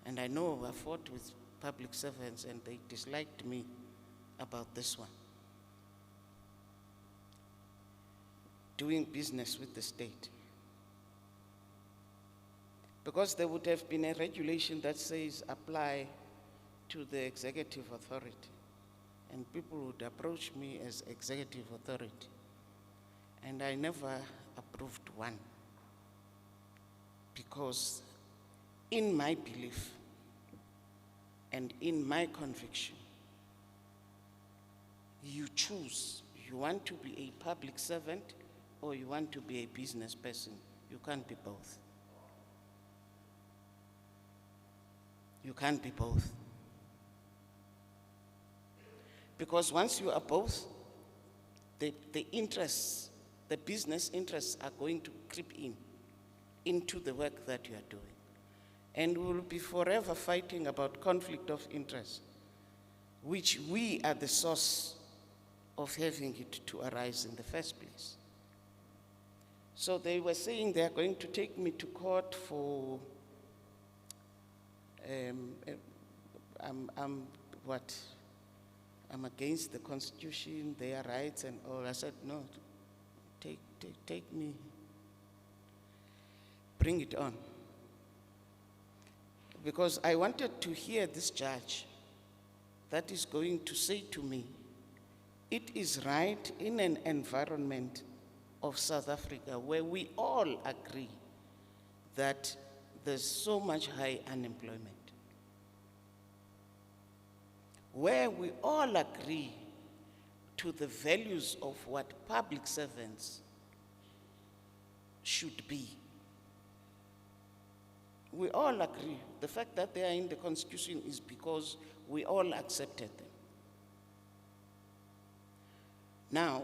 and I know I fought with public servants and they disliked me about this one. Doing business with the state. Because there would have been a regulation that says apply to the executive authority. And people would approach me as executive authority. And I never approved one. Because in my belief and in my conviction, you choose. You want to be a public servant or you want to be a business person. You can't be both. You can't be both. Because once you are both, the interests, the business interests are going to creep into the work that you are doing. And we will be forever fighting about conflict of interest, which we are the source of having it to arise in the first place. So they were saying they are going to take me to court for I'm against the Constitution, their rights and all. I said, no, take me, bring it on. Because I wanted to hear this judge that is going to say to me, it is right in an environment of South Africa where we all agree that there's so much high unemployment, where we all agree to the values of what public servants should be. We all agree. The fact that they are in the Constitution is because we all accepted them. Now,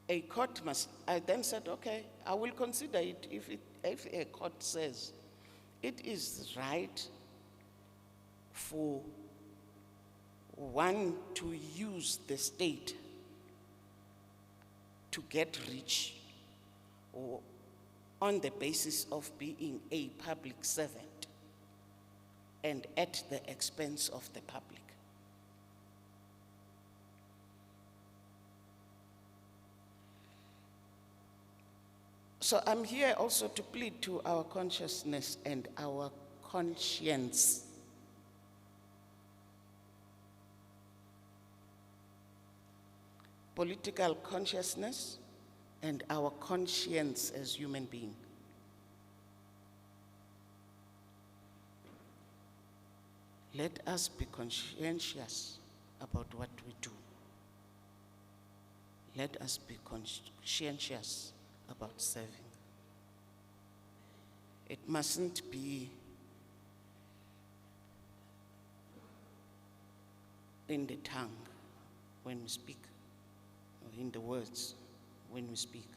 a court must, I then said, okay, I will consider it if a court says it is right for one to use the state to get rich or on the basis of being a public servant and at the expense of the public. So I'm here also to plead to our consciousness and our conscience. Political consciousness and our conscience as human beings. let us be conscientious about what we do. Let us be conscientious about serving. It mustn't be in the tongue when we speak, or in the words when we speak.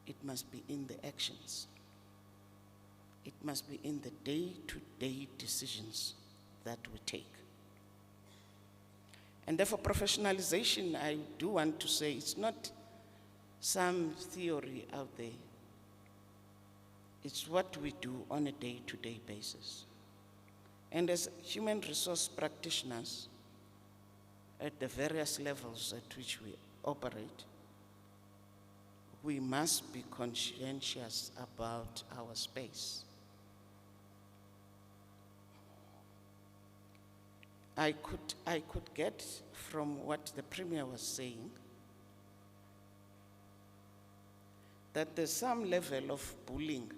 It must be in the actions. It must be in the day-to-day decisions that we take. And therefore, professionalization, I do want to say, it's not some theory out there. It's what we do on a day-to-day basis. And as human resource practitioners, at the various levels at which we operate, we must be conscientious about our space. I could get from what the Premier was saying that there's some level of bullying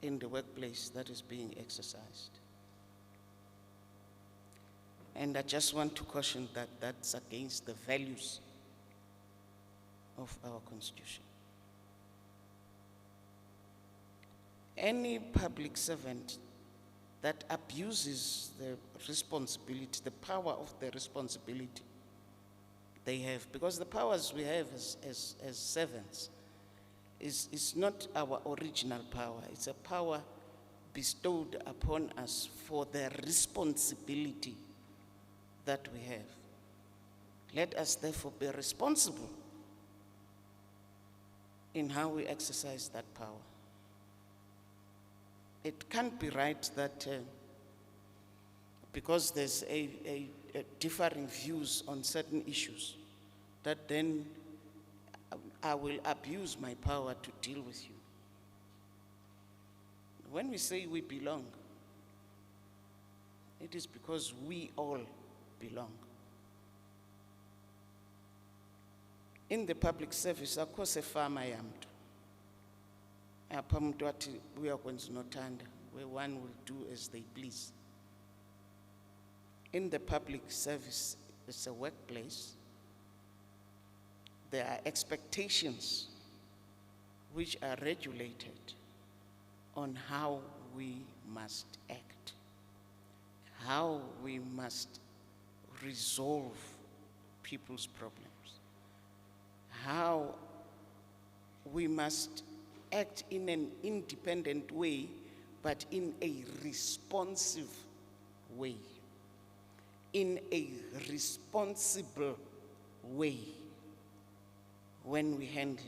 in the workplace that is being exercised. And I just want to caution that that's against the values of our Constitution. Any public servant that abuses the responsibility, the power of the responsibility they have, because the powers we have as servants is not our original power. It's a power bestowed upon us for the responsibility that we have. Let us therefore be responsible in how we exercise that power. It can't be right that because there's a differing views on certain issues, that then I will abuse my power to deal with you. When we say we belong, it is because we all belong. In the public service, of course, a farmer I am to. We are going to Notanda, where one will do as they please. In the public service, it's a workplace. There are expectations which are regulated on how we must act, how we must resolve people's problems, how we must act in an independent way, but in a responsive way, in a responsible way when we handle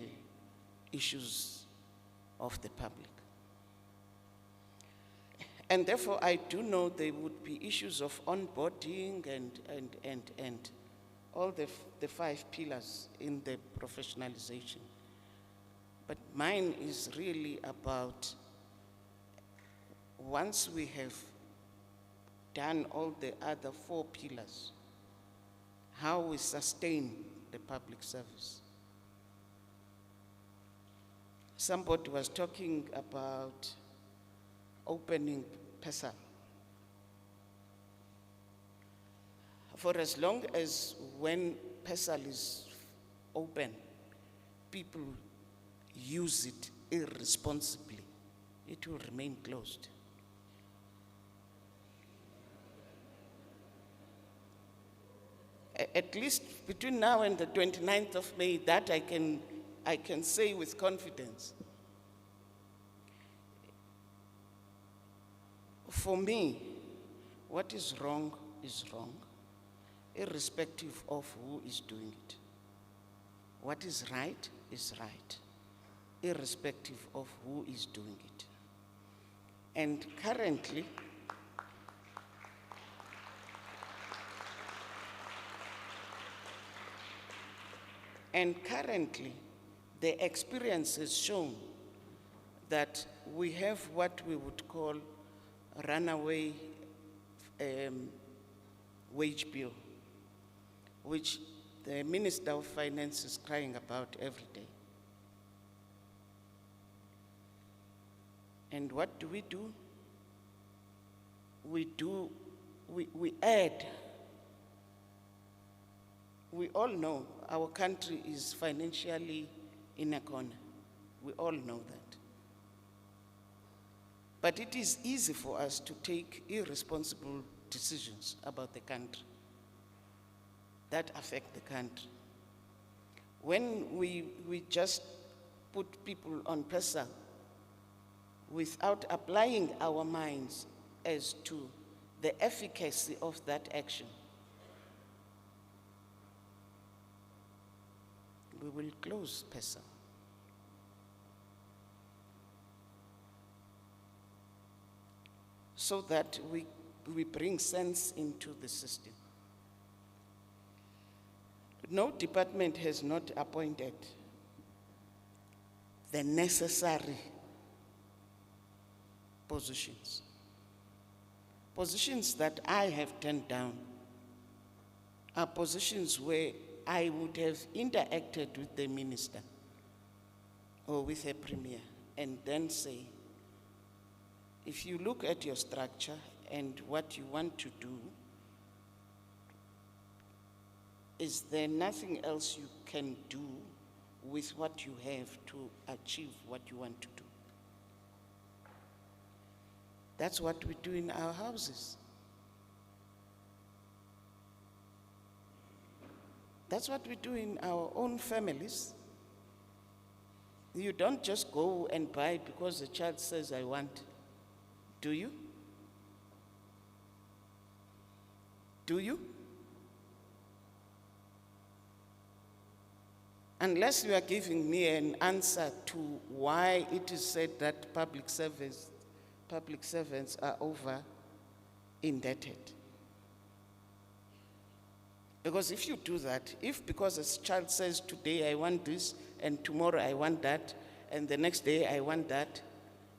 issues of the public. And therefore, I do know there would be issues of onboarding and all the 5 pillars in the professionalization. But mine is really about, once we have done all the other 4 pillars, how we sustain the public service. Somebody was talking about opening PESA. For as long as when PESA is open, people use it irresponsibly, it will remain closed. At least between now and the 29th of May, that I can say with confidence. For me, what is wrong, irrespective of who is doing it. What is right, irrespective of who is doing it. And currently, the experience has shown that we have what we would call a runaway wage bill, which the Minister of Finance is crying about every day. And what do? We do we add. We all know our country is financially in a corner. We all know that. But it is easy for us to take irresponsible decisions about the country that affect the country. When we just put people on PESA without applying our minds as to the efficacy of that action, we will close PESA. So that we bring sense into the system. No department has not appointed the necessary positions. Positions that I have turned down are positions where I would have interacted with the minister or with a premier and then say, if you look at your structure and what you want to do, is there nothing else you can do with what you have to achieve what you want to do? That's what we do in our houses. That's what we do in our own families. You don't just go and buy because the child says, I want. Do you? Do you? Unless you are giving me an answer to why it is said that public servants are over indebted. Because if you do that, if because a child says today I want this and tomorrow I want that and the next day I want that,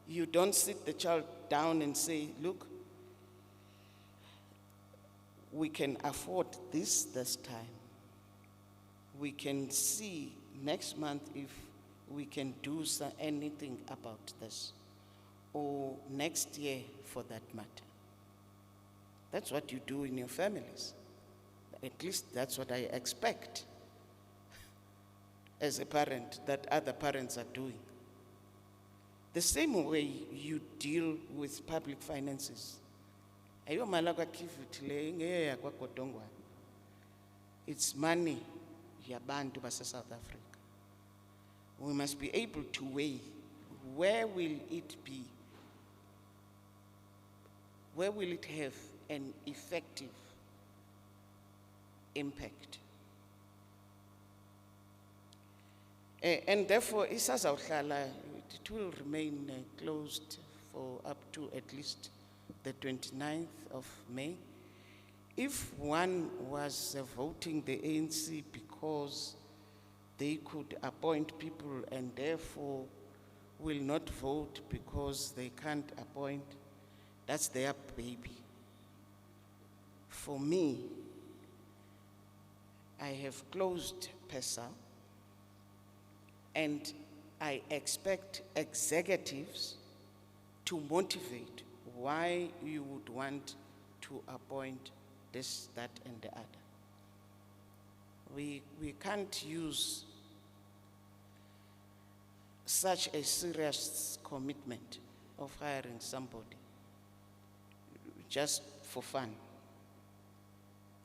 you don't sit the child down and say, look, we can afford this time. We can see next month if we can do anything about this, or next year for that matter. That's what you do in your families. At least that's what I expect as a parent that other parents are doing. The same way you deal with public finances. It's money yabantu base South Africa. We must be able to weigh where will it be, where will it have an effective impact. And therefore, it will remain closed for up to at least the 29th of May. If one was voting the ANC because they could appoint people and therefore will not vote because they can't appoint, that's their baby. For me, I have closed PESA, and I expect executives to motivate why you would want to appoint this, that, and the other. We can't use such a serious commitment of hiring somebody just for fun,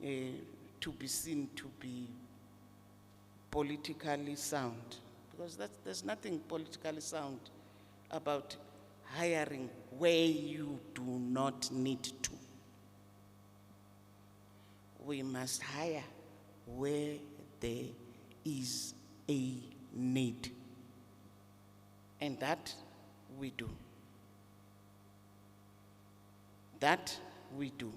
to be seen to be politically sound, because there's nothing politically sound about hiring where you do not need to. We must hire where there is a need. And that we do. That we do.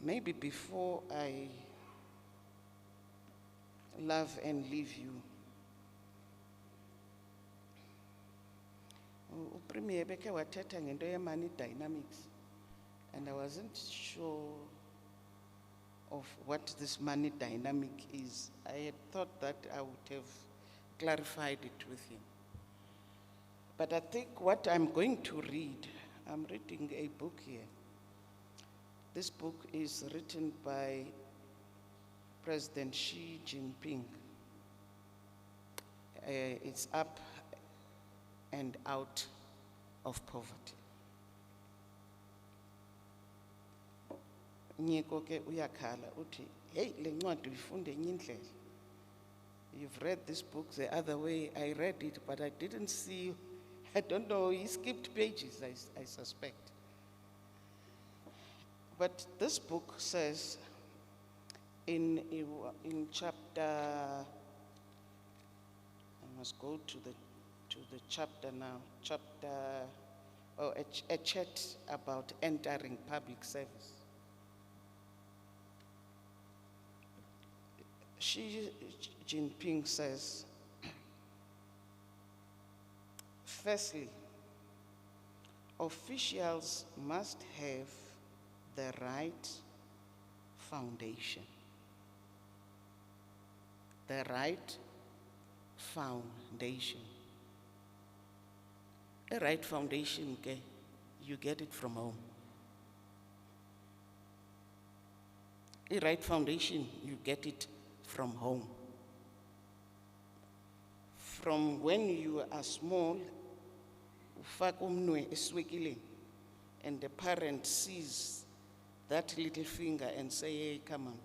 Maybe before I love and leave you, Premier Beke wathetha ngento ye-money dynamics, and I wasn't sure of what this money dynamic is. I had thought that I would have clarified it with him. But I think what I'm going to read I'm reading a book here. This book is written by President Xi Jinping. It's Up and Out of Poverty. Nyiko ke uyakhala uthi, hey, le ncwadi uyifunde enye indlela. You've read this book the other way. I read it, but I didn't see, I don't know, he skipped pages, I suspect. But this book says in chapter, I must go to the chapter now, a chat about entering public service. Xi Jinping says, firstly, officials must have the right foundation. The right foundation. A right foundation, okay, you get it from home. A right foundation, you get it from home. From when you are small, and the parent sees that little finger and say, hey, come on,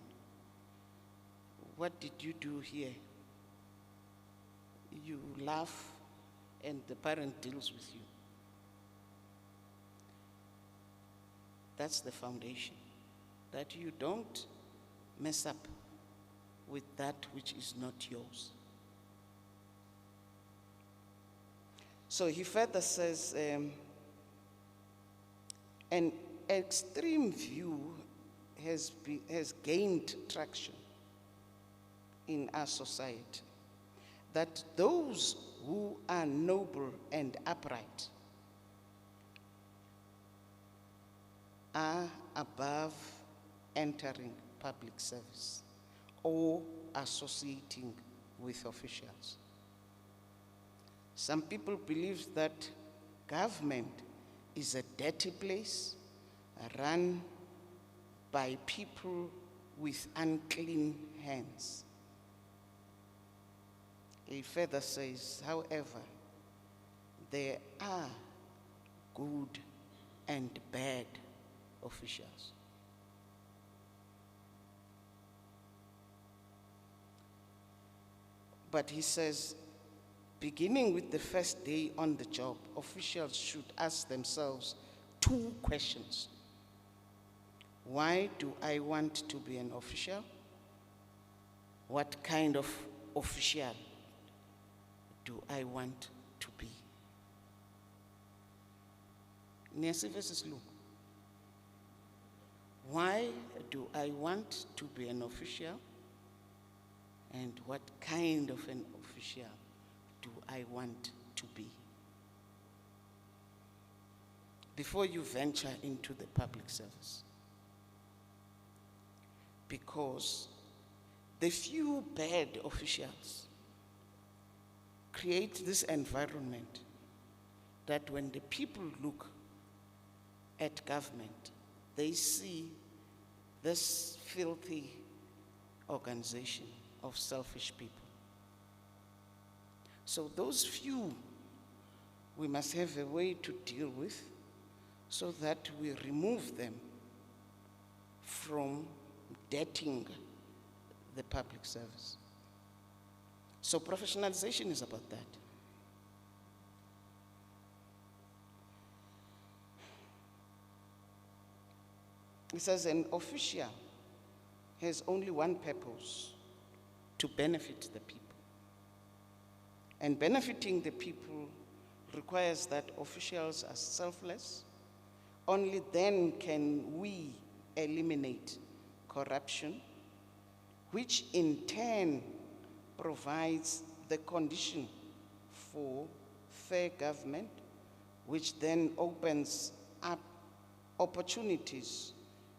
what did you do here? You laugh and the parent deals with you. That's the foundation, that you don't mess up with that which is not yours. So he further says, an extreme view has gained traction in our society, that those who are noble and upright are above entering public service or associating with officials. Some people believe that government is a dirty place run by people with unclean hands. He further says, however, there are good and bad officials. But he says, beginning with the first day on the job, officials should ask themselves 2 questions. Why do I want to be an official? What kind of official do I want to be? Why do I want to be an official? And what kind of an official do I want to be? Before you venture into the public service. Because the few bad officials create this environment that when the people look at government, they see this filthy organization of selfish people. So those few, we must have a way to deal with so that we remove them from dirtying the public service. So professionalization is about that. It says an official has only one purpose: to benefit the people. And benefiting the people requires that officials are selfless. Only then can we eliminate corruption, which in turn provides the condition for fair government, which then opens up opportunities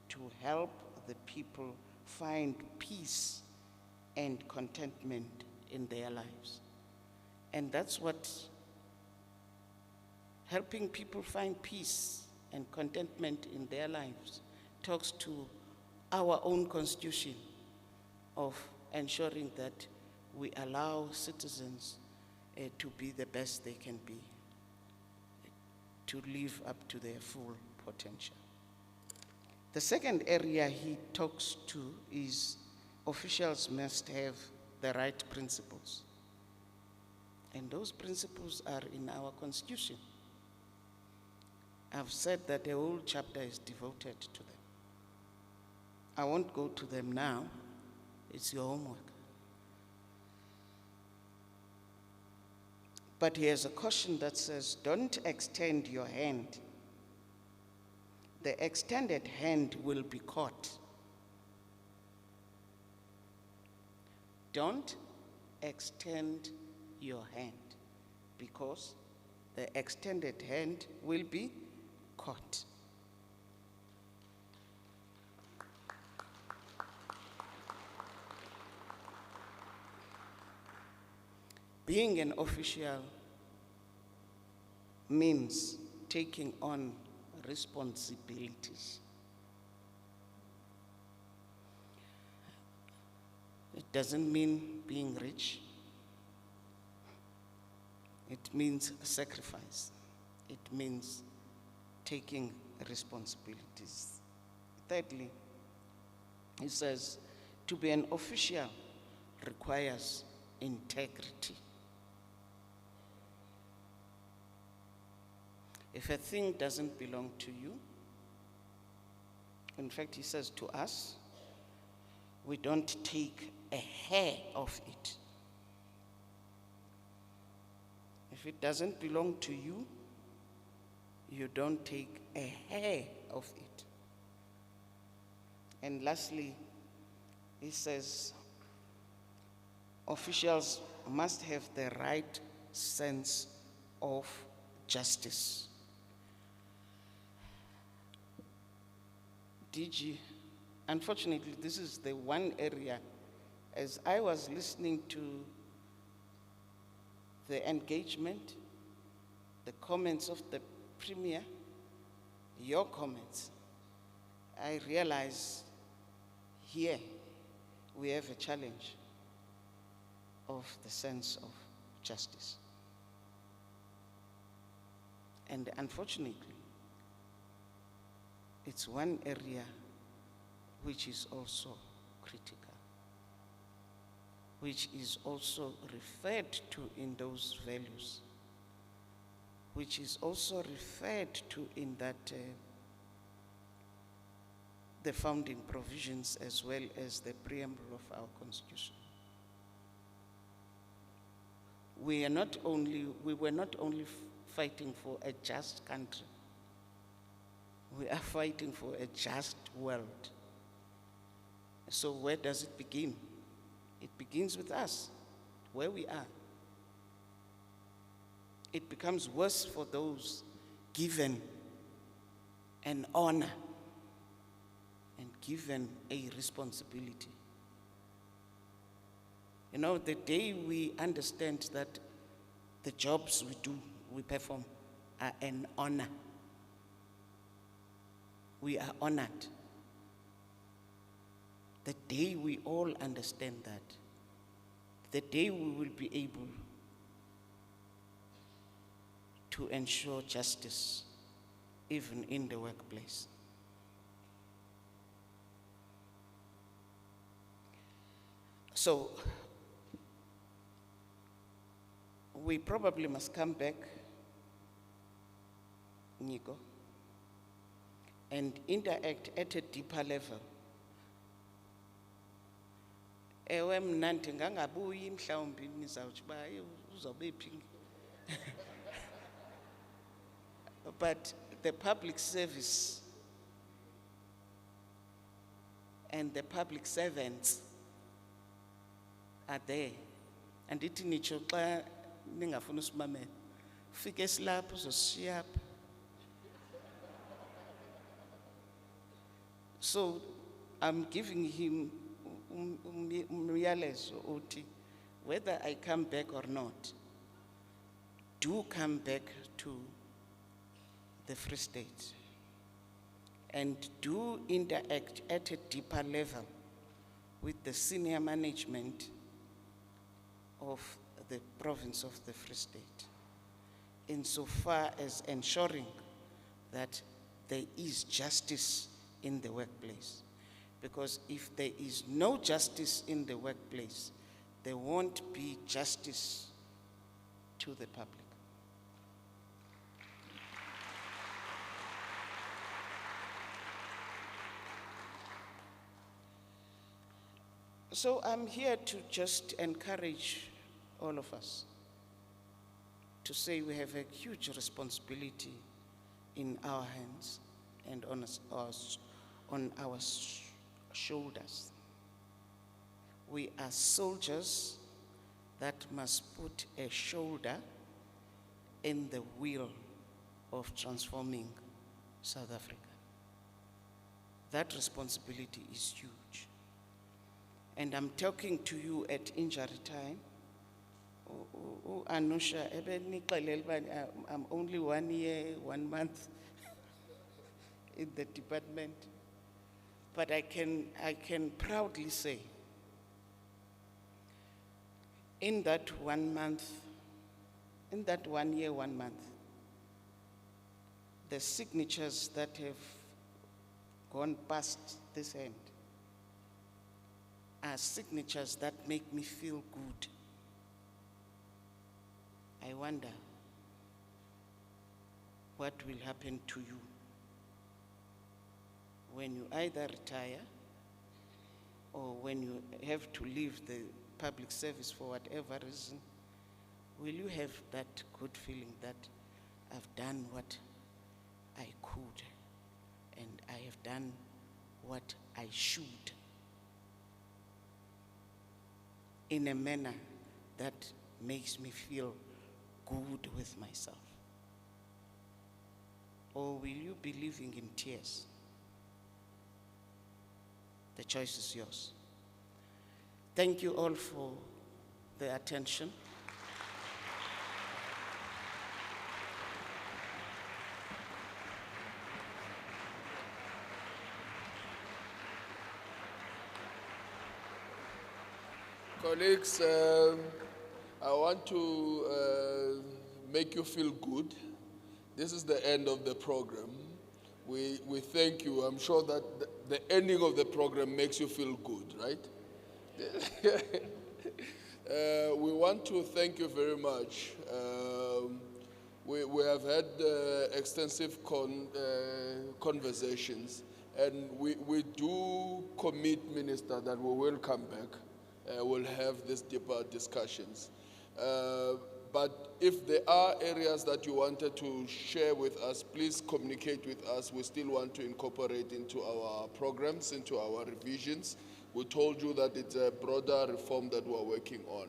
to help the people find peace and contentment in their lives. And that's what helping people find peace and contentment in their lives talks to our own constitution of ensuring that we allow citizens to be the best they can be, to live up to their full potential. The second area he talks to is officials must have the right principles. And those principles are in our constitution. I've said that the whole chapter is devoted to them. I won't go to them now. It's your homework. But he has a caution that says, don't extend your hand. The extended hand will be caught. Don't extend your hand, because the extended hand will be caught. Being an official means taking on responsibilities. It doesn't mean being rich. It means sacrifice. It means taking responsibilities. Thirdly, he says, to be an official requires integrity. If a thing doesn't belong to you, in fact, he says to us, we don't take a hair of it. If it doesn't belong to you, you don't take a hair of it. And lastly, he says, officials must have the right sense of justice. DG, unfortunately, this is the one area, as I was listening to the engagement, the comments of the Premier, your comments, I realize here we have a challenge of the sense of justice. And unfortunately, it's one area which is also critical, which is also referred to in those values, which is also referred to in that the founding provisions as well as the preamble of our Constitution. We were not only fighting for a just country, we are fighting for a just world. So where does it begin? It begins with us, where we are. It becomes worse for those given an honor and given a responsibility. You know, the day we understand that the jobs we perform are an honor, we are honored. The day we all understand that, the day we will be able to ensure justice even in the workplace. So, we probably must come back, Nico, and interact at a deeper level. Ewe mnandi ngangabuyi mhlawumbi nizawuthi ba uzobe phi. But the public service and the public servants are there. And ithi nitsho xa ningafuna usimamela, ufike esilapho uzosishiya apha. So I'm giving him umyalezo uthi, whether I come back or not, do come back to the Free State. and do interact at a deeper level with the senior management of the province of the Free State, insofar as ensuring that there is justice in the workplace. Because if there is no justice in the workplace, there won't be justice to the public. So I'm here to just encourage all of us to say we have a huge responsibility in our hands and on our shoulders. We are soldiers that must put a shoulder in the wheel of transforming South Africa. That responsibility is huge. And I'm talking to you at injury time. Anusha, I'm only 1 year, 1 month in the department. But I can proudly say, in that 1 month, in that 1 year, 1 month, the signatures that have gone past this end are signatures that make me feel good. I wonder what will happen to you when you either retire or when you have to leave the public service for whatever reason. Will you have that good feeling that I've done what I could and I have done what I should in a manner that makes me feel good with myself? Or will you be living in tears? The choice is yours. Thank you all for the attention. Colleagues, I want to make you feel good. This is the end of the program. We thank you. I'm sure that the ending of the program makes you feel good, right? We want to thank you very much. We have had extensive conversations, and we do commit, Minister, that we will come back. We'll have these deeper discussions. But if there are areas that you wanted to share with us, please communicate with us. We still want to incorporate into our programs, into our revisions. We told you that it's a broader reform that we're working on.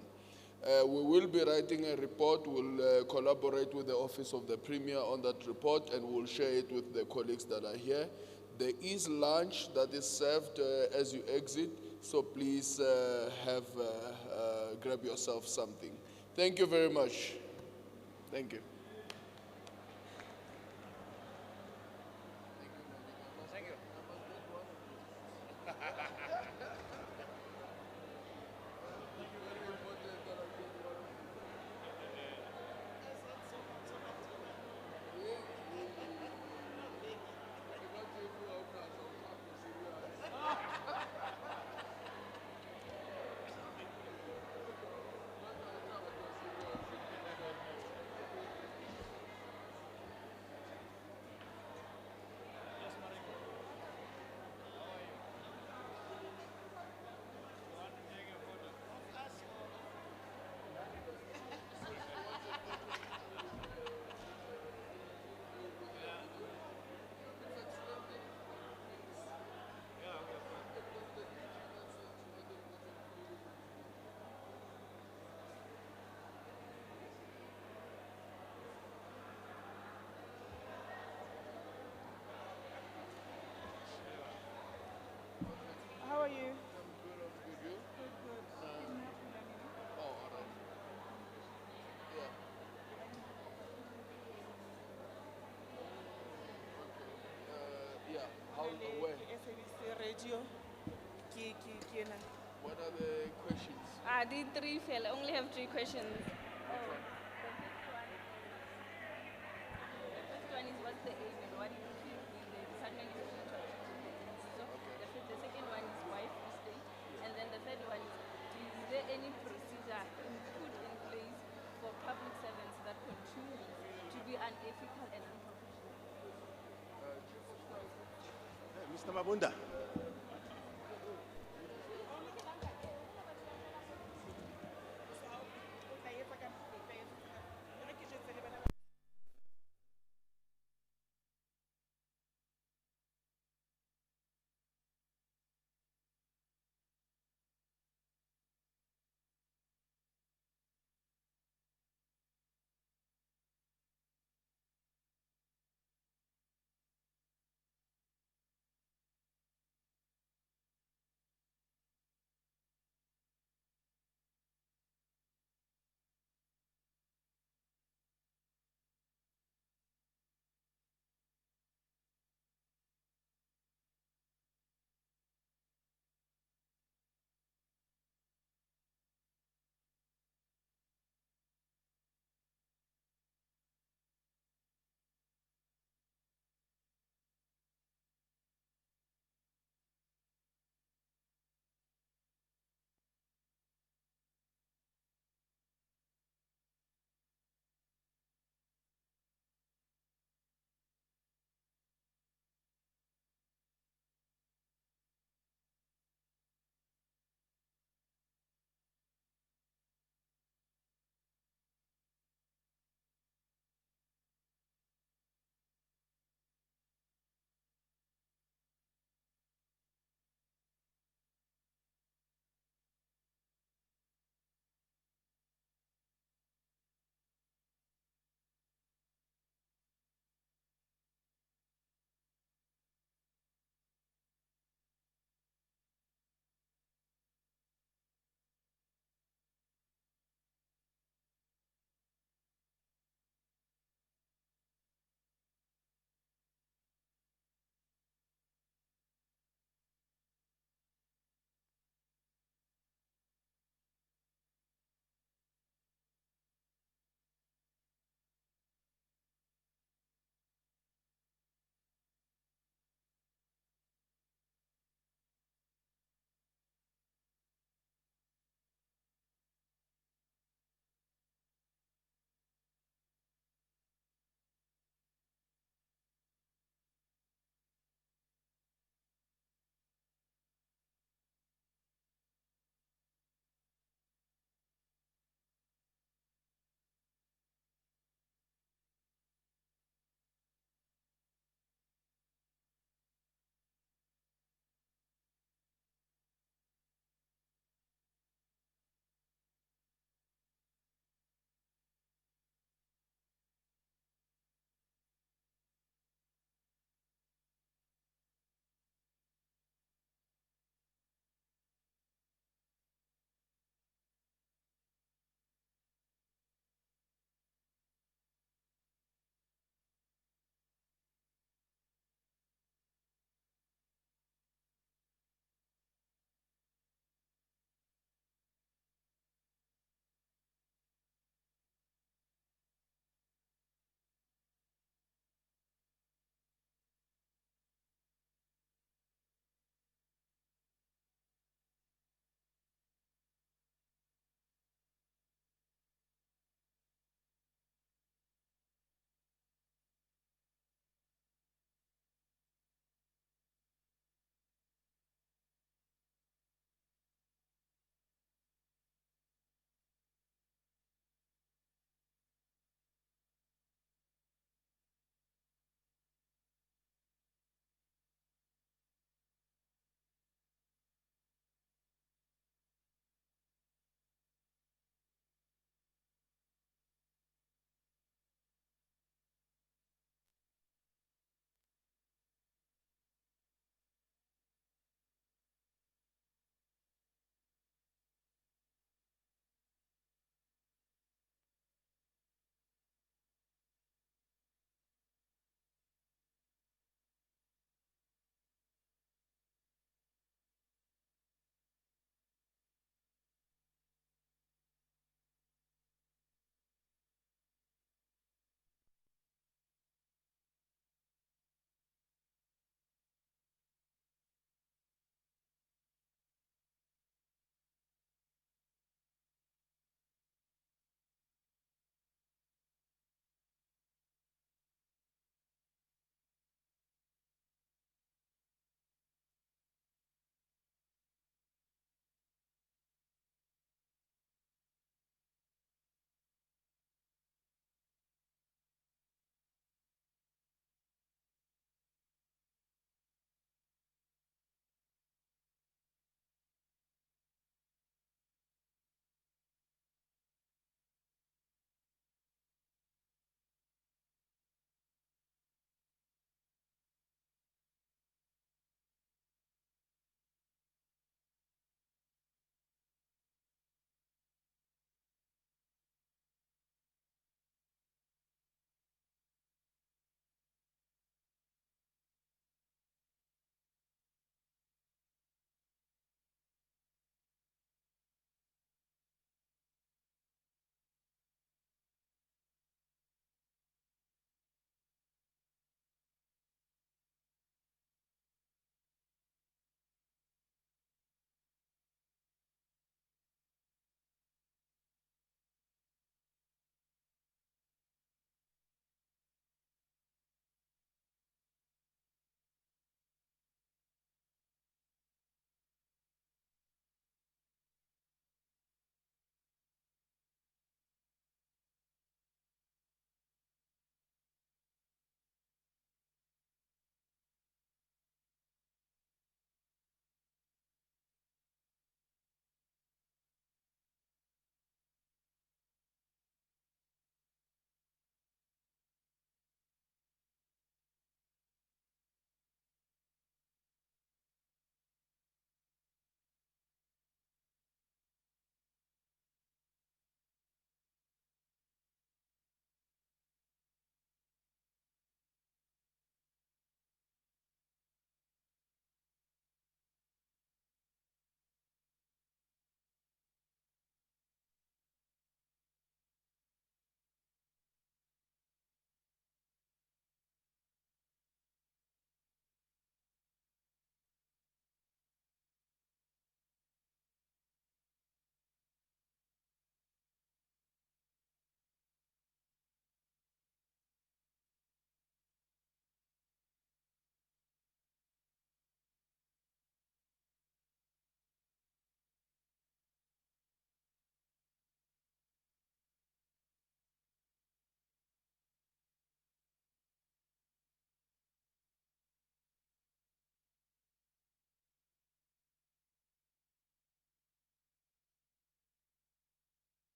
We will be writing a report. We'll collaborate with the Office of the Premier on that report, and we'll share it with the colleagues that are here. There is lunch that is served as you exit, so please grab yourself something. Thank you very much. Thank you. How are you? Yeah, how What are the questions? I did three fail. I only have 3 questions. The first one is what's the aim and what do you think the department is going to achieve? So the second one is why Free State. And then the third one is there any procedure put in place for public servants that continue to be unethical and unprofessional? Mr. Mabunda.